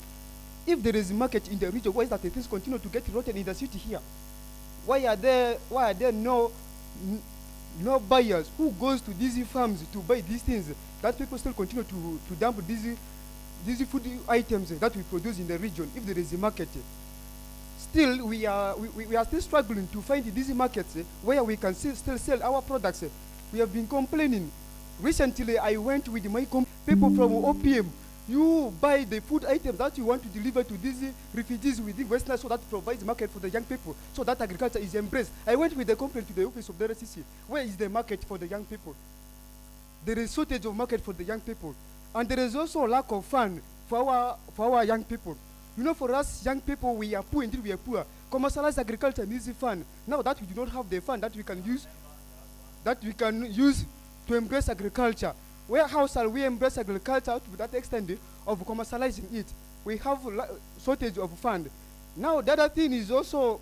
If there is a market in the region, why is that the things continue to get rotten in the city here? Why are there no buyers who goes to these farms to buy these things that people still continue to dump these food items that we produce in the region if there is a market? Still, we are still struggling to find these markets where we can still sell our products. We have been complaining. Recently, I went with my people from OPM. You buy the food items that you want to deliver to these refugees within West Nile so that provides market for the young people, so that agriculture is embraced. I went with the complaint to the office of the RCC. Where is the market for the young people? There is shortage of market for the young people. And there is also lack of fund for our young people. You know, for us young people, we are poor until we are poor. Commercialized agriculture needs fund. Now that we do not have the fund that we can use to embrace agriculture, how shall we embrace agriculture to that extent of commercializing it? We have shortage of fund. Now the other thing is also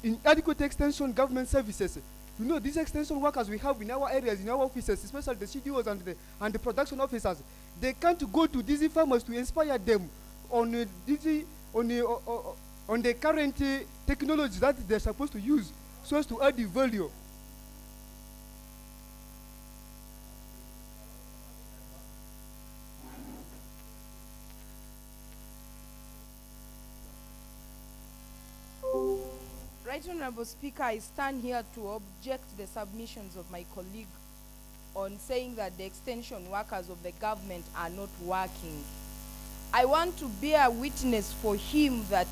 inadequate extension government services. You know, these extension workers we have in our areas, in our offices, especially the CDOs and the production officers, they can't go to these farmers to inspire them on the current technology that they're supposed to use so as to add the value. Right Honorable Speaker, I stand here to object the submissions of my colleague on saying that the extension workers of the government are not working. I want to bear witness for him that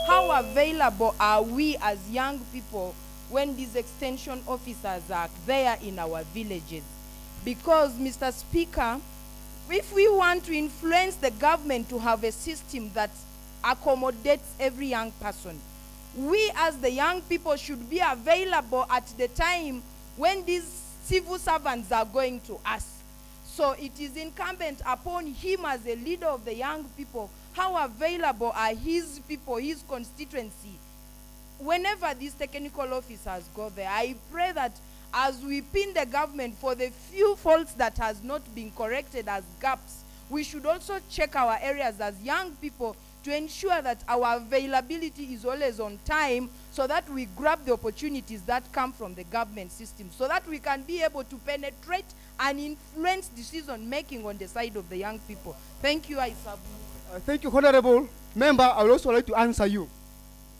how available are we as young people when these extension officers are there in our villages? Because, Mr. Speaker, if we want to influence the government to have a system that accommodates every young person, we as the young people should be available at the time when these civil servants are going to us. So it is incumbent upon him as a leader of the young people, how available are his people, his constituency, whenever these technical officers go there. I pray that as we pin the government for the few faults that has not been corrected as gaps, we should also check our areas as young people to ensure that our availability is always on time, so that we grab the opportunities that come from the government system, so that we can be able to penetrate and influence decision making on the side of the young people. Thank you, I submit. Thank you, Honorable Member. I would also like to answer you.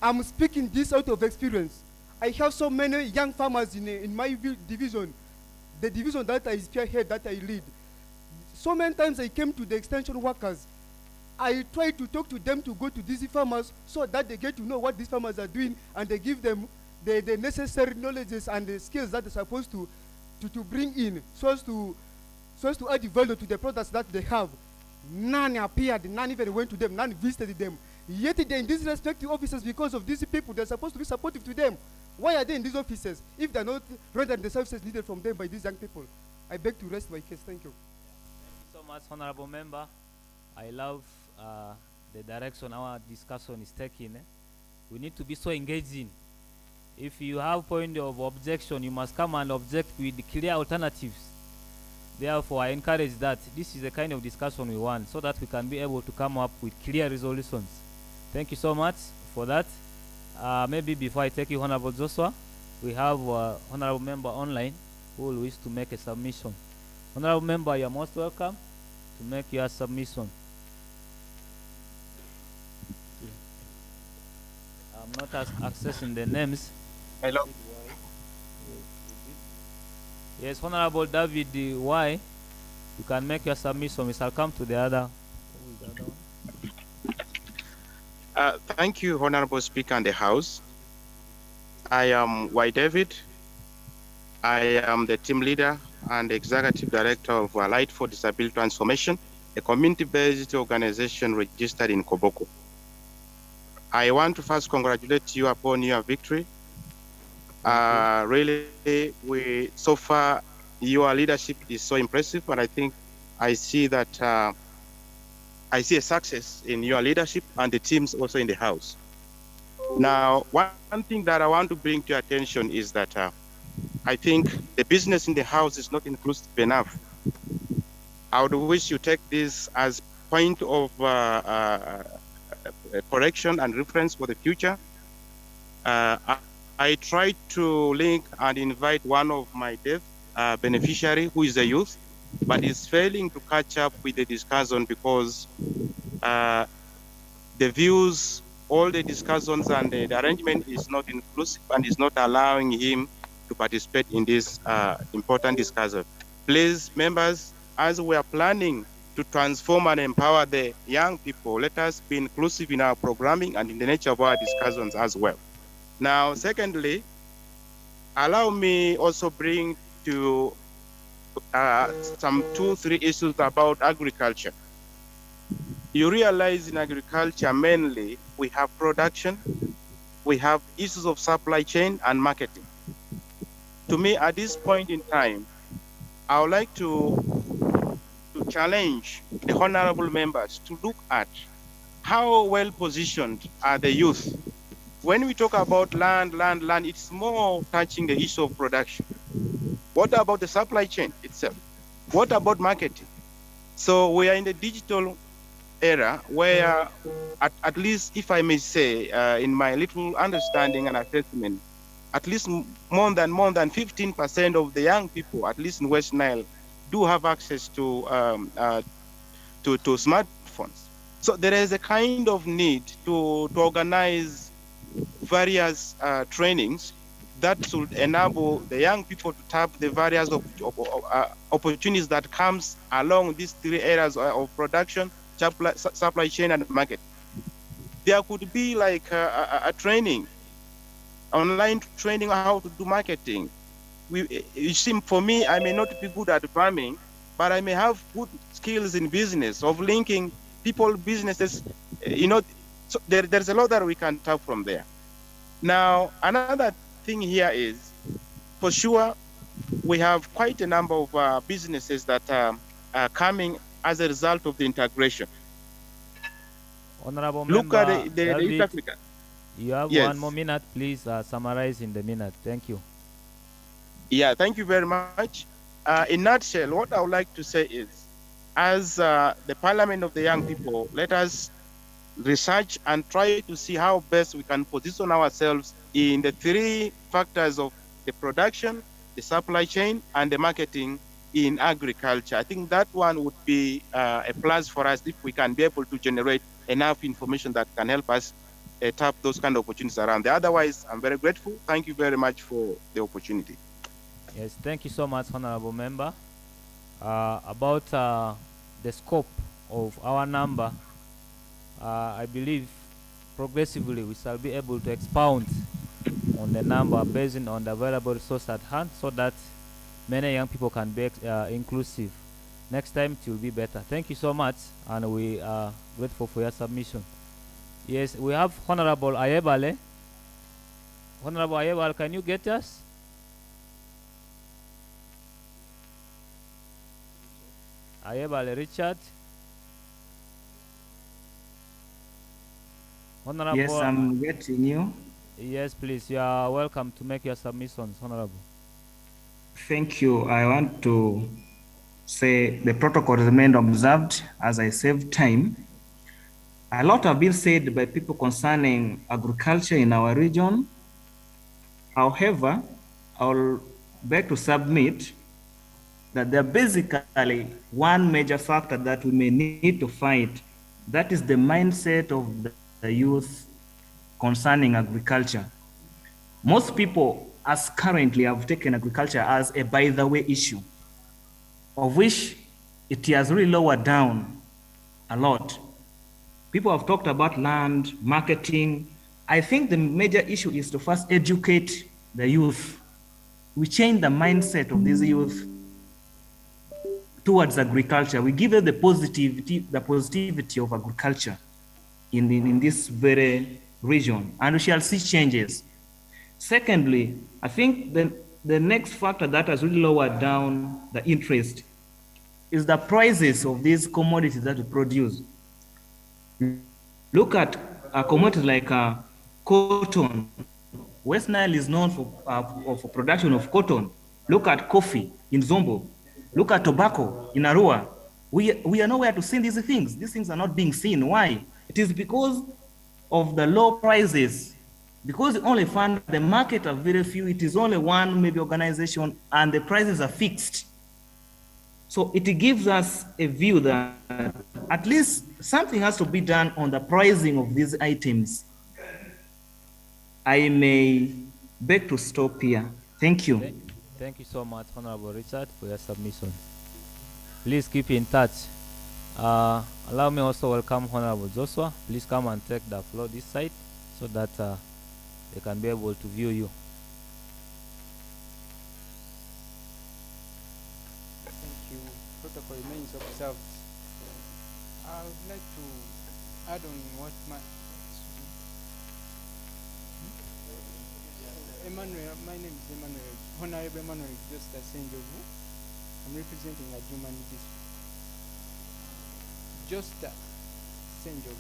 I'm speaking this out of experience. I have so many young farmers in my division, the division that I spearhead, that I lead. So many times I came to the extension workers. I try to talk to them to go to these farmers so that they get to know what these farmers are doing, and they give them the necessary knowledges and the skills that they're supposed to bring in so as to add value to the products that they have. None appeared, none even went to them, none visited them. Yet they're in these respective offices because of these people. They're supposed to be supportive to them. Why are they in these offices if they're not rendering the services needed from them by these young people? I beg to rest my case. Thank you. Thank you so much, Honorable Member. I love the direction our discussion is taking. We need to be so engaging. If you have point of objection, you must come and object with clear alternatives. Therefore, I encourage that this is the kind of discussion we want so that we can be able to come up with clear resolutions. Thank you so much for that. Maybe before I take you, Honorable Joshua, we have Honorable Member online who will wish to make a submission. Honorable Member, you are most welcome to make your submission. I'm not accessing the names. Hello. Yes, Honorable David Y. You can make your submission. We shall come to the other. Thank you, Honorable Speaker and the House. I am Y. David. I am the team leader and executive director of Light for Disability Transformation, a community-based organization registered in Koboko. I want to first congratulate you upon your victory. Really, so far, your leadership is so impressive, and I think I see that I see a success in your leadership and the teams also in the House. Now, one thing that I want to bring to your attention is that I think the business in the House is not inclusive enough. I would wish you take this as point of correction and reference for the future. I tried to link and invite one of my deaf beneficiary who is a youth, but is failing to catch up with the discussion because the views, all the discussions and the arrangement is not inclusive and is not allowing him to participate in this important discussion. Please, members, as we are planning to transform and empower the young people, let us be inclusive in our programming and in the nature of our discussions as well. Now, secondly, allow me also bring to some 2-3 issues about agriculture. You realize in agriculture mainly we have production, we have issues of supply chain and marketing. To me, at this point in time, I would like to challenge the honorable members to look at how well positioned are the youth. When we talk about land, it's more touching the issue of production. What about the supply chain itself? What about marketing? So we are in the digital era where, at least if I may say, in my little understanding and assessment, at least more than 15% of the young people, at least in West Nile, do have access to smartphones. So there is a kind of need to organize various trainings that should enable the young people to tap the various opportunities that comes along these 3 areas of production, supply chain, and market. There could be like a training, online training on how to do marketing. It seems for me, I may not be good at farming, but I may have good skills in business of linking people, businesses, so there's a lot that we can tap from there. Now, another thing here is, for sure, we have quite a number of businesses that are coming as a result of the integration. Honorable Look Member, at the East Africa. You have Yes. 1 more minute, please summarize in the minute. Thank you. Yeah, thank you very much. In nutshell, what I would like to say is, as the Parliament of the Young People, let us research and try to see how best we can position ourselves in the 3 factors of the production, the supply chain, and the marketing in agriculture. I think that one would be a plus for us if we can be able to generate enough information that can help us tap those kind of opportunities around there. Otherwise, I'm very grateful. Thank you very much for the opportunity. Yes, thank you so much, Honorable Member. About the scope of our number, I believe progressively we shall be able to expound on the number based on the available resource at hand so that many young people can be inclusive. Next time it will be better. Thank you so much, and we are grateful for your submission. Yes, we have Honorable Ayebale. Honorable Ayebale, can you get us? Ayebale Richard. Honorable. Yes, I'm getting you. Yes, please. You are welcome to make your submissions, Honorable. Thank you. I want to say the protocol remained observed as I save time. A lot have been said by people concerning agriculture in our region. However, I'll beg to submit that there are basically one major factor that we may need to fight. That is the mindset of the youth concerning agriculture. Most people, as currently, have taken agriculture as a by the way issue, of which it has really lowered down a lot. People have talked about land, marketing. I think the major issue is to first educate the youth. We change the mindset of these youth towards agriculture. We give them the positivity of agriculture in this very region, and we shall see changes. Secondly, I think the next factor that has really lowered down the interest is the prices of these commodities that we produce. Look at commodities like cotton. West Nile is known for production of cotton. Look at coffee in Zombo. Look at tobacco in Arua. We are nowhere to see these things. These things are not being seen. Why? It is because of the low prices. Because the only fund, the market are very few, it is only one maybe organization, and the prices are fixed. So it gives us a view that at least something has to be done on the pricing of these items. I may beg to stop here. Thank you. Thank you so much, Honorable Richard, for your submission. Please keep in touch. Allow me also welcome Honorable Joshua. Please come and take the floor this side so that they can be able to view you. Thank you. Protocol remains observed. I would like to add on what Emmanuel, my name is Emmanuel, Honorable Emmanuel Justa Senjovu. I'm representing a human district. Justa Senjovu.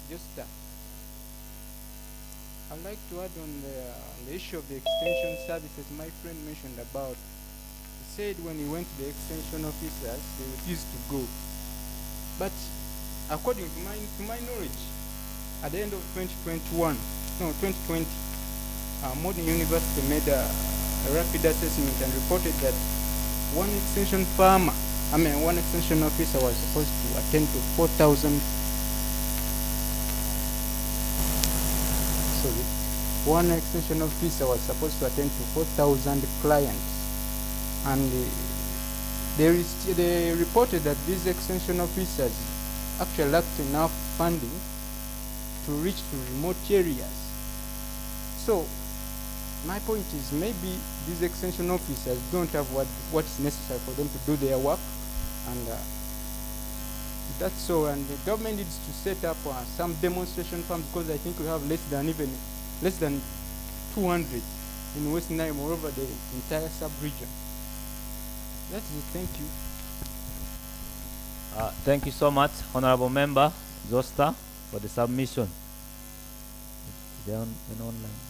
Justa. I'd like to add on the issue of the extension services my friend mentioned about. He said when he went to the extension officers, they refused to go. But according to my knowledge, at the end of 2020, Modern University made a rapid assessment and reported that one extension officer was supposed to attend to 4,000. Sorry, one extension officer was supposed to attend to 4,000 clients, and they reported that these extension officers actually lacked enough funding to reach to remote areas. So my point is maybe these extension officers don't have what is necessary for them to do their work, and that's so. And the government needs to set up some demonstration farms, because I think we have less than 200 in West Nile, moreover the entire sub-region. That is it. Thank you. Thank you so much, Honorable Member Zosta, for the submission. They're online.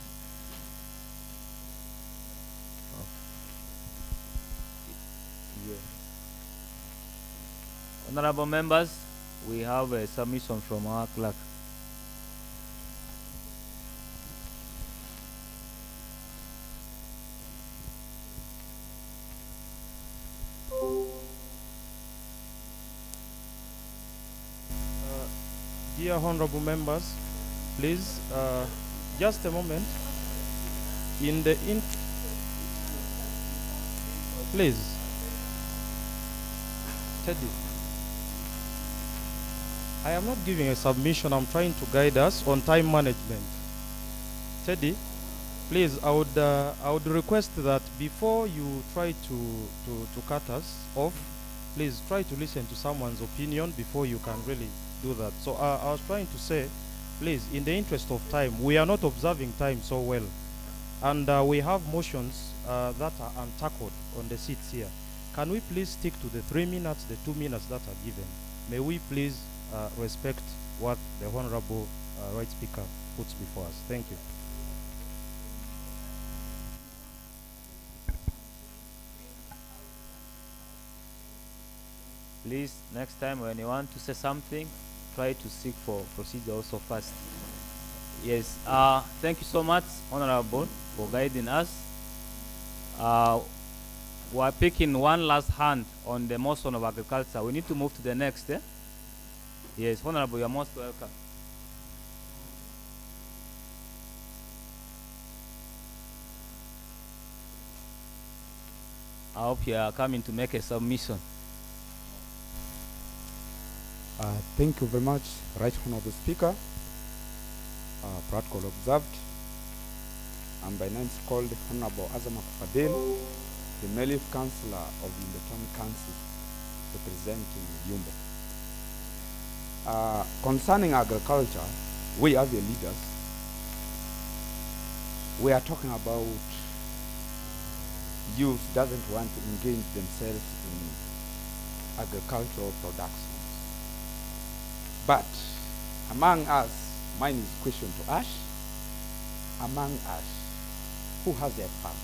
Honorable members, we have a submission from our clerk. Dear honorable members, please, just a moment. Please, Teddy. I am not giving a submission. I'm trying to guide us on time management. Teddy, please, I would request that before you try to cut us off, please try to listen to someone's opinion before you can really do that. So I was trying to say, please, in the interest of time, we are not observing time so well, and we have motions that are untackled on the seats here. Can we please stick to the 3 minutes, the 2 minutes that are given? May we please respect what the Honorable Right Speaker puts before us. Thank you. Please, next time when you want to say something, try to seek for procedure also first. Yes, thank you so much, Honorable, for guiding us. We are picking one last hand on the motion of agriculture. We need to move to the next. Yes, Honorable, you are most welcome. I hope you are coming to make a submission. Thank you very much, Right Honorable Speaker. Protocol observed. I'm by name called Honorable Azama Fadel, the Melif Councillor of the Town Council, representing Yumbo. Concerning agriculture, we as the leaders, we are talking about youth doesn't want to engage themselves in agricultural production. But among us, mine is question to Ash, among us, who has a farm?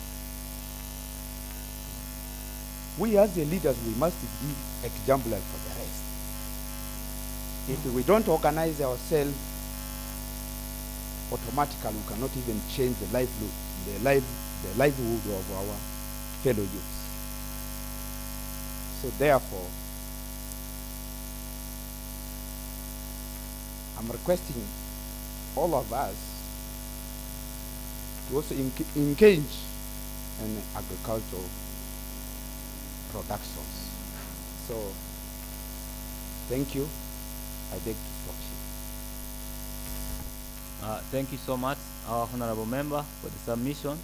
We as the leaders, we must be exemplary for the rest. If we don't organize ourselves, automatically we cannot even change the livelihood of our fellow youths. So therefore, I'm requesting all of us to also engage in agricultural productions. So, thank you. I beg to stop here. Thank you so much, our Honorable Member, for the submission.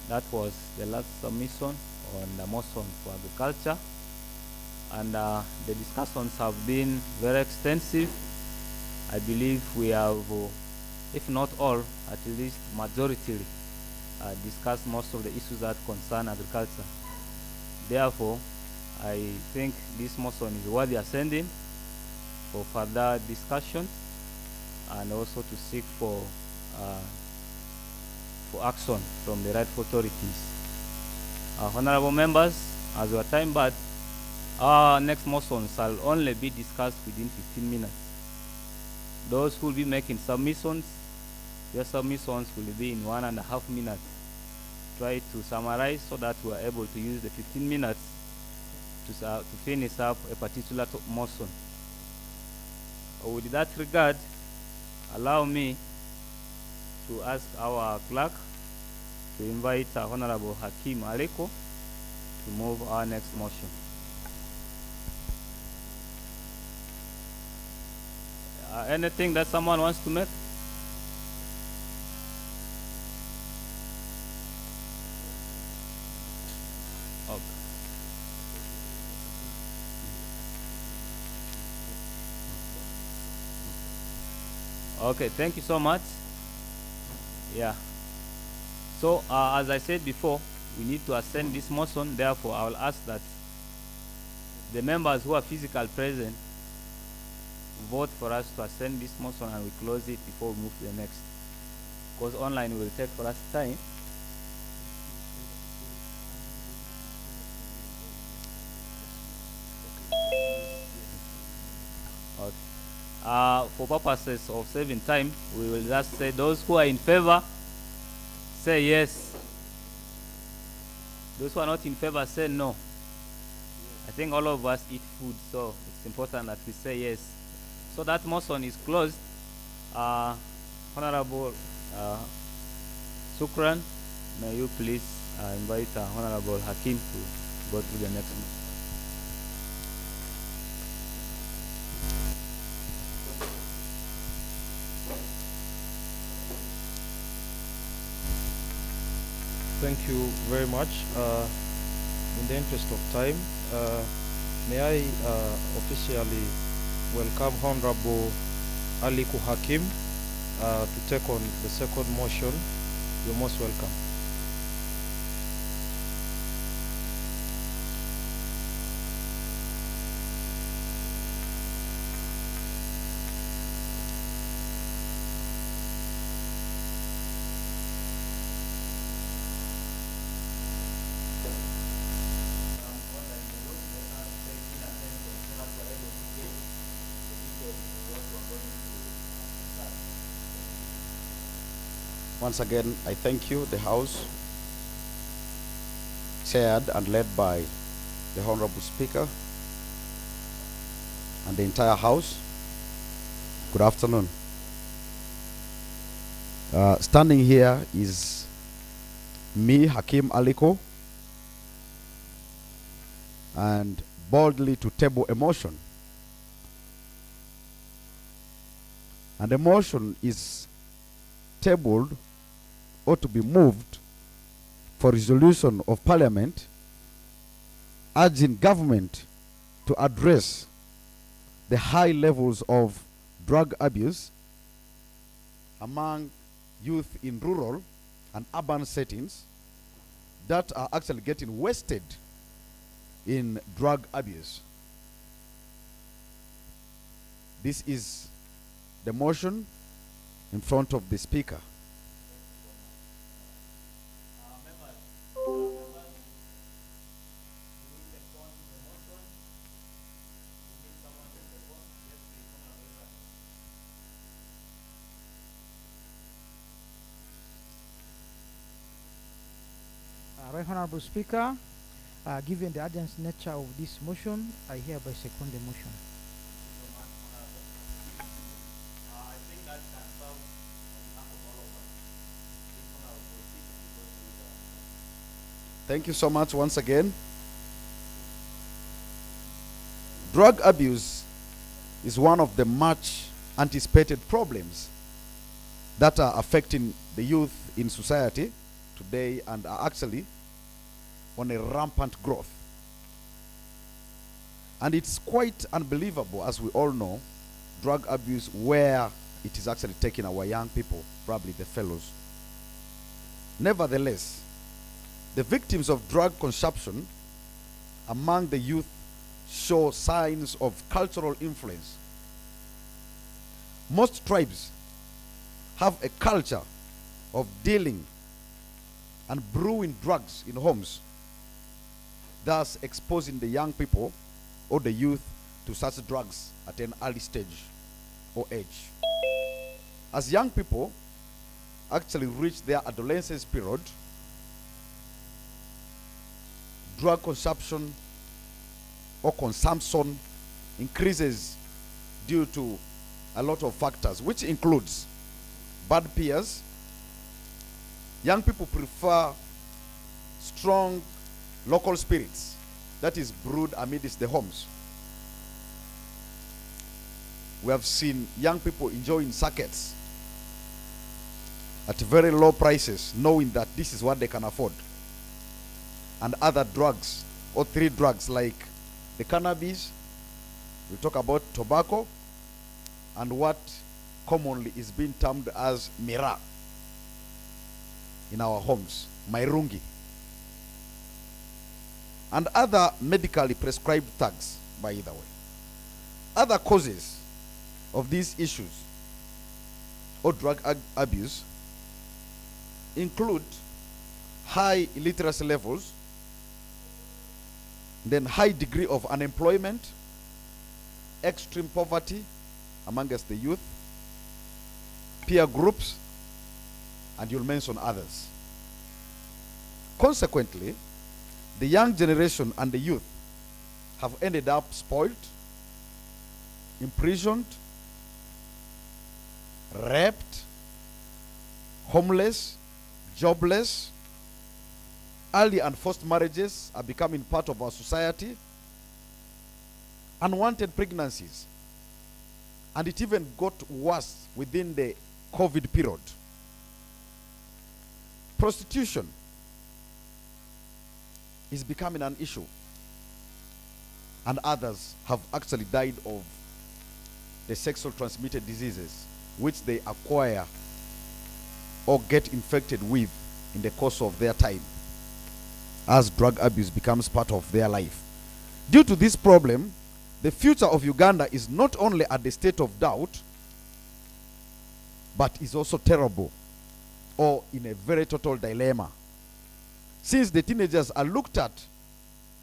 That was the last submission on the motion for agriculture. And the discussions have been very extensive. I believe we have, if not all, at least majority discussed most of the issues that concern agriculture. Therefore, I think this motion is worthy of sending for further discussion and also to seek for action from the rightful authorities. Honorable members, as we are time bad, our next motion shall only be discussed within 15 minutes. Those who will be making submissions, their submissions will be in 1.5 minutes. Try to summarize so that we are able to use the 15 minutes to finish up a particular motion. With that regard, allow me to ask our clerk to invite Honorable Hakim Aleko to move our next motion. Anything that someone wants to make? Okay. Okay, thank you so much. Yeah. So, as I said before, we need to ascend this motion. Therefore, I will ask that the members who are physically present vote for us to ascend this motion and we close it before we move to the next. Because online will take for us time. Okay. For purposes of saving time, we will just say those who are in favor, say yes. Those who are not in favor, say no. I think all of us eat food, so it's important that we say yes. So that motion is closed. Honorable Sukran, may you please invite Honorable Hakim to go through the next one. Thank you very much. In the interest of time, may I officially welcome Honorable Aliku Hakim to take on the second motion. You're most welcome. Once again, I thank you, the House, chaired and led by the Honorable Speaker and the entire House. Good afternoon. Standing here is me, Hakim Aliko, and boldly to table a motion. And the motion is tabled or to be moved for resolution of Parliament urging government to address the high levels of drug abuse among youth in rural and urban settings that are actually getting wasted in drug abuse. This is the motion in front of the Speaker. Right Honorable Speaker, given the urgent nature of this motion, I hereby second the motion. Thank you so much once again. Drug abuse is one of the much anticipated problems that are affecting the youth in society today and are actually on a rampant growth. And it's quite unbelievable, as we all know, drug abuse where it is actually taking our young people, probably the fellows. Nevertheless, the victims of drug consumption among the youth show signs of cultural influence. Most tribes have a culture of dealing and brewing drugs in homes, thus exposing the young people or the youth to such drugs at an early stage or age. As young people actually reach their adolescence period, drug consumption or consumption increases due to a lot of factors, which includes bad peers. Young people prefer strong local spirits that is brewed amidst the homes. We have seen young people enjoying circuits at very low prices, knowing that this is what they can afford. And other drugs, or three drugs like the cannabis, we talk about tobacco, and what commonly is being termed as miraa in our homes, mairungi, and other medically prescribed drugs, by the way. Other causes of these issues or drug abuse include high illiteracy levels, then high degree of unemployment, extreme poverty amongst the youth, peer groups, and you'll mention others. Consequently, the young generation and the youth have ended up spoiled, imprisoned, raped, homeless, jobless. Early and forced marriages are becoming part of our society. Unwanted pregnancies. And it even got worse within the COVID period. Prostitution is becoming an issue. And others have actually died of the sexually transmitted diseases which they acquire or get infected with in the course of their time, as drug abuse becomes part of their life. Due to this problem, the future of Uganda is not only at the state of doubt, but is also terrible, or in a very total dilemma. Since the teenagers are looked at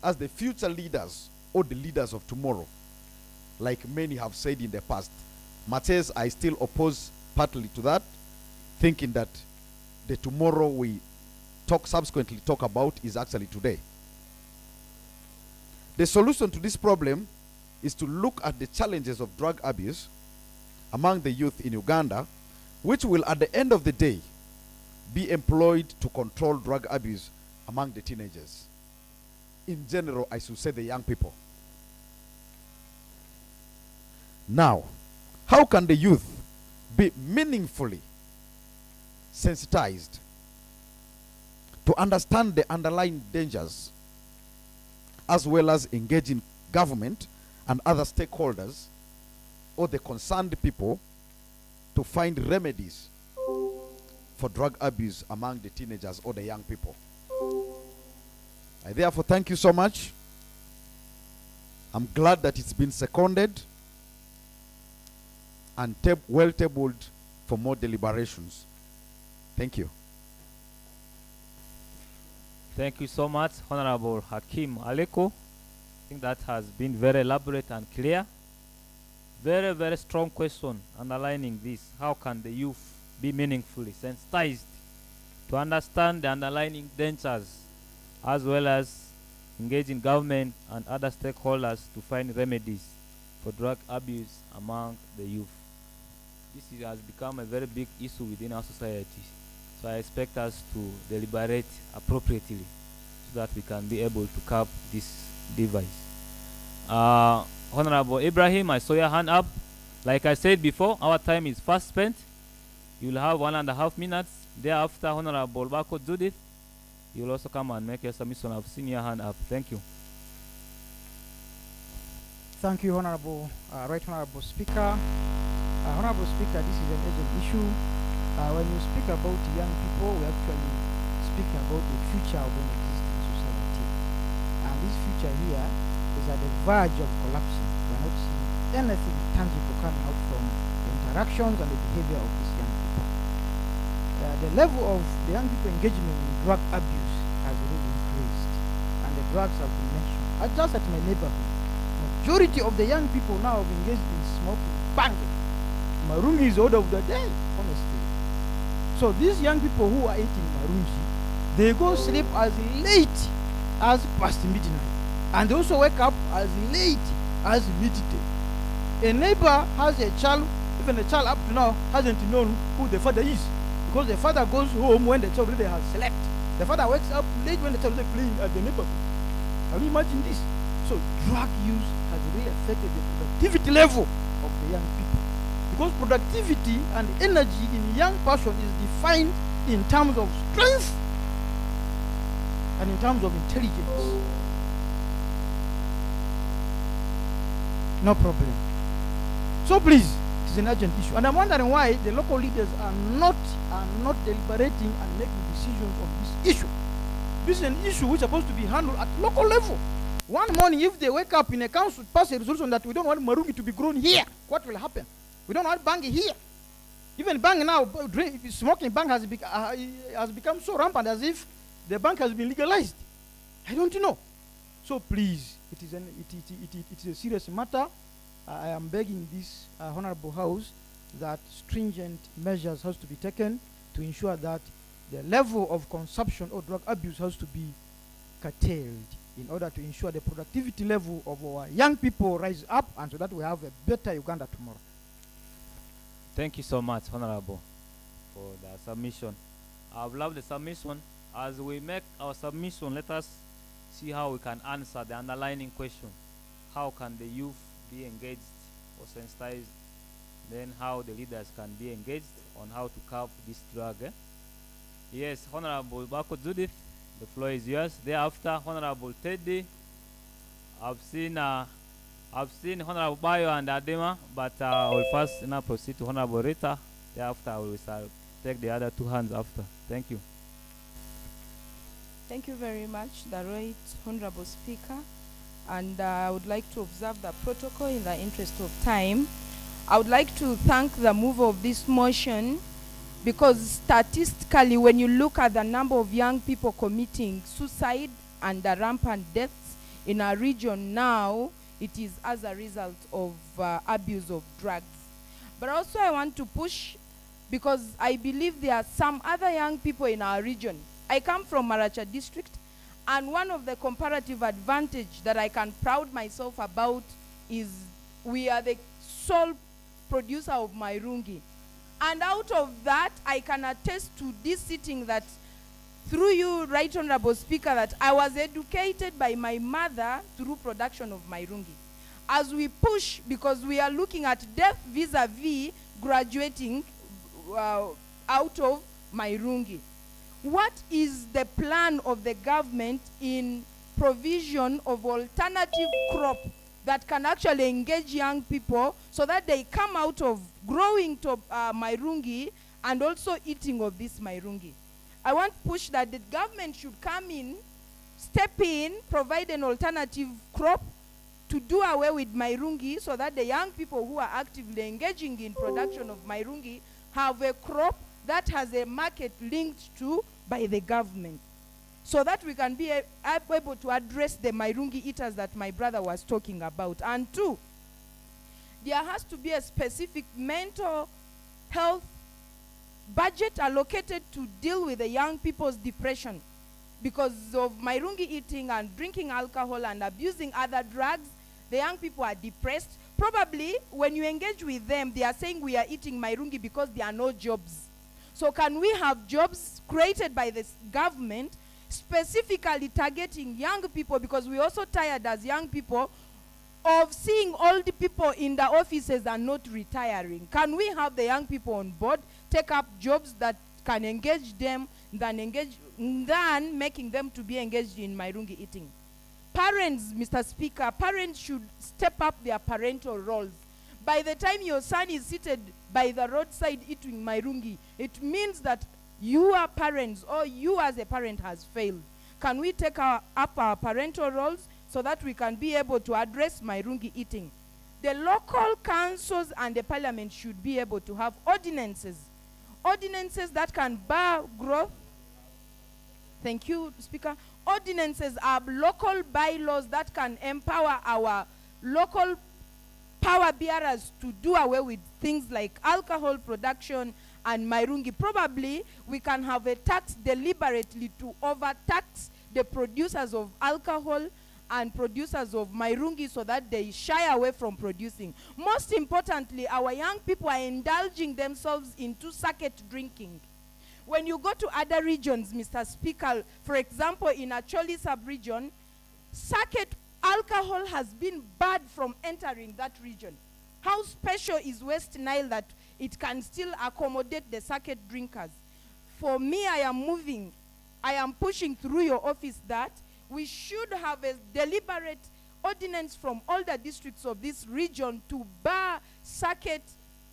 as the future leaders or the leaders of tomorrow, like many have said in the past. Matthias, I still oppose partly to that, thinking that the tomorrow we subsequently talk about is actually today. The solution to this problem is to look at the challenges of drug abuse among the youth in Uganda, which will at the end of the day be employed to control drug abuse among the teenagers. In general, I should say the young people. Now, how can the youth be meaningfully sensitized to understand the underlying dangers, as well as engaging government and other stakeholders or the concerned people to find remedies for drug abuse among the teenagers or the young people? I therefore thank you so much. I'm glad that it's been seconded and well tabled for more deliberations. Thank you. Thank you so much, Honorable Hakim Aleko. I think that has been very elaborate and clear. Very, very strong question underlining this. How can the youth be meaningfully sensitized to understand the underlying dangers, as well as engaging government and other stakeholders to find remedies for drug abuse among the youth? This has become a very big issue within our society. So I expect us to deliberate appropriately so that we can be able to curb this device. Honorable Ibrahim, I saw your hand up. Like I said before, our time is fast spent. You'll have 1.5 minutes. Thereafter, Honorable Bako Judith, you'll also come and make your submission. I've seen your hand up. Thank you. Thank you, Right Honorable Speaker. Honorable Speaker, this is an urgent issue. When you speak about young people, we actually speak about the future of an existing society. And this future here is at the verge of collapsing. We are not seeing anything tangible coming out from the interactions and the behavior of these young people. The level of the young people engagement in drug abuse has really increased. And the drugs have been mentioned. Just at my neighborhood, majority of the young people now have engaged in smoking, banging. Marungi is order of the day, honestly. So these young people who are eating marungi, they go sleep as late as past midnight. And they also wake up as late as midday. A neighbor has a child, even the child up to now hasn't known who the father is. Because the father goes home when the child already has slept. The father wakes up late when the child is playing at the neighborhood. Can you imagine this? So drug use has really affected the productivity level of the young people. Because productivity and energy in a young person is defined in terms of strength and in terms of intelligence. No problem. So please, it is an urgent issue. And I'm wondering why the local leaders are not deliberating and making decisions on this issue. This is an issue which is supposed to be handled at local level. One morning, if they wake up in a council, pass a resolution that we don't want marungi to be grown here, what will happen? We don't want bang here. Even bang now, smoking bang has become so rampant as if the bang has been legalized. I don't know. So please, it is a serious matter. I am begging this Honorable House that stringent measures has to be taken to ensure that the level of consumption or drug abuse has to be curtailed in order to ensure the productivity level of our young people rise up, and so that we have a better Uganda tomorrow. Thank you so much, Honorable, for the submission. I've loved the submission. As we make our submission, let us see how we can answer the underlying question. How can the youth be engaged or sensitized? Then how the leaders can be engaged on how to curb this drug. Yes, Honorable Bako Judith, the floor is yours. Thereafter, Honorable Teddy. I've seen Honorable Bayo and Adema, but I will first now proceed to Honorable Rita. Thereafter, I will take the other two hands after. Thank you. Thank you very much, the Right Honorable Speaker. And I would like to observe the protocol in the interest of time. I would like to thank the mover of this motion, because statistically, when you look at the number of young people committing suicide and the rampant deaths in our region now, it is as a result of abuse of drugs. But also I want to push because I believe there are some other young people in our region. I come from Maracha district, and one of the comparative advantage that I can proud myself about is we are the sole producer of Mairungi. And out of that, I can attest to this sitting that through you, Right Honorable Speaker, that I was educated by my mother through production of Mairungi. As we push, because we are looking at death vis-a-vis graduating out of Mairungi. What is the plan of the government in provision of alternative crop that can actually engage young people so that they come out of growing to Mairungi and also eating of this Mairungi? I want to push that the government should come in, step in, provide an alternative crop to do away with Mairungi so that the young people who are actively engaging in production of Mairungi have a crop that has a market linked to by the government, so that we can be able to address the Mairungi eaters that my brother was talking about. And two, there has to be a specific mental health budget allocated to deal with the young people's depression. Because of Mairungi eating and drinking alcohol and abusing other drugs, the young people are depressed. Probably when you engage with them, they are saying we are eating Mairungi because there are no jobs. So can we have jobs created by the government specifically targeting young people, because we're also tired as young people of seeing old people in the offices and not retiring? Can we have the young people on board, take up jobs that can engage them than making them to be engaged in Mairungi eating? Parents, Mr. Speaker, parents should step up their parental roles. By the time your son is seated by the roadside eating Mairungi, it means that you are parents, or you as a parent has failed. Can we take up our parental roles so that we can be able to address Mairungi eating? The local councils and the parliament should be able to have ordinances that can bar growth. Thank you, Speaker. Ordinances are local bylaws that can empower our local power bearers to do away with things like alcohol production and Mairungi. Probably we can have a tax deliberately to overtax the producers of alcohol and producers of Mairungi so that they shy away from producing. Most importantly, our young people are indulging themselves into circuit drinking. When you go to other regions, Mr. Speaker, for example, in Acholi sub-region, circuit alcohol has been barred from entering that region. How special is West Nile that it can still accommodate the circuit drinkers? For me, I am pushing through your office that we should have a deliberate ordinance from all the districts of this region to bar circuit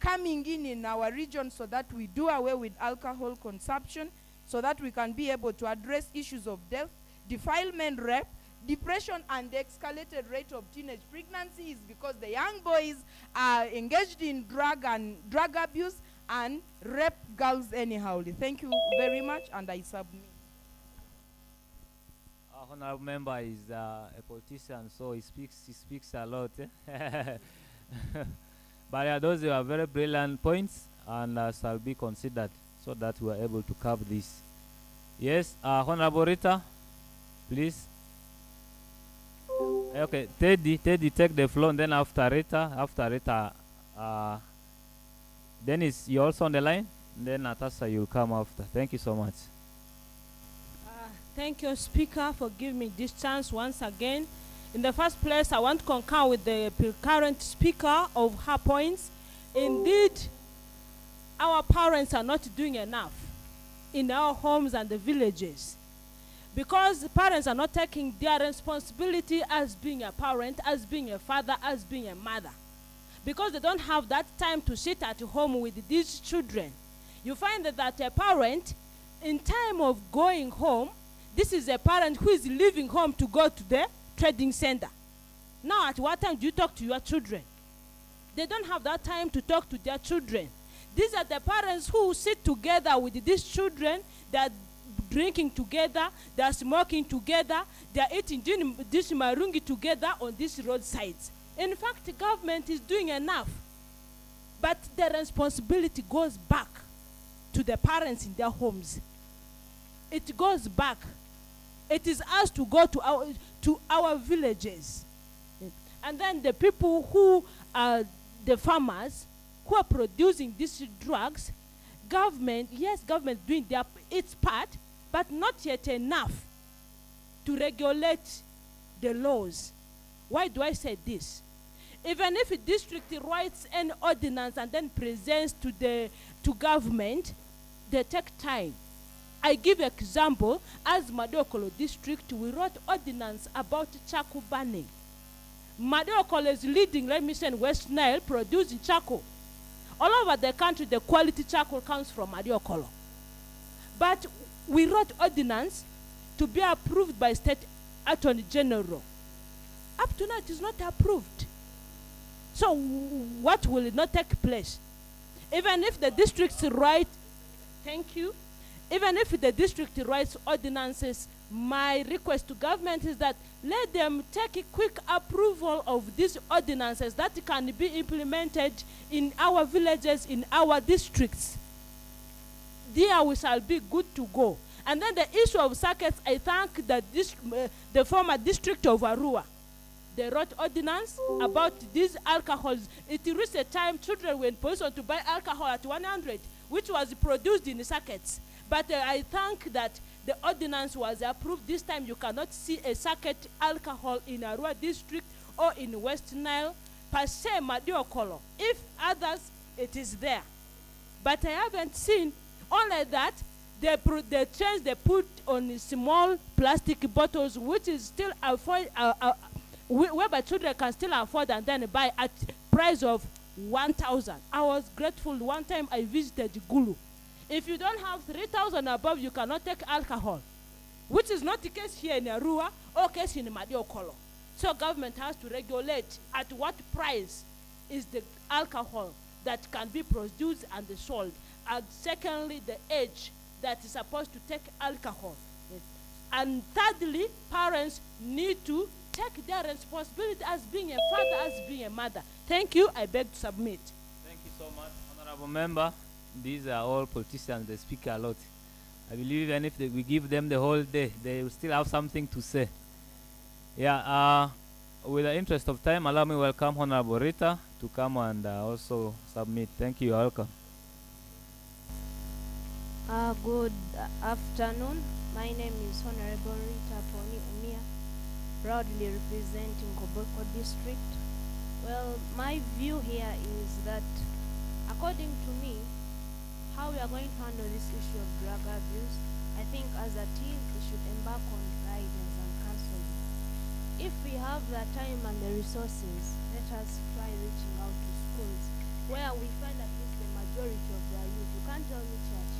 coming in our region so that we do away with alcohol consumption, so that we can be able to address issues of death, defilement, rape, depression, and the escalated rate of teenage pregnancy is because the young boys are engaged in drug abuse and rape girls anyhow. Thank you very much, and I submit. Our honorable member is a politician, so he speaks a lot. But those are very brilliant points, and shall be considered so that we are able to cover this. Yes, Honorable Rita, please. Okay, Teddy, take the floor, and then after Rita, Dennis, you're also on the line, and then Natasha, you'll come after. Thank you so much. Thank you, Speaker, for giving me this chance once again. In the first place, I want to concur with the current Speaker of her points. Indeed, our parents are not doing enough in our homes and the villages, because the parents are not taking their responsibility as being a parent, as being a father, as being a mother, because they don't have that time to sit at home with these children. You find that a parent, in time of going home, this is a parent who is leaving home to go to the trading center. Now, at what time do you talk to your children? They don't have that time to talk to their children. These are the parents who sit together with these children. They're drinking together, they're smoking together, they're eating this Mairungi together on these roadsides. In fact, the government is doing enough, but the responsibility goes back to the parents in their homes. It goes back. It is us to go to our villages. And then the people who are the farmers who are producing these drugs, government doing its part, but not yet enough to regulate the laws. Why do I say this? Even if a district writes an ordinance and then presents to government, they take time. I give example, as Madokolo district, we wrote ordinance about charcoal burning. Madokolo is leading, let me say, in West Nile, producing charcoal. All over the country, the quality charcoal comes from Madokolo. But we wrote ordinance to be approved by State Attorney General. Up to now, it is not approved. So what will not take place? Even if the districts write, thank you, even if the district writes ordinances, my request to government is that let them take a quick approval of these ordinances that can be implemented in our villages, in our districts. There we shall be good to go. And then the issue of circuits, I thank the former district of Arua. They wrote ordinance about these alcohols. It reached a time children were in position to buy alcohol at 100, which was produced in the circuits. But I thank that the ordinance was approved. This time you cannot see a circuit alcohol in Arua district or in West Nile, per se Madiokolo. If others, it is there. But I haven't seen, only that, they put on small plastic bottles, which is still whereby children can still afford and then buy at price of 1,000. I was grateful one time I visited Gulu. If you don't have 3,000 above, you cannot take alcohol, which is not the case here in Arua or case in Madiokolo. So government has to regulate at what price is the alcohol that can be produced and sold. And secondly, the age that is supposed to take alcohol. And thirdly, parents need to take their responsibility as being a father, as being a mother. Thank you. I beg to submit. Thank you so much, Honorable Member. These are all politicians. They speak a lot. I believe even if we give them the whole day, they will still have something to say. Yeah. With the interest of time, allow me to welcome Honorable Rita to come and also submit. Thank you. Welcome. Good afternoon. My name is Honorable Rita Poni Umia, proudly representing Koboko District. Well, my view here is that, according to me, how we are going to handle this issue of drug abuse, I think as a team we should embark on guidance and counseling. If we have the time and the resources, let us try reaching out to schools where we find at least the majority of their youth. You can't tell me church,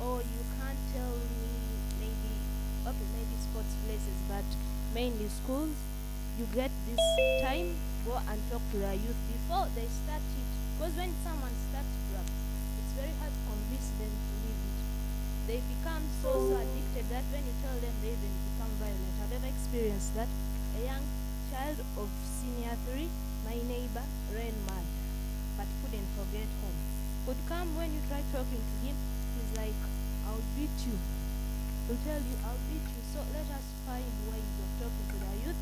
or you can't tell me maybe sports places, but mainly schools. You get this time, go and talk to their youth before they start it. Because when someone starts drugs, it's very hard to convince them to leave it. They become so addicted that when you tell them, they even become violent. Have you ever experienced that? A young child of senior 3, my neighbor, ran mad, but couldn't forget home. Would come when you try talking to him, he's like, I'll beat you. He'll tell you, I'll beat you. So let us find ways of talking to the youth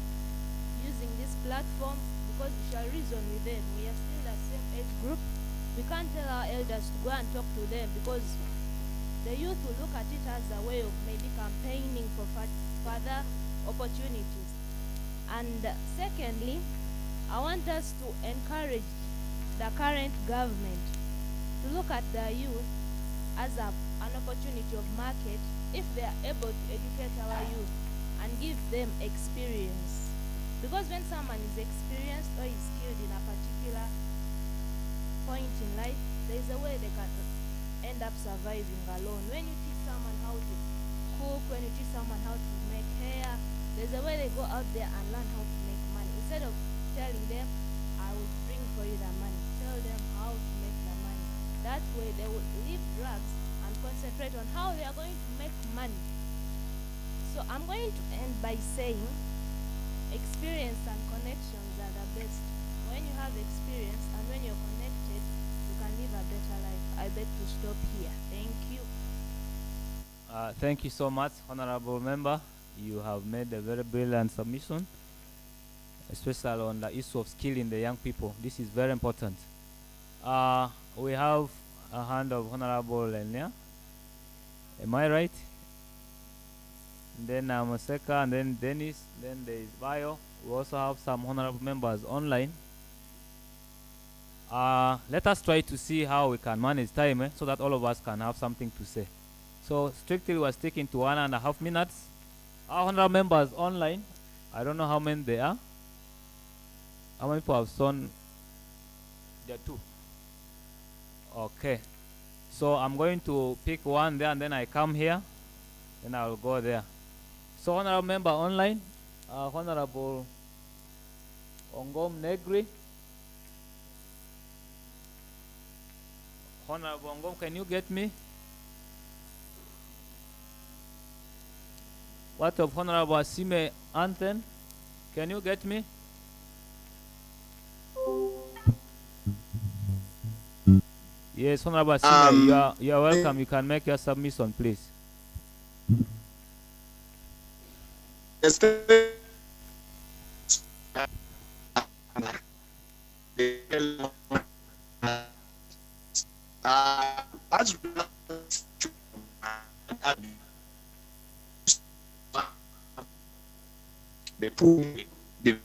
using this platform, because we shall reason with them. We are still the same age group. We can't tell our elders to go and talk to them, because the youth will look at it as a way of maybe campaigning for further opportunities. And secondly, I want us to encourage the current government to look at the youth as an opportunity of market if they are able to educate our youth and give them experience. Because when someone is experienced or is skilled in a particular point in life, there is a way they can end up surviving alone. When you teach someone how to cook, when you teach someone how to make hair, there's a way they go out there and learn how to make money. Instead of telling them, I will bring for you the money, tell them how to make the money. That way they will leave drugs and concentrate on how they are going to make money. So I'm going to end by saying experience and connections are the best. When you have experience and when you're connected, you can live a better life. I beg to stop here. Thank you. Thank you so much, Honorable Member. You have made a very brilliant submission, especially on the issue of skilling the young people. This is very important. We have a hand of Honorable Lenya. Am I right? Then Moseka, and then Dennis, then there is Bio. We also have some honorable members online. Let us try to see how we can manage time so that all of us can have something to say. So strictly we're sticking to 1.5 minutes. Our honorable members online, I don't know how many they are. How many people have shown? There are 2. Okay. So I'm going to pick one there and then I come here. Then I'll go there. So honorable member online, Honorable Ongom Negri. Honorable Ongom, can you get me? What of Honorable Asime Anten? Can you get me? Yes, Honorable Asime, you are welcome. You can make your submission, please. Yes, as the poor, the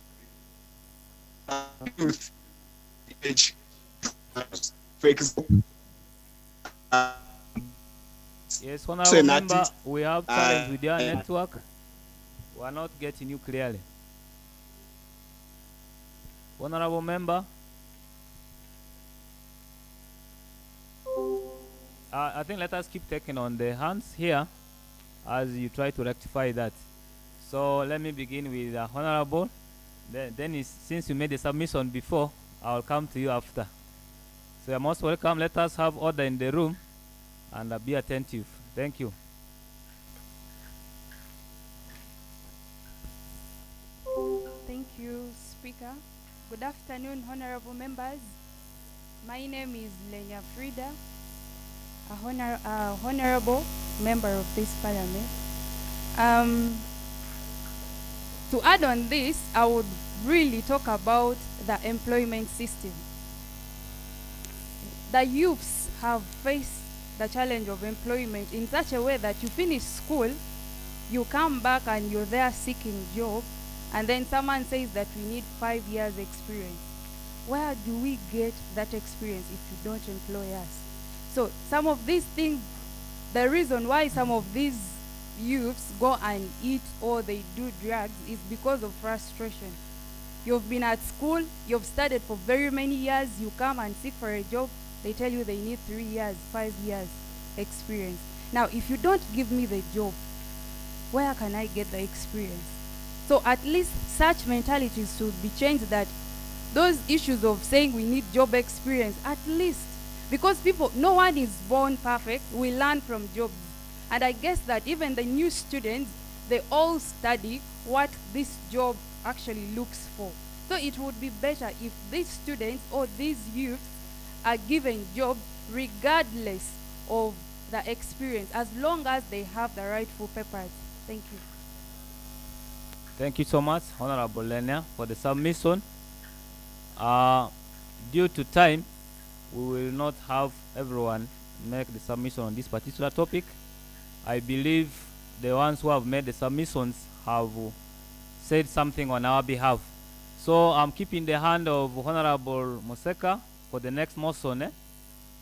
youth, the age, for example. Yes, Honorable Member, we have challenge with your network. We are not getting you clearly. Honorable Member. I think let us keep taking on the hands here as you try to rectify that. So let me begin with Honorable. Then since you made the submission before, I will come to you after. So you're most welcome. Let us have order in the room and be attentive. Thank you. Thank you, Speaker. Good afternoon, honorable members. My name is Lenya Frida, a honorable member of this parliament. To add on this, I would really talk about the employment system. The youths have faced the challenge of employment in such a way that you finish school, you come back and you're there seeking job, and then someone says that we need 5 years experience. Where do we get that experience if you don't employ us? So some of these things, the reason why some of these youths go and eat or they do drugs is because of frustration. You've been at school, you've studied for very many years, you come and seek for a job, they tell you they need 3 years, 5 years experience. Now, if you don't give me the job, where can I get the experience? So at least such mentalities should be changed, that those issues of saying we need job experience, at least, because people, no one is born perfect, we learn from jobs. And I guess that even the new students, they all study what this job actually looks for. So it would be better if these students or these youths are given jobs regardless of the experience, as long as they have the rightful papers. Thank you. Thank you so much, Honorable Lenya, for the submission. Due to time, we will not have everyone make the submission on this particular topic. I believe the ones who have made the submissions have said something on our behalf. So I'm keeping the hand of Honorable Moseka for the next motion,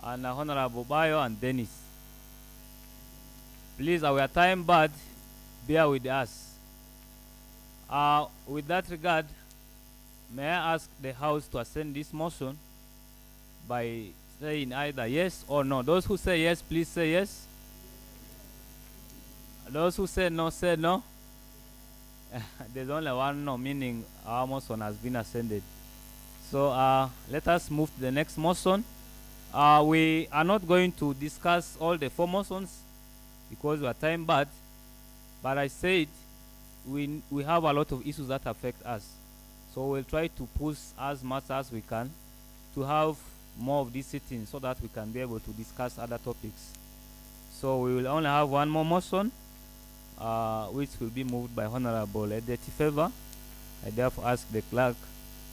and Honorable Bayo and Dennis. Please, our time bad, bear with us. With that regard, may I ask the House to assent this motion by saying either yes or no. Those who say yes, please say yes. Those who say no, say no. There's only one no, meaning our motion has been ascended. So let us move to the next motion. We are not going to discuss all the 4 motions because we are time bad, but I said we have a lot of issues that affect us. So we'll try to push as much as we can to have more of these sittings so that we can be able to discuss other topics. So we will only have one more motion, which will be moved by Honorable Edeti Favor. I therefore ask the clerk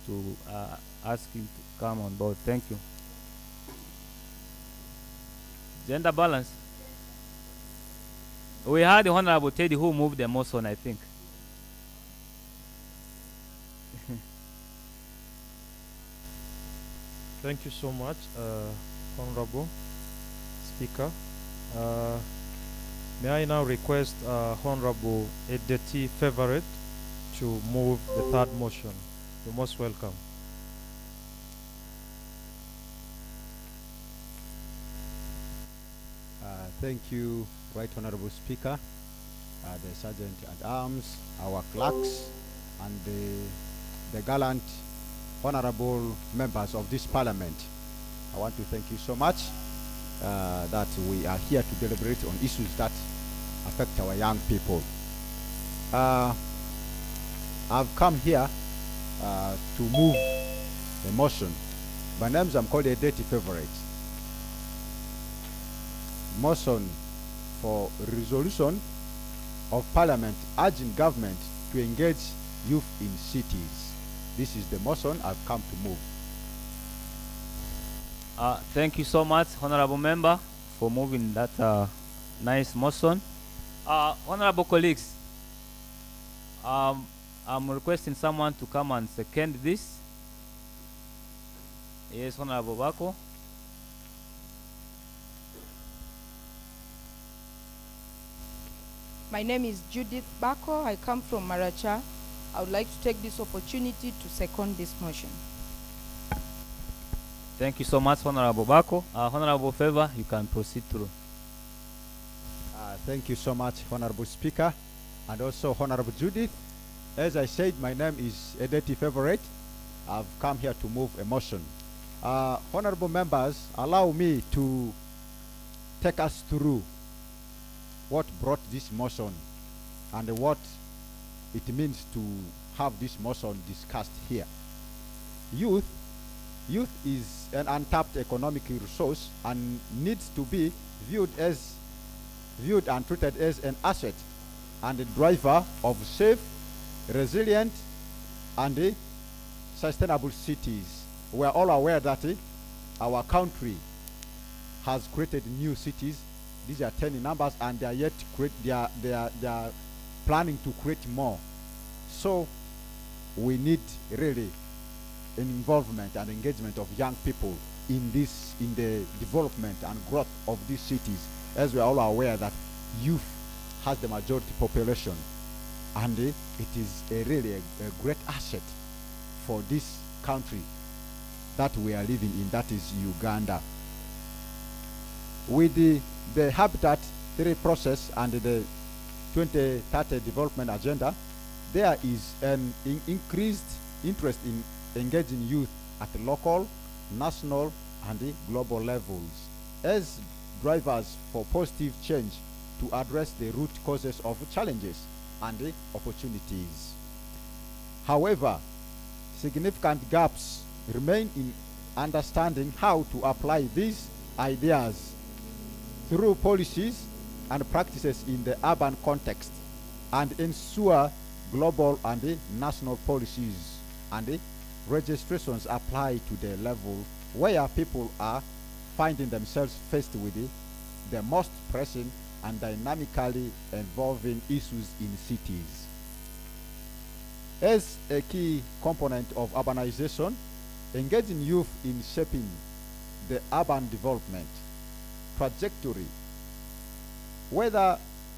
to ask him to come on board. Thank you. Gender balance. We had the Honorable Teddy who moved the motion, I think. Thank you so much, Honorable Speaker. May I now request Honorable Edeti Favorite to move the third motion. You're most welcome. Thank you, Right Honorable Speaker, the Sergeant at Arms, our clerks, and the gallant honorable members of this Parliament. I want to thank you so much that we are here to deliberate on issues that affect our young people. I've come here to move a motion. My name is, I'm called a Edeti Favorite. Motion for resolution of Parliament urging government to engage youth in cities. This is the motion I've come to move. Thank you so much, Honorable Member, for moving that nice motion. Honorable colleagues, I'm requesting someone to come and second this. Yes, Honorable Bako. My name is Judith Bako. I come from Maracha. I would like to take this opportunity to second this motion. Thank you so much, Honorable Bako. Honorable Favor, you can proceed through. Thank you so much, Honorable Speaker, and also Honorable Judith. As I said, my name is Edeti Favorite. I've come here to move a motion. Honorable members, allow me to take us through what brought this motion and what it means to have this motion discussed here. Youth is an untapped economic resource and needs to be viewed and treated as an asset and a driver of safe, resilient, and sustainable cities. We are all aware that our country has created new cities. These are 10 in numbers, and they are yet to create. They are planning to create more. So we need really an involvement and engagement of young people in the development and growth of these cities, as we are all aware that youth has the majority population, and it is really a great asset for this country that we are living in, that is Uganda. With the Habitat 3 process and the 2030 development agenda, there is an increased interest in engaging youth at the local, national, and global levels as drivers for positive change to address the root causes of challenges and opportunities. However, significant gaps remain in understanding how to apply these ideas through policies and practices in the urban context and ensure global and national policies and registrations apply to the level where people are finding themselves faced with the most pressing and dynamically evolving issues in cities. As a key component of urbanization, engaging youth in shaping the urban development trajectory, whether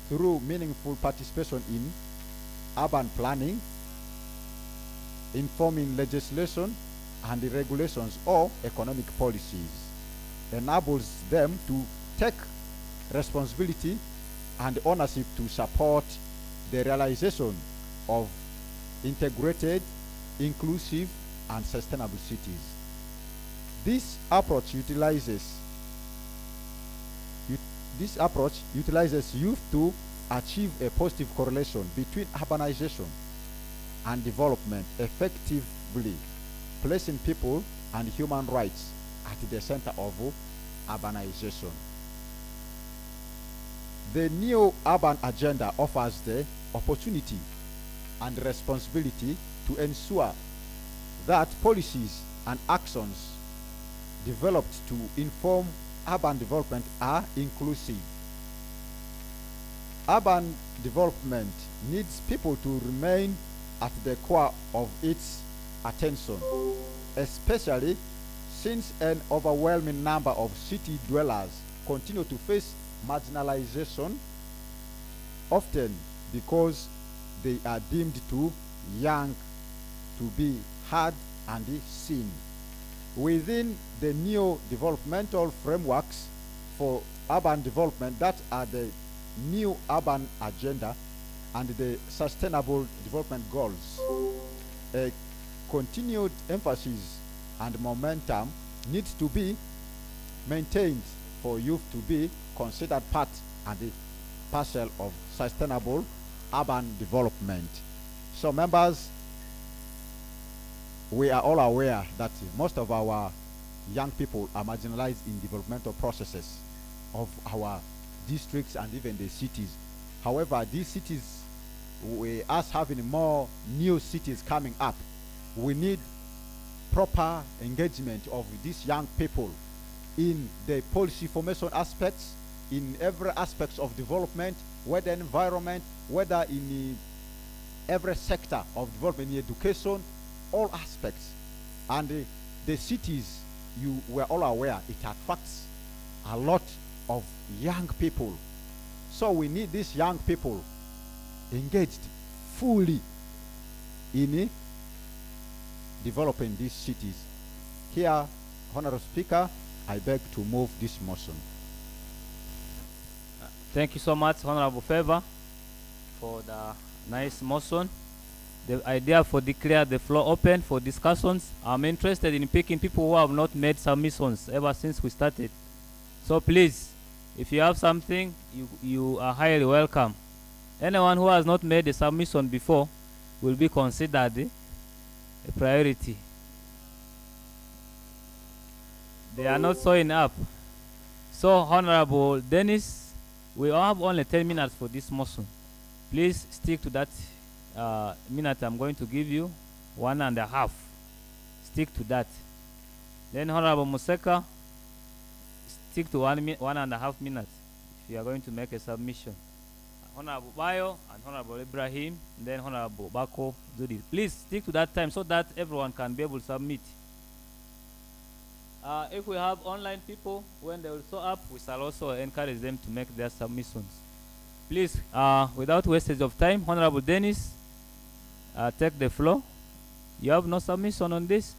through meaningful participation in urban planning, informing legislation and regulations or economic policies, enables them to take responsibility and ownership to support the realization of integrated, inclusive, and sustainable cities. This approach utilizes youth to achieve a positive correlation between urbanization and development, effectively placing people and human rights at the center of urbanization. The new urban agenda offers the opportunity and responsibility to ensure that policies and actions developed to inform urban development are inclusive. Urban development needs people to remain at the core of its attention, especially since an overwhelming number of city dwellers continue to face marginalization, often because they are deemed too young to be heard and seen. Within the new developmental frameworks for urban development, that are the new urban agenda and the sustainable development goals, a continued emphasis and momentum needs to be maintained for youth to be considered part and the parcel of sustainable urban development. So members, we are all aware that most of our young people are marginalized in developmental processes of our districts and even the cities. However, these cities, us having more new cities coming up, we need proper engagement of these young people in the policy formation aspects, in every aspects of development, whether environment, whether in every sector of development, in education, all aspects. And the cities, you were all aware, it attracts a lot of young people. So we need these young people engaged fully in developing these cities. Here, Honorable Speaker, I beg to move this motion. Thank you so much, Honorable Favor, for the nice motion. The idea for declare the floor open for discussions. I'm interested in picking people who have not made submissions ever since we started. So please, if you have something, you are highly welcome. Anyone who has not made a submission before will be considered a priority. They are not showing up. So, Honorable Dennis, we have only 10 minutes for this motion. Please stick to that minute I'm going to give you, 1.5. Stick to that. Then Honorable Museka, stick to 1.5 minutes if you are going to make a submission. Honorable Bayo and Honorable Ibrahim, and then Honorable Bako Zudi. Please stick to that time so that everyone can be able to submit. If we have online people, when they will show up, we shall also encourage them to make their submissions. Please, without wastage of time, Honorable Dennis, take the floor. You have no submission on this?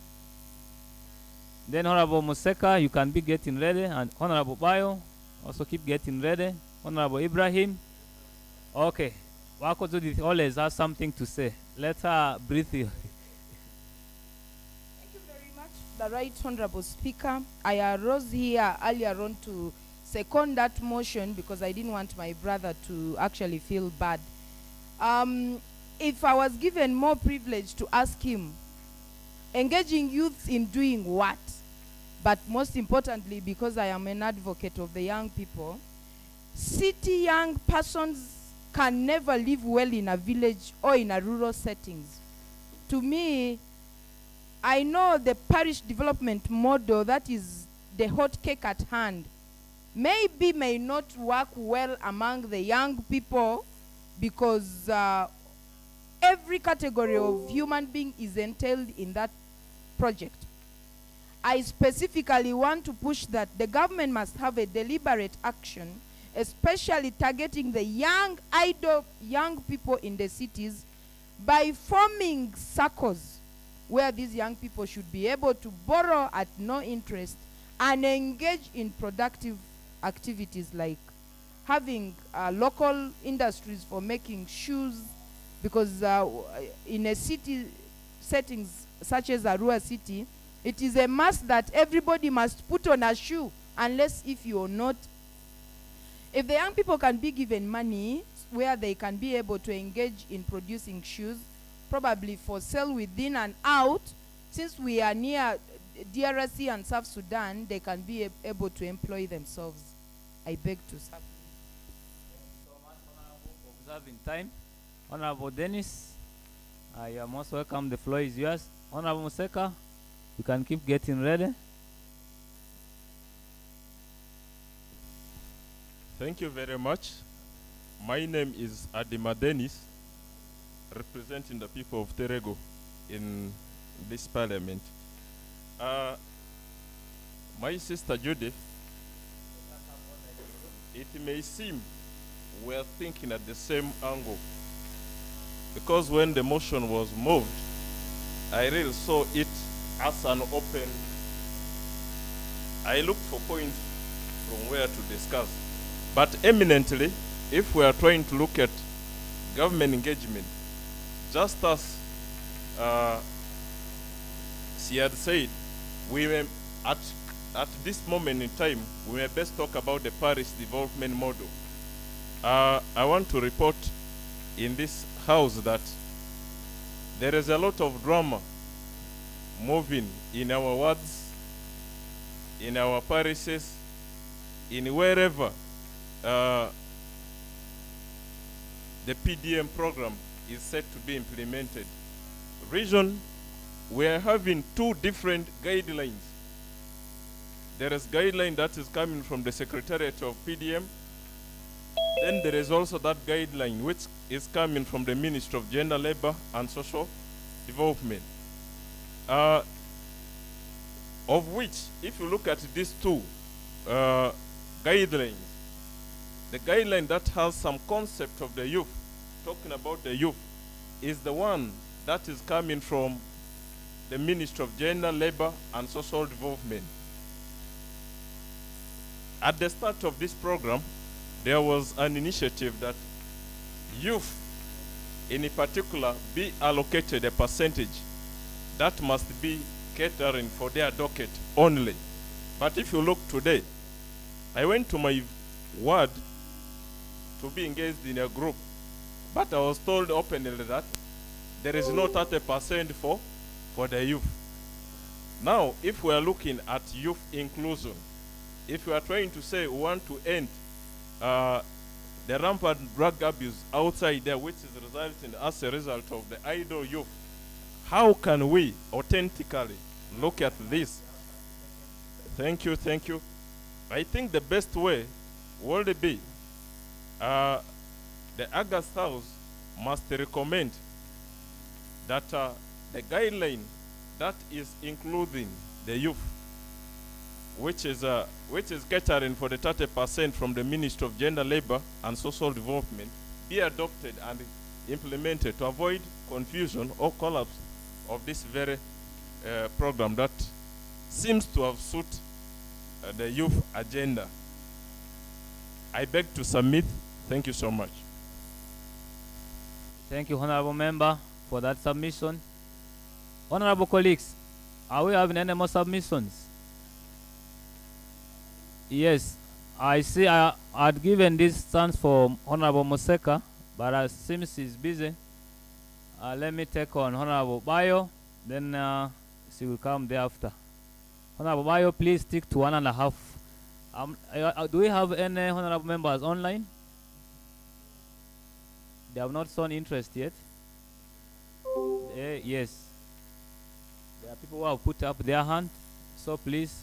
Then Honorable Museka, you can be getting ready, and Honorable Bayo, also keep getting ready. Honorable Ibrahim, okay. Wako Judith always has something to say. Let her breathe you. Thank you very much, the Right Honorable Speaker. I arose here earlier on to second that motion because I didn't want my brother to actually feel bad. If I was given more privilege to ask him, engaging youth in doing what? But most importantly, because I am an advocate of the young people, city young persons can never live well in a village or in a rural settings. To me, I know the parish development model, that is the hot cake at hand, maybe may not work well among the young people because every category of human being is entailed in that project. I specifically want to push that the government must have a deliberate action, especially targeting the young, idle young people in the cities by forming circles where these young people should be able to borrow at no interest and engage in productive activities like having local industries for making shoes, because in a city settings such as Arua city, it is a must that everybody must put on a shoe, unless if you're not. If the young people can be given money where they can be able to engage in producing shoes, probably for sale within and out, since we are near DRC and South Sudan, they can be able to employ themselves. I beg to submit. Observing time. Honorable Dennis, you are most welcome. The floor is yours. Honorable Museka, you can keep getting ready. Thank you very much. My name is Adima Dennis, representing the people of Terego in this parliament. My sister Judith, it may seem we're thinking at the same angle, because when the motion was moved, I really saw it as an open. I looked for points from where to discuss. But eminently, if we are trying to look at government engagement, just as she had said, we may, at this moment in time, we may best talk about the Paris development model. I want to report in this house that there is a lot of drama moving in our wards, in our parishes, in wherever the PDM program is set to be implemented. Region, we are having two different guidelines. There is guideline that is coming from the Secretariat of PDM. Then there is also that guideline which is coming from the Ministry of Gender, Labor and Social Development. Of which, if you look at these two guidelines, the guideline that has some concept of the youth, talking about the youth, is the one that is coming from the Ministry of Gender, Labor and Social Development. At the start of this program, there was an initiative that youth, in particular, be allocated a percentage that must be catering for their docket only. But if you look today, I went to my ward to be engaged in a group, but I was told openly that there is no 30% for the youth. Now, if we are looking at youth inclusion, if we are trying to say we want to end the rampant drug abuse outside there, which is resulting as a result of the idle youth, how can we authentically look at this? Thank you, thank you. I think the best way would be the August House must recommend that the guideline that is including the youth, which is catering for the 30% from the Ministry of Gender, Labor and Social Development, be adopted and implemented to avoid confusion or collapse of this very program that seems to have suited the youth agenda. I beg to submit. Thank you so much. Thank you, Honorable Member, for that submission. Honorable colleagues, are we having any more submissions? Yes, I see I had given this chance for Honorable Museka, but it seems he's busy. Let me take on Honorable Bayo, then she will come thereafter. Honorable Bayo, please stick to 1.5. Do we have any honorable members online? They have not shown interest yet. Yes. There are people who have put up their hand, so please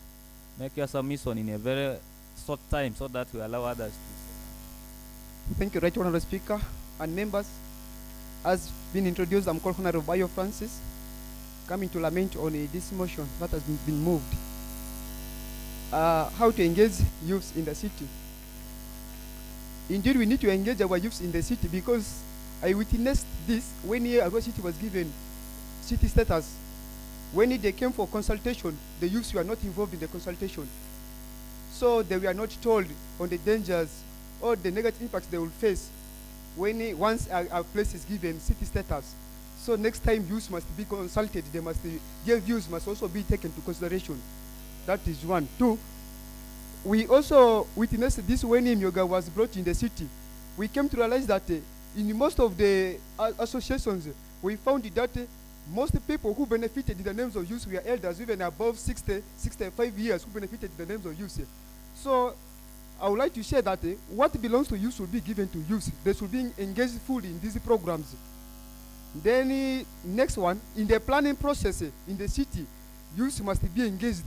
make your submission in a very short time so that we allow others to. Thank you, Right Honorable Speaker and members. As been introduced, I'm called Honorable Bayo Francis, coming to lament on this motion that has been moved. How to engage youths in the city. Indeed, we need to engage our youths in the city because I witnessed this when Arua City was given city status. When they came for consultation, the youths were not involved in the consultation. So they were not told on the dangers or the negative impacts they will face when once a place is given city status. So next time youths must be consulted, their views must also be taken into consideration. That is one. Two, we also witnessed this when yoga was brought in the city. We came to realize that in most of the associations, we found that Most people who benefited in the names of youth were elders, even above 60, 65 years, who benefited in the names of youth. So I would like to share that what belongs to youth should be given to youth. They should be engaged fully in these programs. Then next one, in the planning process in the city, youth must be engaged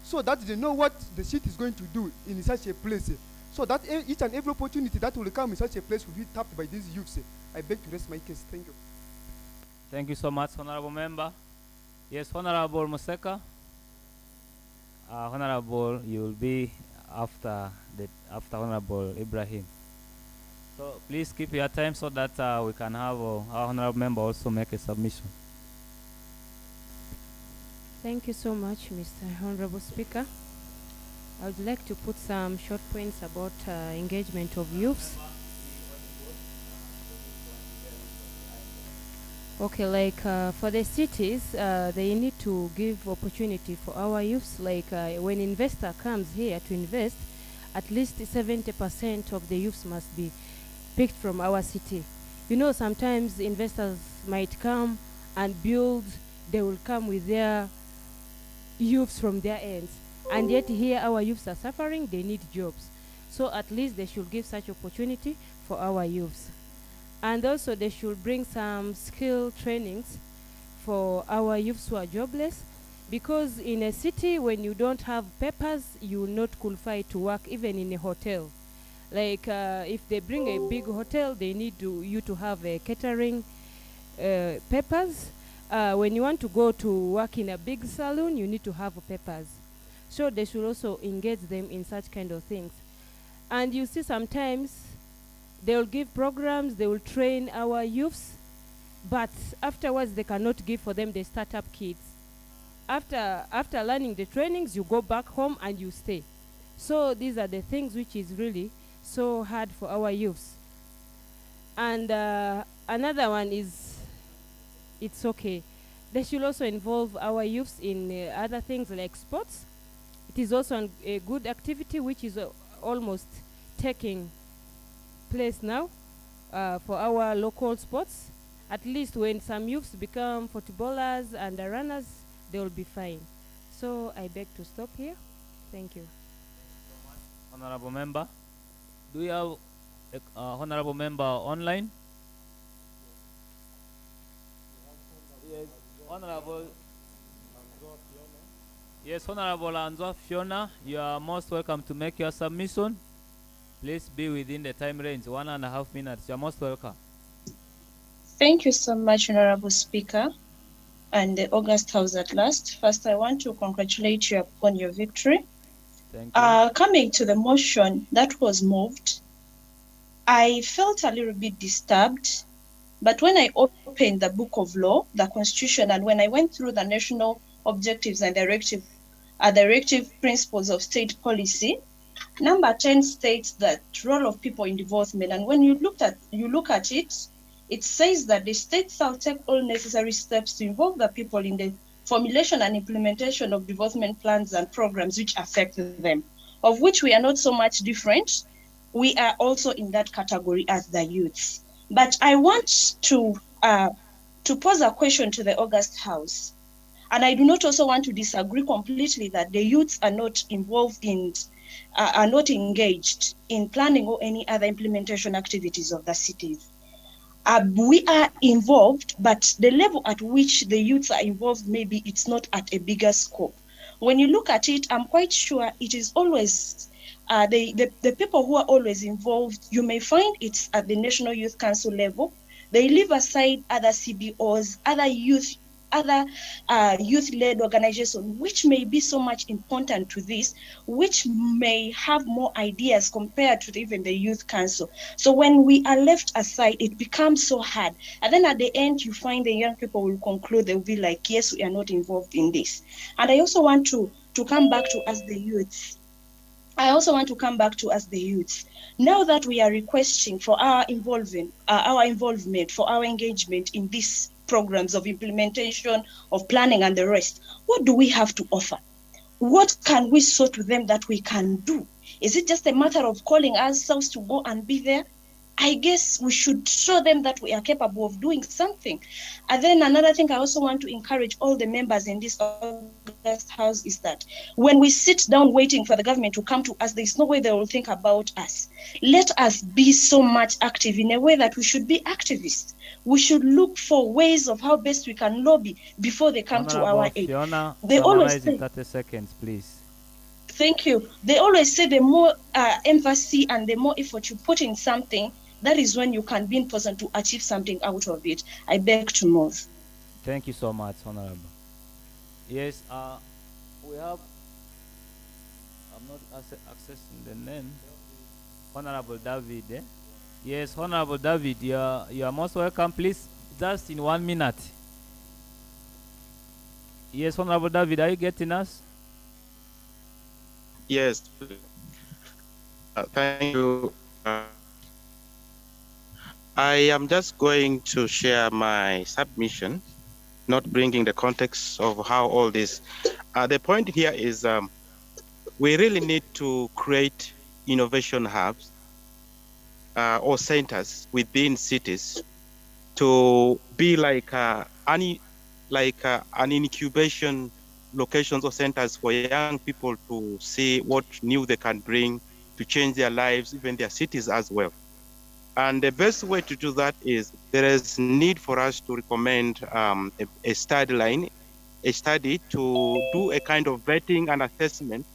so that they know what the city is going to do in such a place. So that each and every opportunity that will come in such a place will be tapped by these youths. I beg to rest my case. Thank you. Thank you so much, Honorable Member. Yes, Honorable Museka. Honorable, you will be after Honorable Ibrahim. So please keep your time so that we can have our Honorable Member also make a submission. Thank you so much, Mr. Honorable Speaker. I would like to put some short points about engagement of youths. Okay, like for the cities, they need to give opportunity for our youths. Like when investor comes here to invest, at least 70% of the youths must be picked from our city. You know, sometimes investors might come and build, they will come with their youths from their ends. And yet here our youths are suffering, they need jobs. So at least they should give such opportunity for our youths. And also they should bring some skill trainings for our youths who are jobless, because in a city when you don't have papers, you will not qualify to work even in a hotel. Like if they bring a big hotel, they need you to have a catering papers. When you want to go to work in a big salon, you need to have papers. So they should also engage them in such kind of things. And you see sometimes they will give programs, they will train our youths, but afterwards they cannot give for them the startup kids. After learning the trainings, you go back home and you stay. So these are the things which is really so hard for our youths. And another one is, it's okay. They should also involve our youths in other things like sports. It is also a good activity which is almost taking place now for our local sports. At least when some youths become footballers and runners, they will be fine. So I beg to stop here. Thank you. Honorable Member, do you have Honorable Member online? Yes, Honorable. Yes, Honorable Anzo Fiona, you are most welcome to make your submission. Please be within the time range, 1.5 minutes. You are most welcome. Thank you so much, Honorable Speaker, and the August House at last. First, I want to congratulate you upon your victory. Thank you. Coming to the motion that was moved, I felt a little bit disturbed, but when I opened the book of law, the Constitution, and when I went through the national objectives and directive principles of state policy, number 10 states that role of people in development. And when you look at it, it says that the states shall take all necessary steps to involve the people in the formulation and implementation of development plans and programs which affect them, of which we are not so much different. We are also in that category as the youths. But I want to pose a question to the August House. And I do not also want to disagree completely that the youths are not involved in, are not engaged in planning or any other implementation activities of the cities. We are involved, but the level at which the youths are involved, maybe it's not at a bigger scope. When you look at it, I'm quite sure it is always the people who are always involved. You may find it's at the National Youth Council level. They leave aside other CBOs, other youth-led organizations, which may be so much important to this, which may have more ideas compared to even the Youth Council. So when we are left aside, it becomes so hard. And then at the end, you find the young people will conclude, they'll be like, yes, we are not involved in this. And I also want to come back to us, the youths. Now that we are requesting for our involvement, for our engagement in these programs of implementation, of planning and the rest, what do we have to offer? What can we show to them that we can do? Is it just a matter of calling ourselves to go and be there? I guess we should show them that we are capable of doing something. And then another thing I also want to encourage all the members in this August House is that when we sit down waiting for the government to come to us, there's no way they will think about us. Let us be so much active in a way that we should be activists. We should look for ways of how best we can lobby before they come to Honorable our aid. Fiona, They always summarize in say, 30 seconds, please. thank you. They always say the more emphasis and the more effort you put in something, that is when you can be in position to achieve something out of it. I beg to move. Thank you so much, Honorable. Yes, we have, I'm not accessing the name. Honorable David, eh? Yes, Honorable David, you are most welcome. Please, just in 1 minute. Yes, Honorable David, are you getting us? Yes. Thank you. I am just going to share my submission, not bringing the context of how all this. The point here is we really need to create innovation hubs or centers within cities to be like an incubation locations or centers for young people to see what new they can bring to change their lives, even their cities as well. And the best way to do that is there is need for us to recommend a study to do a kind of vetting and assessment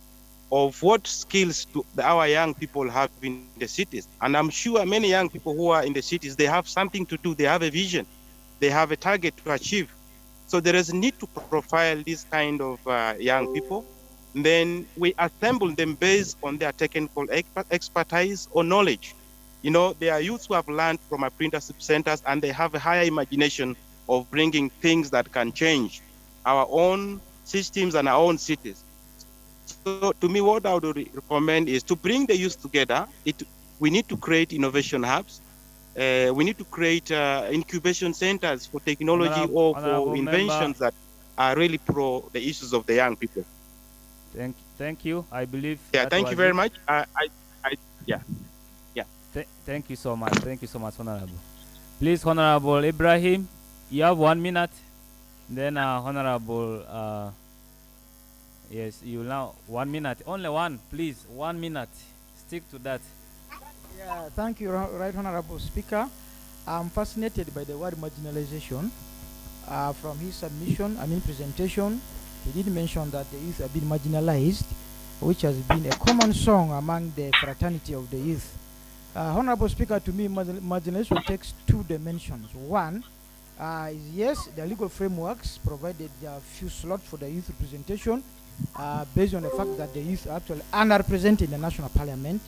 of what skills do our young people have in the cities. And I'm sure many young people who are in the cities, they have something to do, they have a vision, they have a target to achieve. So there is a need to profile this kind of young people. Then we assemble them based on their technical expertise or knowledge. You know, they are youths who have learned from apprenticeship centers and they have a higher imagination of bringing things that can change our own systems and our own cities. So to me, what I would recommend is to bring the youth together. We need to create innovation hubs. We need to create incubation centers for technology or for inventions that are really pro the issues of the young people. Thank you. I believe. Yeah, thank you very much. Thank you so much. Thank you so much, Honorable. Please, Honorable Ibrahim, you have 1 minute. Then Honorable, yes, you now 1 minute. Only one, please. 1 minute. Stick to that. Yeah, thank you, Right Honorable Speaker. I'm fascinated by the word marginalization. From his presentation, he did mention that the youth have been marginalized, which has been a common song among the fraternity of the youth. Honorable Speaker, to me, marginalization takes two dimensions. One is, yes, the legal frameworks provided a few slots for the youth representation based on the fact that the youth are actually underrepresented in the national parliament.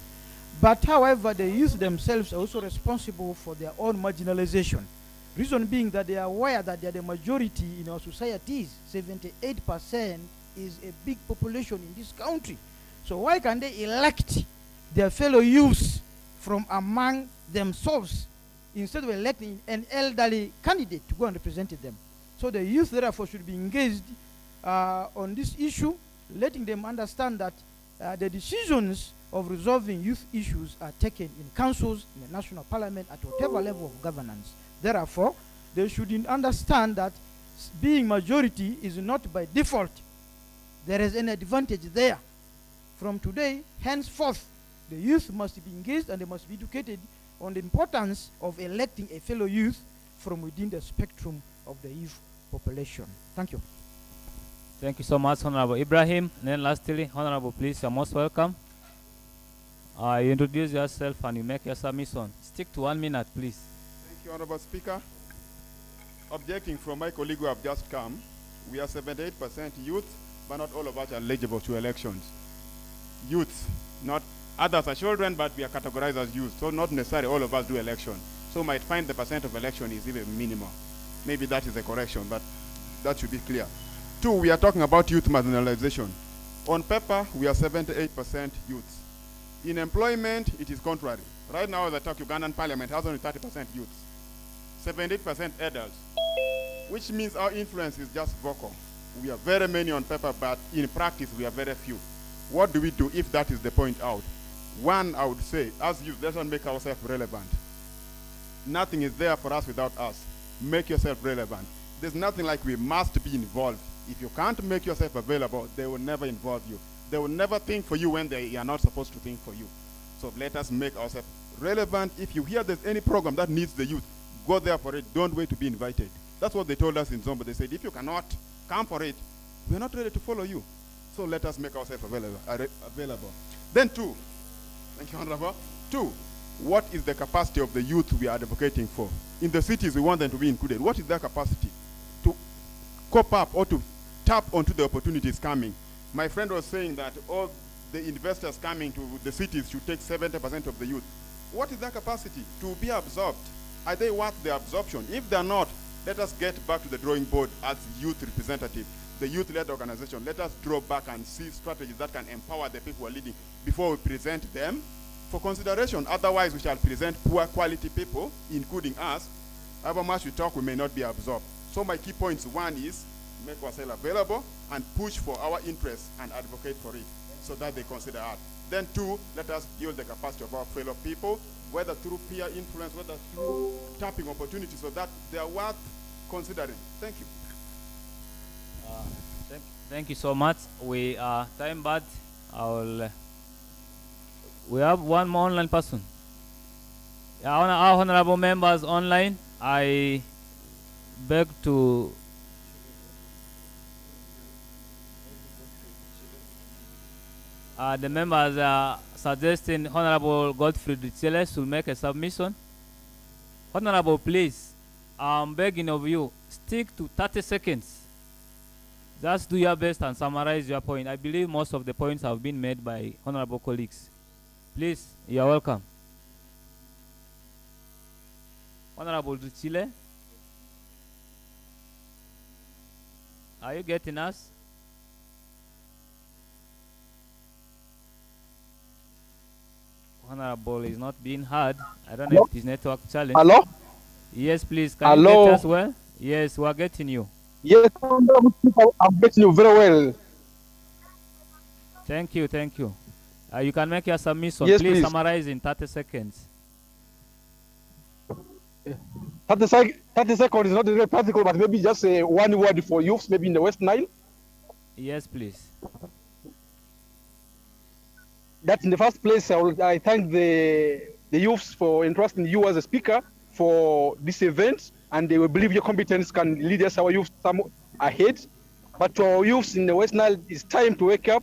But however, the youth themselves are also responsible for their own marginalization. Reason being that they are aware that they are the majority in our societies. 78% is a big population in this country. So why can't they elect their fellow youths from among themselves instead of electing an elderly candidate to go and represent them? So the youth therefore should be engaged on this issue, letting them understand that the decisions of resolving youth issues are taken in councils, in the national parliament, at whatever level of governance. Therefore, they should understand that being majority is not by default. There is an advantage there. From today, henceforth, the youth must be engaged and they must be educated on the importance of electing a fellow youth from within the spectrum of the youth population. Thank you. Thank you so much, Honorable Ibrahim. And then lastly, Honorable, please, you're most welcome. You introduce yourself and you make your submission. Stick to 1 minute, please. Thank you, Honorable Speaker. Objecting from my colleague who have just come, we are 78% youth, but not all of us are eligible to elections. Youth, not others are children, but we are categorized as youth, so not necessarily all of us do election. So might find the percent of election is even minimal. Maybe that is a correction, but that should be clear. Two, we are talking about youth marginalization. On paper, we are 78% youth. In employment, it is contrary. Right now, as I talk, Ugandan parliament has only 30% youth, 78% adults, which means our influence is just vocal. We are very many on paper, but in practice, we are very few. What do we do if that is the point out? One, I would say, as youth, let's not make ourselves relevant. Nothing is there for us without us. Make yourself relevant. There's nothing like we must be involved. If you can't make yourself available, they will never involve you. They will never think for you when they are not supposed to think for you. So let us make ourselves relevant. If you hear there's any program that needs the youth, go there for it. Don't wait to be invited. That's what they told us in Zombo. They said, if you cannot come for it, we're not ready to follow you. So let us make ourselves available. Then two, thank you, Honorable. Two, what is the capacity of the youth we are advocating for? In the cities, we want them to be included. What is their capacity to cope up or to tap onto the opportunities coming? My friend was saying that all the investors coming to the cities should take 70% of the youth. What is their capacity to be absorbed? Are they worth the absorption? If they're not, let us get back to the drawing board as youth representative, the youth-led organization. Let us draw back and see strategies that can empower the people who are leading before we present them for consideration. Otherwise, we shall present poor quality people, including us. However much we talk, we may not be absorbed. So my key points, one is make ourselves available and push for our interests and advocate for it so that they consider us. Then two, let us build the capacity of our fellow people, whether through peer influence, whether through tapping opportunities, so that they are worth considering. Thank you. Thank you so much. We are time bad. We have one more online person. Our honorable members online, I beg to the members are suggesting Honorable Godfrey Ducheles to make a submission. Honorable, please, I'm begging of you, stick to 30 seconds. Just do your best and summarize your point. I believe most of the points have been made by honorable colleagues. Please, you're welcome. Honorable Duchile, are you getting us? Honorable is not being heard. I don't know if it is network challenge. Hello? Yes, please. Can Hello? you get us well? Yes, we are getting you. Yes, I'm getting you very well. Thank you, thank you. You can make your submission. Yes, please please. summarize in 30 seconds. 30 seconds is not very practical, but maybe just one word for youths, maybe in the West Nile. Yes, please. That in the first place, I thank the youths for entrusting you as a speaker for this event, and they will believe your competence can lead us, our youth, some ahead. But to our youths in the West Nile, it's time to wake up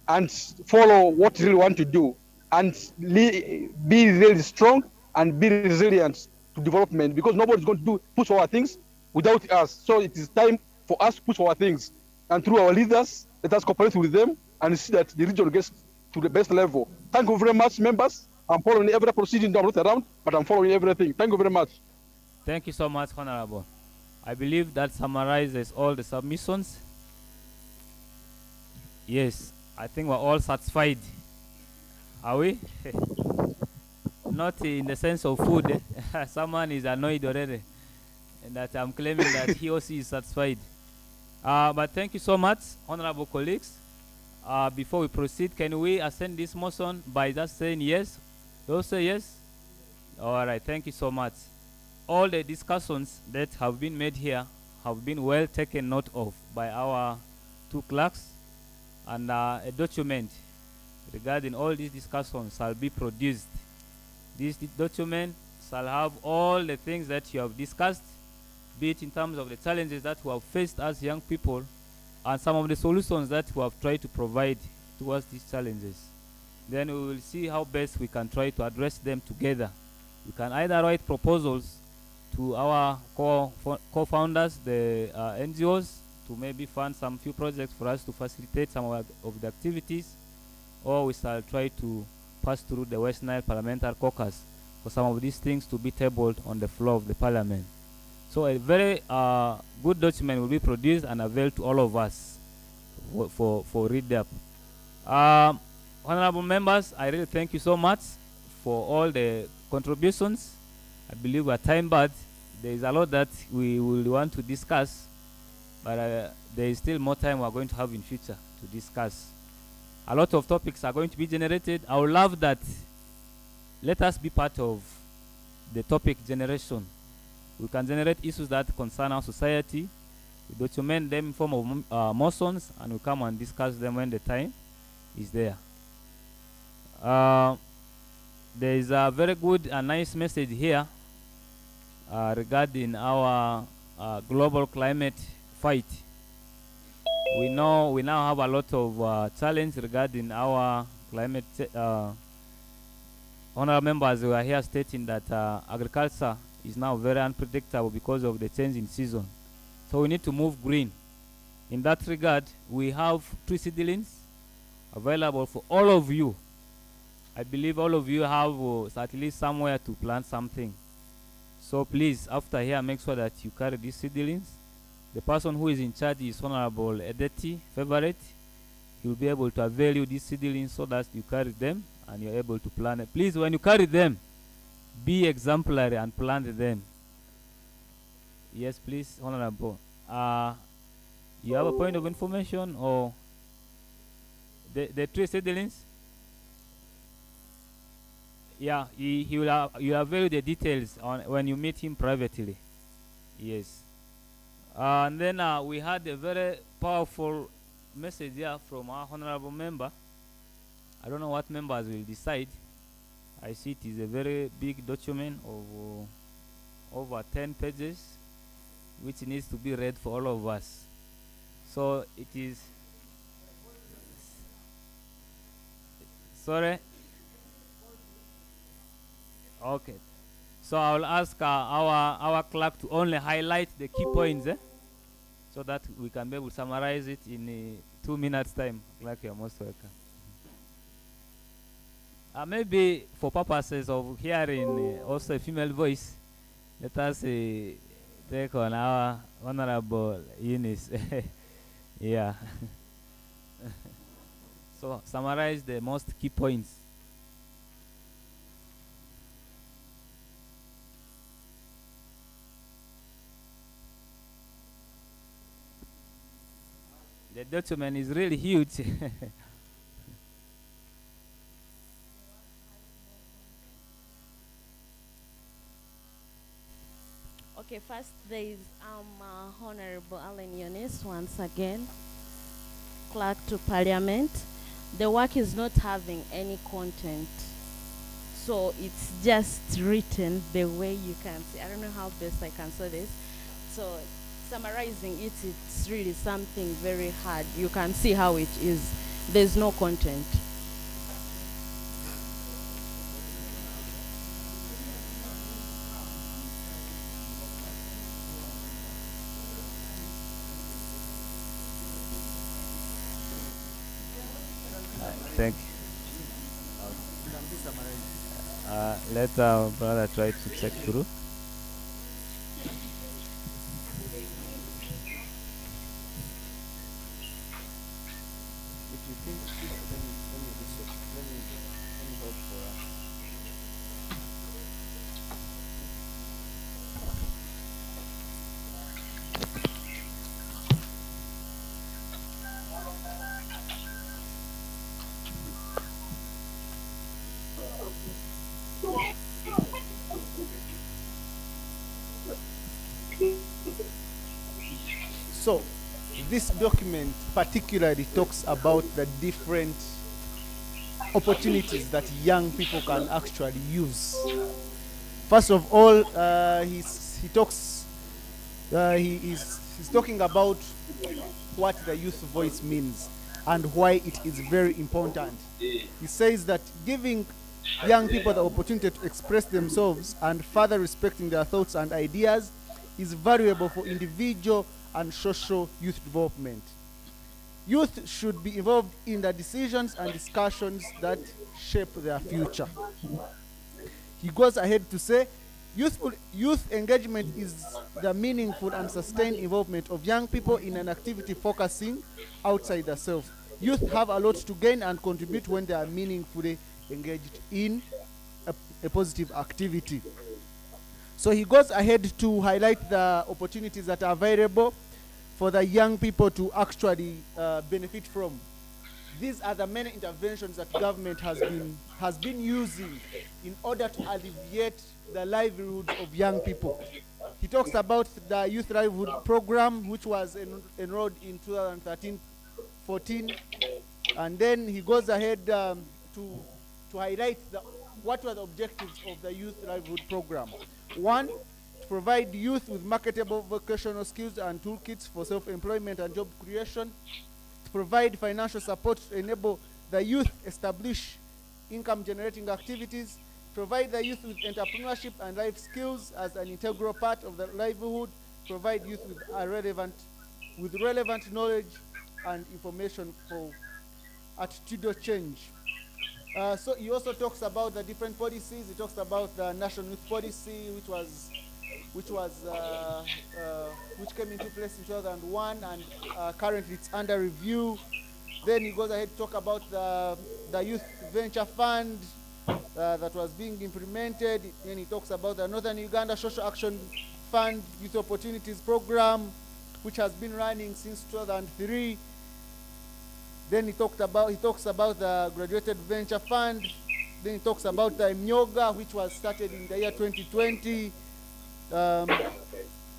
and follow what you really want to do, and be really strong and be resilient to development, because nobody's going to push for our things without us. So it is time for us to push for our things, and through our leaders, let us cooperate with them and see that the region gets to the best level. Thank you very much, members. I'm following every proceeding. I'm not around, but I'm following everything. Thank you very much. Thank you so much, Honorable. I believe that summarizes all the submissions. Yes, I think we're all satisfied. Are we? Not in the sense of food. Someone is annoyed already, and that I'm claiming that he or she is satisfied. But thank you so much, honorable colleagues. Before we proceed, can we ascend this motion by just saying yes? Those say yes? All right, thank you so much. All the discussions that have been made here have been well taken note of by our two clerks, and a document regarding all these discussions shall be produced. This document shall have all the things that you have discussed, be it in terms of the challenges that we have faced as young people, and some of the solutions that we have tried to provide towards these challenges. Then we will see how best we can try to address them together. We can either write proposals to our co-founders, the NGOs, to maybe fund some few projects for us to facilitate some of the activities, or we shall try to pass through the West Nile Parliamentary Caucus for some of these things to be tabled on the floor of the Parliament. So a very good document will be produced and available to all of us for read up. Honorable members, I really thank you so much for all the contributions. I believe we are time bad. There is a lot that we will want to discuss, but there is still more time we are going to have in future to discuss. A lot of topics are going to be generated. I would love that. Let us be part of the topic generation. We can generate issues that concern our society. We document them in form of motions, and we come and discuss them when the time is there. There is a very good and nice message here regarding our global climate fight. We know we now have a lot of challenge regarding our climate. Honorable members who are here stating that agriculture is now very unpredictable because of the change in season. So we need to move green. In that regard, we have tree seedlings available for all of you. I believe all of you have at least somewhere to plant something. So please, after here, make sure that you carry these seedlings. The person who is in charge is Honorable Edeti Favorite. He will be able to avail you these seedlings so that you carry them and you're able to plant it. Please, when you carry them, be exemplary and plant them. Yes, please, Honorable. You have a point of information or the tree seedlings? Yeah, he will you avail the details on when you meet him privately. Yes. And then we had a very powerful message here from our honorable member. I don't know what members will decide. I see it is a very big document of over 10 pages, which needs to be read for all of us. So it is. Sorry. Okay. So I will ask our clerk to only highlight the key points, so that we can be able to summarize it in 2 minutes time. Clerk, you are most welcome. Maybe for purposes of hearing also a female voice, let us take on our Honorable Eunice. Yeah. So summarize the most key points. The document is really huge. Okay, first there is Honorable Alan Eunice once again, Clerk to Parliament. The work is not having any content, so it's just written the way you can see. I don't know how best I can say this. So summarizing it, it's really something very hard. You can see how it is. There's no content. Thank you. Let our brother try to check through. So, this document particularly talks about the different opportunities that young people can actually use. First of all, he's talking about what the youth voice means and why it is very important. He says that giving young people the opportunity to express themselves and further respecting their thoughts and ideas is valuable for individual and social youth development. Youth should be involved in the decisions and discussions that shape their future. He goes ahead to say, youth engagement is the meaningful and sustained involvement of young people in an activity focusing outside the self. Youth have a lot to gain and contribute when they are meaningfully engaged in a positive activity. So he goes ahead to highlight the opportunities that are available for the young people to actually benefit from. These are the many interventions that government has has been using in order to alleviate the livelihood of young people. He talks about the Youth Livelihood Program, which was enrolled in 2013-14, and then he goes ahead to highlight what were the objectives of the Youth Livelihood Program. One, to provide youth with marketable vocational skills and toolkits for self-employment and job creation, to provide financial support to enable the youth establish income-generating activities, provide the youth with entrepreneurship and life skills as an integral part of the livelihood, provide youth with relevant knowledge and information for attitudinal change. So he also talks about the different policies. He talks about the National Youth Policy, which came into place in 2001, and currently it's under review. Then he goes ahead to talk about the Youth Venture Fund that was being implemented. Then he talks about the Northern Uganda Social Action Fund Youth Opportunities Program, which has been running since 2003. Then he talks about the Graduated Venture Fund. Then he talks about the Myoga, which was started in the year 2020.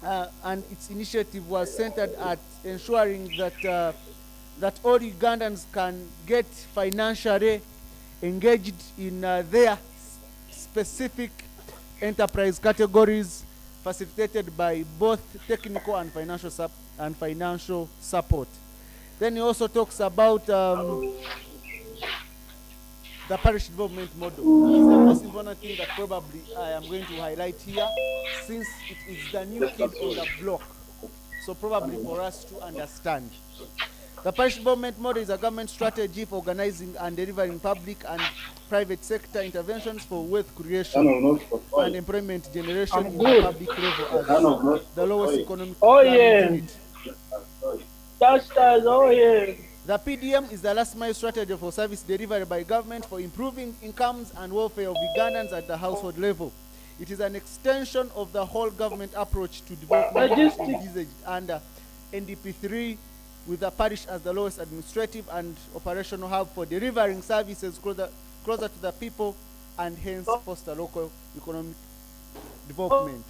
And its initiative was centered at ensuring that all Ugandans can get financially engaged in their specific enterprise categories, facilitated by both technical and financial support. Then he also talks about the parish development model. This is the most important thing that probably I am going to highlight here, since it is the new kid on the block. So probably for us to understand. The parish development model is a government strategy for organizing and delivering public and private sector interventions for wealth creation and employment generation in the public level as the lowest economic unit. The PDM is the last mile strategy for service delivery by government for improving incomes and welfare of Ugandans at the household level. It is an extension of the whole government approach to development envisaged under NDP3, with the parish as the lowest administrative and operational hub for delivering services closer to the people, and hence foster local economic development.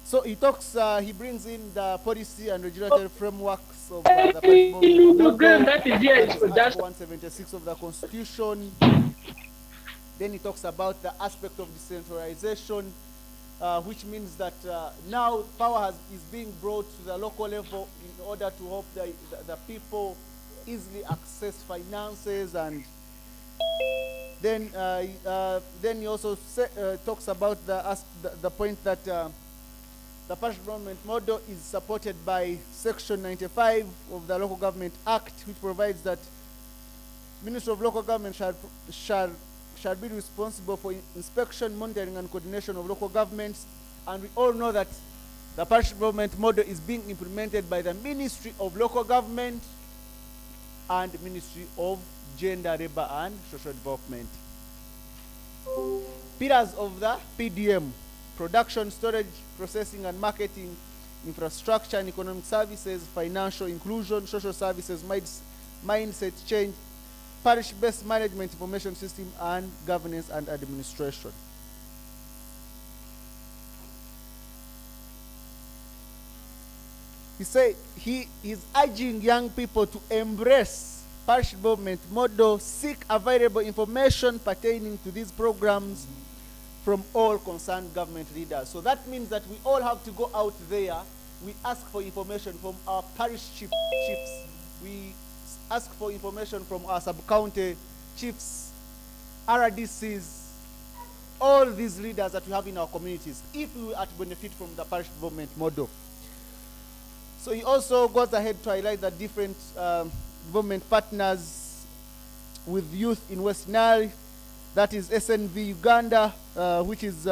So he talks, he brings in the policy and regulatory frameworks of the parish government, Article 176 of the Constitution. Then he talks about the aspect of decentralization, which means that now power is being brought to the local level in order to help the people easily access finances. And then he also talks about the point that the parish development model is supported by Section 95 of the Local Government Act, which provides that Ministry of Local Government shall be responsible for inspection, monitoring, and coordination of local governments. And we all know that the parish development model is being implemented by the Ministry of Local Government and Ministry of Gender, Labor, and Social Development. Pillars of the PDM: production, storage, processing, and marketing, infrastructure and economic services, financial inclusion, social services, mindset change, parish-based management information system, and governance and administration. He said he is urging young people to embrace parish development model, seek available information pertaining to these programs from all concerned government leaders. So that means that we all have to go out there. We ask for information from our parish chiefs. We ask for information from our sub-county chiefs, RDCs, all these leaders that we have in our communities, if we are to benefit from the parish development model. So he also goes ahead to highlight the different development partners with youth in West Nile. That is SNV Uganda, which is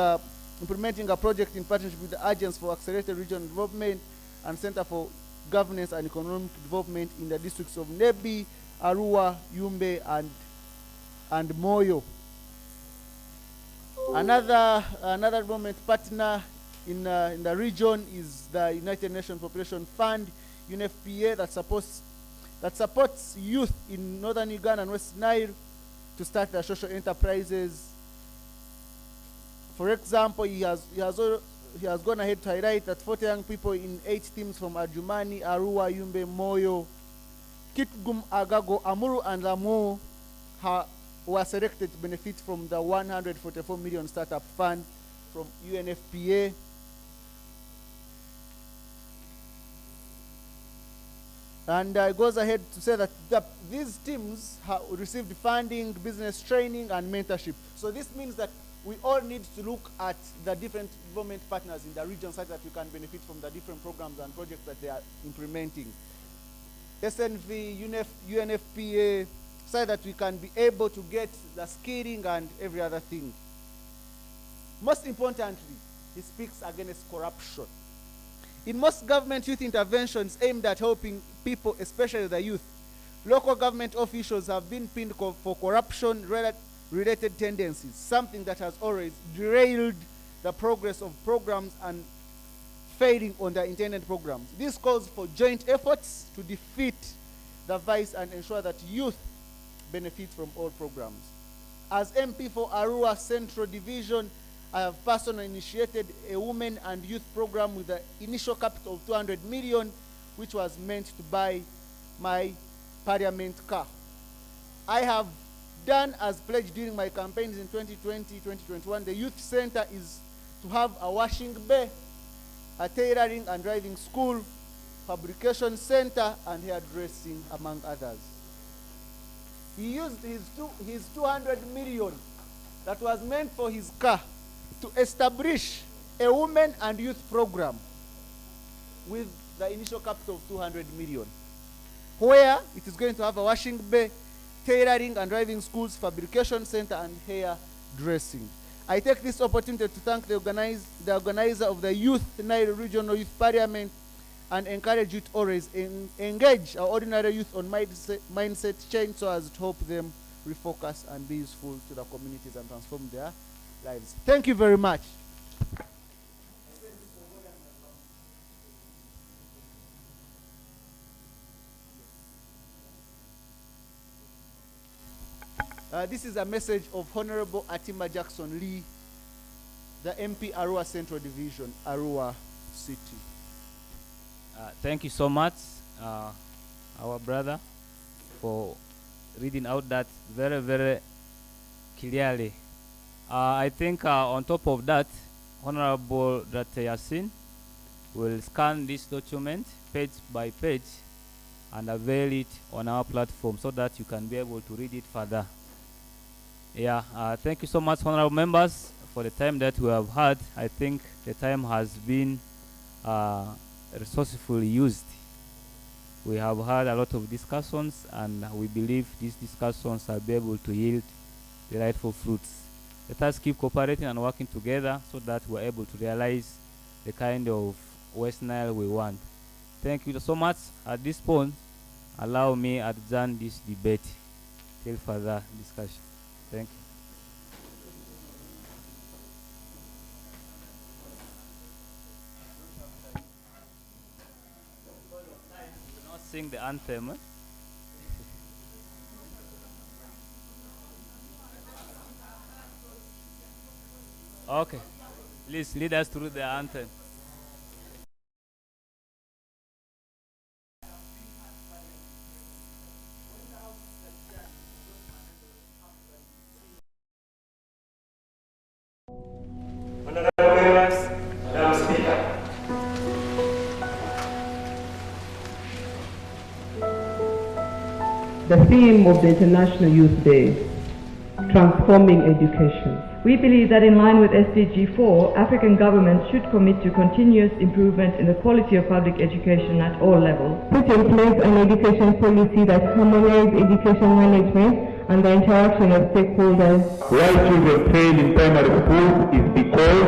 implementing a project in partnership with the Agents for Accelerated Regional Development and Center for Governance and Economic Development in the districts of Nebi, Arua, Yumbe, and Moyo. Another development partner in the region is the United Nations Population Fund, UNFPA, that supports youth in northern Uganda and West Nile to start their social enterprises. For example, he has gone ahead to highlight that 40 young people in 8 teams from Adjumani, Arua, Yumbe, Moyo, Kitgum, Agago, Amuru, and Lamu were selected to benefit from the 144 million startup fund from UNFPA. And it goes ahead to say that these teams have received funding, business training, and mentorship. So this means that we all need to look at the different government partners in the region such that we can benefit from the different programs and projects that they are implementing. SNV, UNFPA, so that we can be able to get the skilling and every other thing. Most importantly, he speaks against corruption. In most government youth interventions aimed at helping people, especially the youth, local government officials have been pinned for corruption-related tendencies, something that has always derailed the progress of programs and failing on the intended programs. This calls for joint efforts to defeat the vice and ensure that youth benefit from all programs. As MP for Arua Central Division, I have personally initiated a women and youth program with the initial capital of 200 million, which was meant to buy my parliament car. I have done as pledged during my campaigns in 2020, 2021. The youth center is to have a washing bay, a tailoring and driving school, fabrication center, and hairdressing, among others. He used his 200 million that was meant for his car to establish a women and youth program with the initial capital of 200 million, where it is going to have a washing bay, tailoring and driving schools, fabrication center, and hair dressing. I take this opportunity to thank the organizer of the Youth Nile Regional Youth Parliament and encourage youth always engage our ordinary youth on mindset change so as to help them refocus and be useful to the communities and transform their lives. Thank you very much. This is a message of Honorable Atima Jackson Lee, the MP Arua Central Division, Arua City. Thank you so much, our brother, for reading out that very, very clearly. I think on top of that, Honorable Dr. Yassin will scan this document page by page and avail it on our platform so that you can be able to read it further. Yeah, thank you so much, honorable members, for the time that we have had. I think the time has been resourcefully used. We have had a lot of discussions, and we believe these discussions will be able to yield delightful fruits. Let us keep cooperating and working together so that we're able to realize the kind of West Nile we want. Thank you so much. At this point, allow me to adjourn this debate till further discussion. Thank you. We'll not sing the anthem. Okay. Please lead us through the anthem. Honorable members, Madam Speaker. The theme of the International Youth Day, transforming education. We believe that in line with SDG 4, African governments should commit to continuous improvement in the quality of public education at all levels. Put in place an education policy that harmonizes education management and the interaction of stakeholders. Why children fail in primary school is because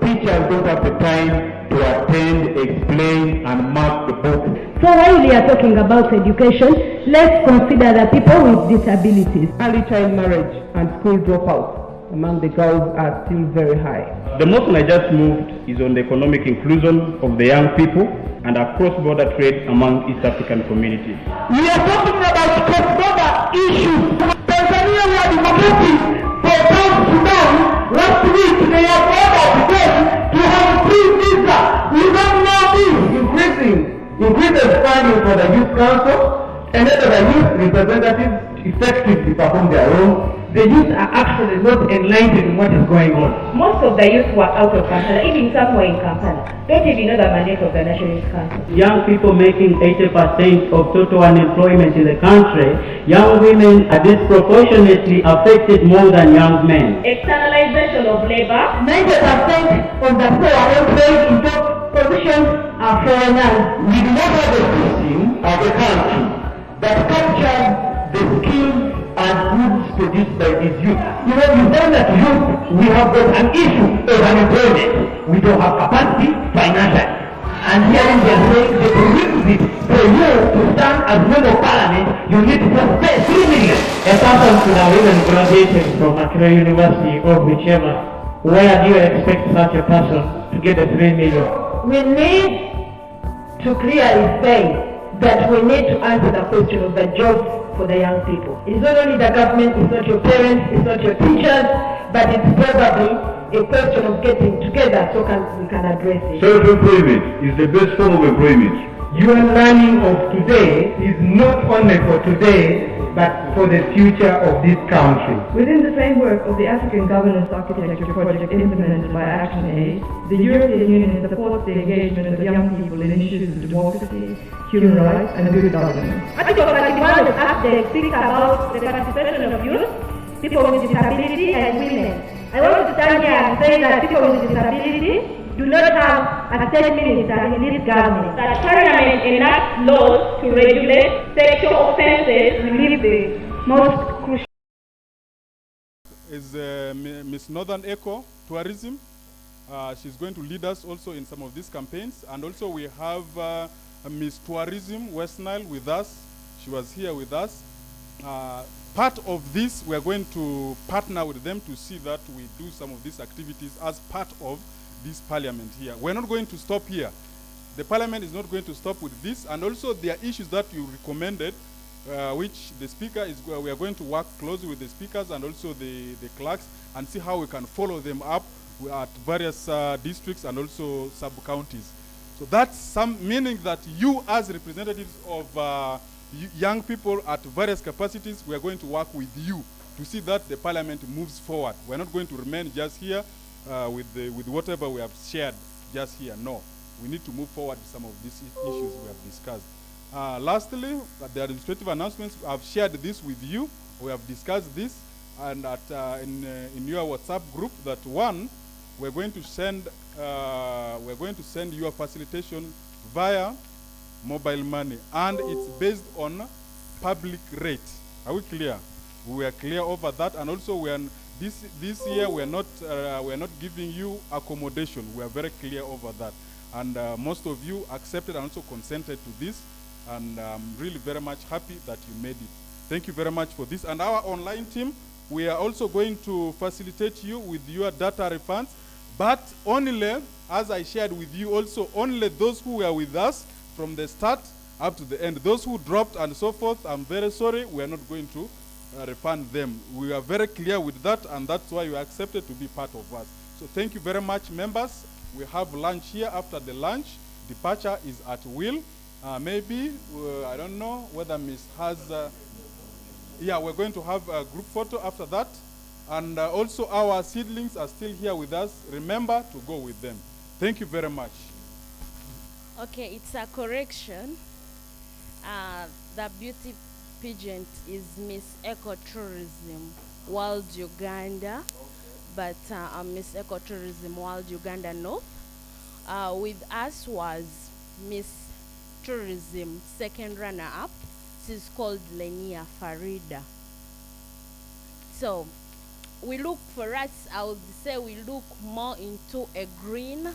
teachers don't have the time to attend, explain, and mark the books. So while we are talking about education, let's consider the people with disabilities. Early child marriage and school dropouts among the girls are still very high. The motion I just moved is on the economic inclusion of the young people and a cross-border trade among East African communities. We are talking about cross-border issues. Tanzania, we are the notice for South Sudan last week they have ordered them to have free visa. We don't know this. Increases funding for the youth council and let the youth representatives effectively perform their role. The youth are actually not enlightened in what is going on. Most of the youth were out of Kampala, even some were in Kampala. Don't even know the mandate of the National Youth Council. Young people making 80% of total unemployment in the country, young women are disproportionately affected more than young men. Externalization of labor. 90% of the poor employed in top positions are foreigners. We do not have a system as a country that captures the skills and goods produced by these youth. You know, you find that youth, we have got an issue of unemployment. We don't have capacity financially. And here they are saying the prerequisite for you to stand as member of parliament, you need to just pay 3 million. A person could have even graduated from Accra University or whichever. Where do you expect such a person to get the 3 million? We need to clearly say that we need to answer the question of the jobs for the young people. It's not only the government, it's not your parents, it's not your teachers, but it's probably a question of getting together so we can address it. Self-employment is the best form of employment. Your learning of today is not only for today, but for the future of this country. Within the framework of the African Governance Architecture project implemented by ActionAid, the European Union supports the engagement of young people in issues of democracy, human rights, and good governance. Article 31 of ACT speaks about the participation of youth, people with disability, and women. I want to stand here and say that people with disability do not have a state minister in this government. That Parliament enacts laws to regulate sexual offences will be the most crucial. Is Miss Northern Echo Tourism. She's going to lead us also in some of these campaigns. And also we have Miss Tourism West Nile with us. She was here with us. Part of this, we are going to partner with them to see that we do some of these activities as part of this parliament here. We're not going to stop here. The parliament is not going to stop with this, and also there are issues that you recommended, which the speaker is, we are going to work closely with the speakers and also the clerks and see how we can follow them up at various districts and also sub-counties. So that's some meaning that you as representatives of young people at various capacities, we are going to work with you to see that the parliament moves forward. We're not going to remain just here with whatever we have shared just here. No, we need to move forward with some of these issues we have discussed. Lastly, the administrative announcements, I've shared this with you. We have discussed this, and in your WhatsApp group, that one, we're going to send your facilitation via mobile money, and it's based on public rate. Are we clear? We are clear over that, and also we are this year we are not giving you accommodation. We are very clear over that, and most of you accepted and also consented to this, and I'm really very much happy that you made it. Thank you very much for this. And our online team, we are also going to facilitate you with your data refunds, but only, as I shared with you also, only those who were with us from the start up to the end. Those who dropped and so forth, I'm very sorry, we are not going to refund them. We are very clear with that, and that's why you accepted to be part of us. So thank you very much, members. We have lunch here. After the lunch, departure is at will. Maybe, I don't know whether Miss has, yeah, we're going to have a group photo after that. And also our seedlings are still here with us. Remember to go with them. Thank you very much. Okay, it's a correction. The beauty pageant is Miss Ecotourism World Uganda, but I'm Miss Ecotourism World Uganda North. With us was Miss Tourism second runner-up. She's called Lenia Farida. So we look, for us, I would say we look more into a green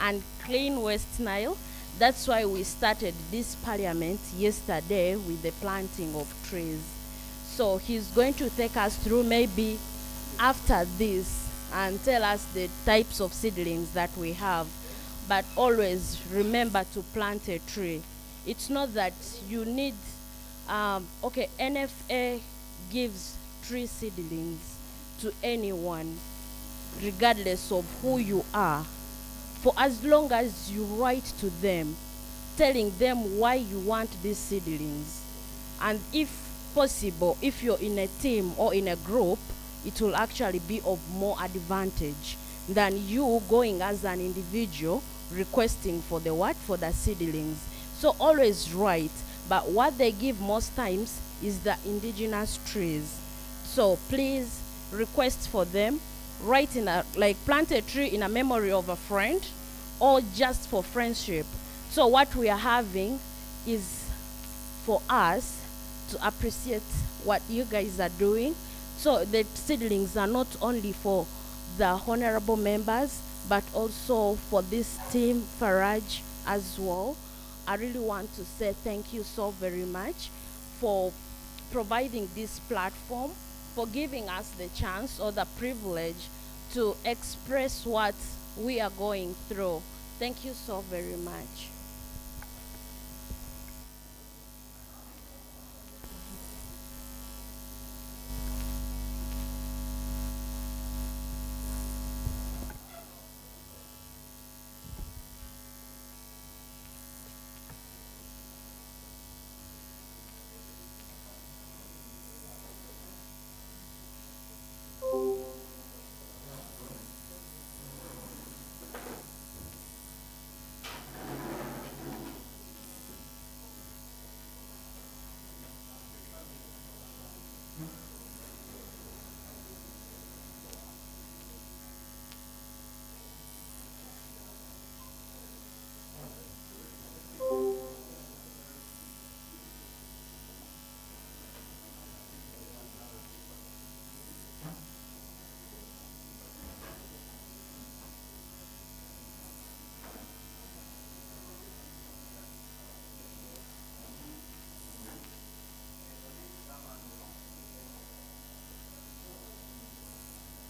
and clean West Nile. That's why we started this parliament yesterday with the planting of trees. So he's going to take us through maybe after this and tell us the types of seedlings that we have. But always remember to plant a tree. It's not that you need, okay, NFA gives tree seedlings to anyone, regardless of who you are, for as long as you write to them, telling them why you want these seedlings. And if possible, if you're in a team or in a group, it will actually be of more advantage than you going as an individual requesting for the what? For the seedlings. So always write, but what they give most times is the indigenous trees. So please request for them, write in a, like plant a tree in a memory of a friend or just for friendship. So what we are having is for us to appreciate what you guys are doing. So the seedlings are not only for the honorable members, but also for this team, Faraj, as well. I really want to say thank you so very much for providing this platform, for giving us the chance or the privilege to express what we are going through. Thank you so very much.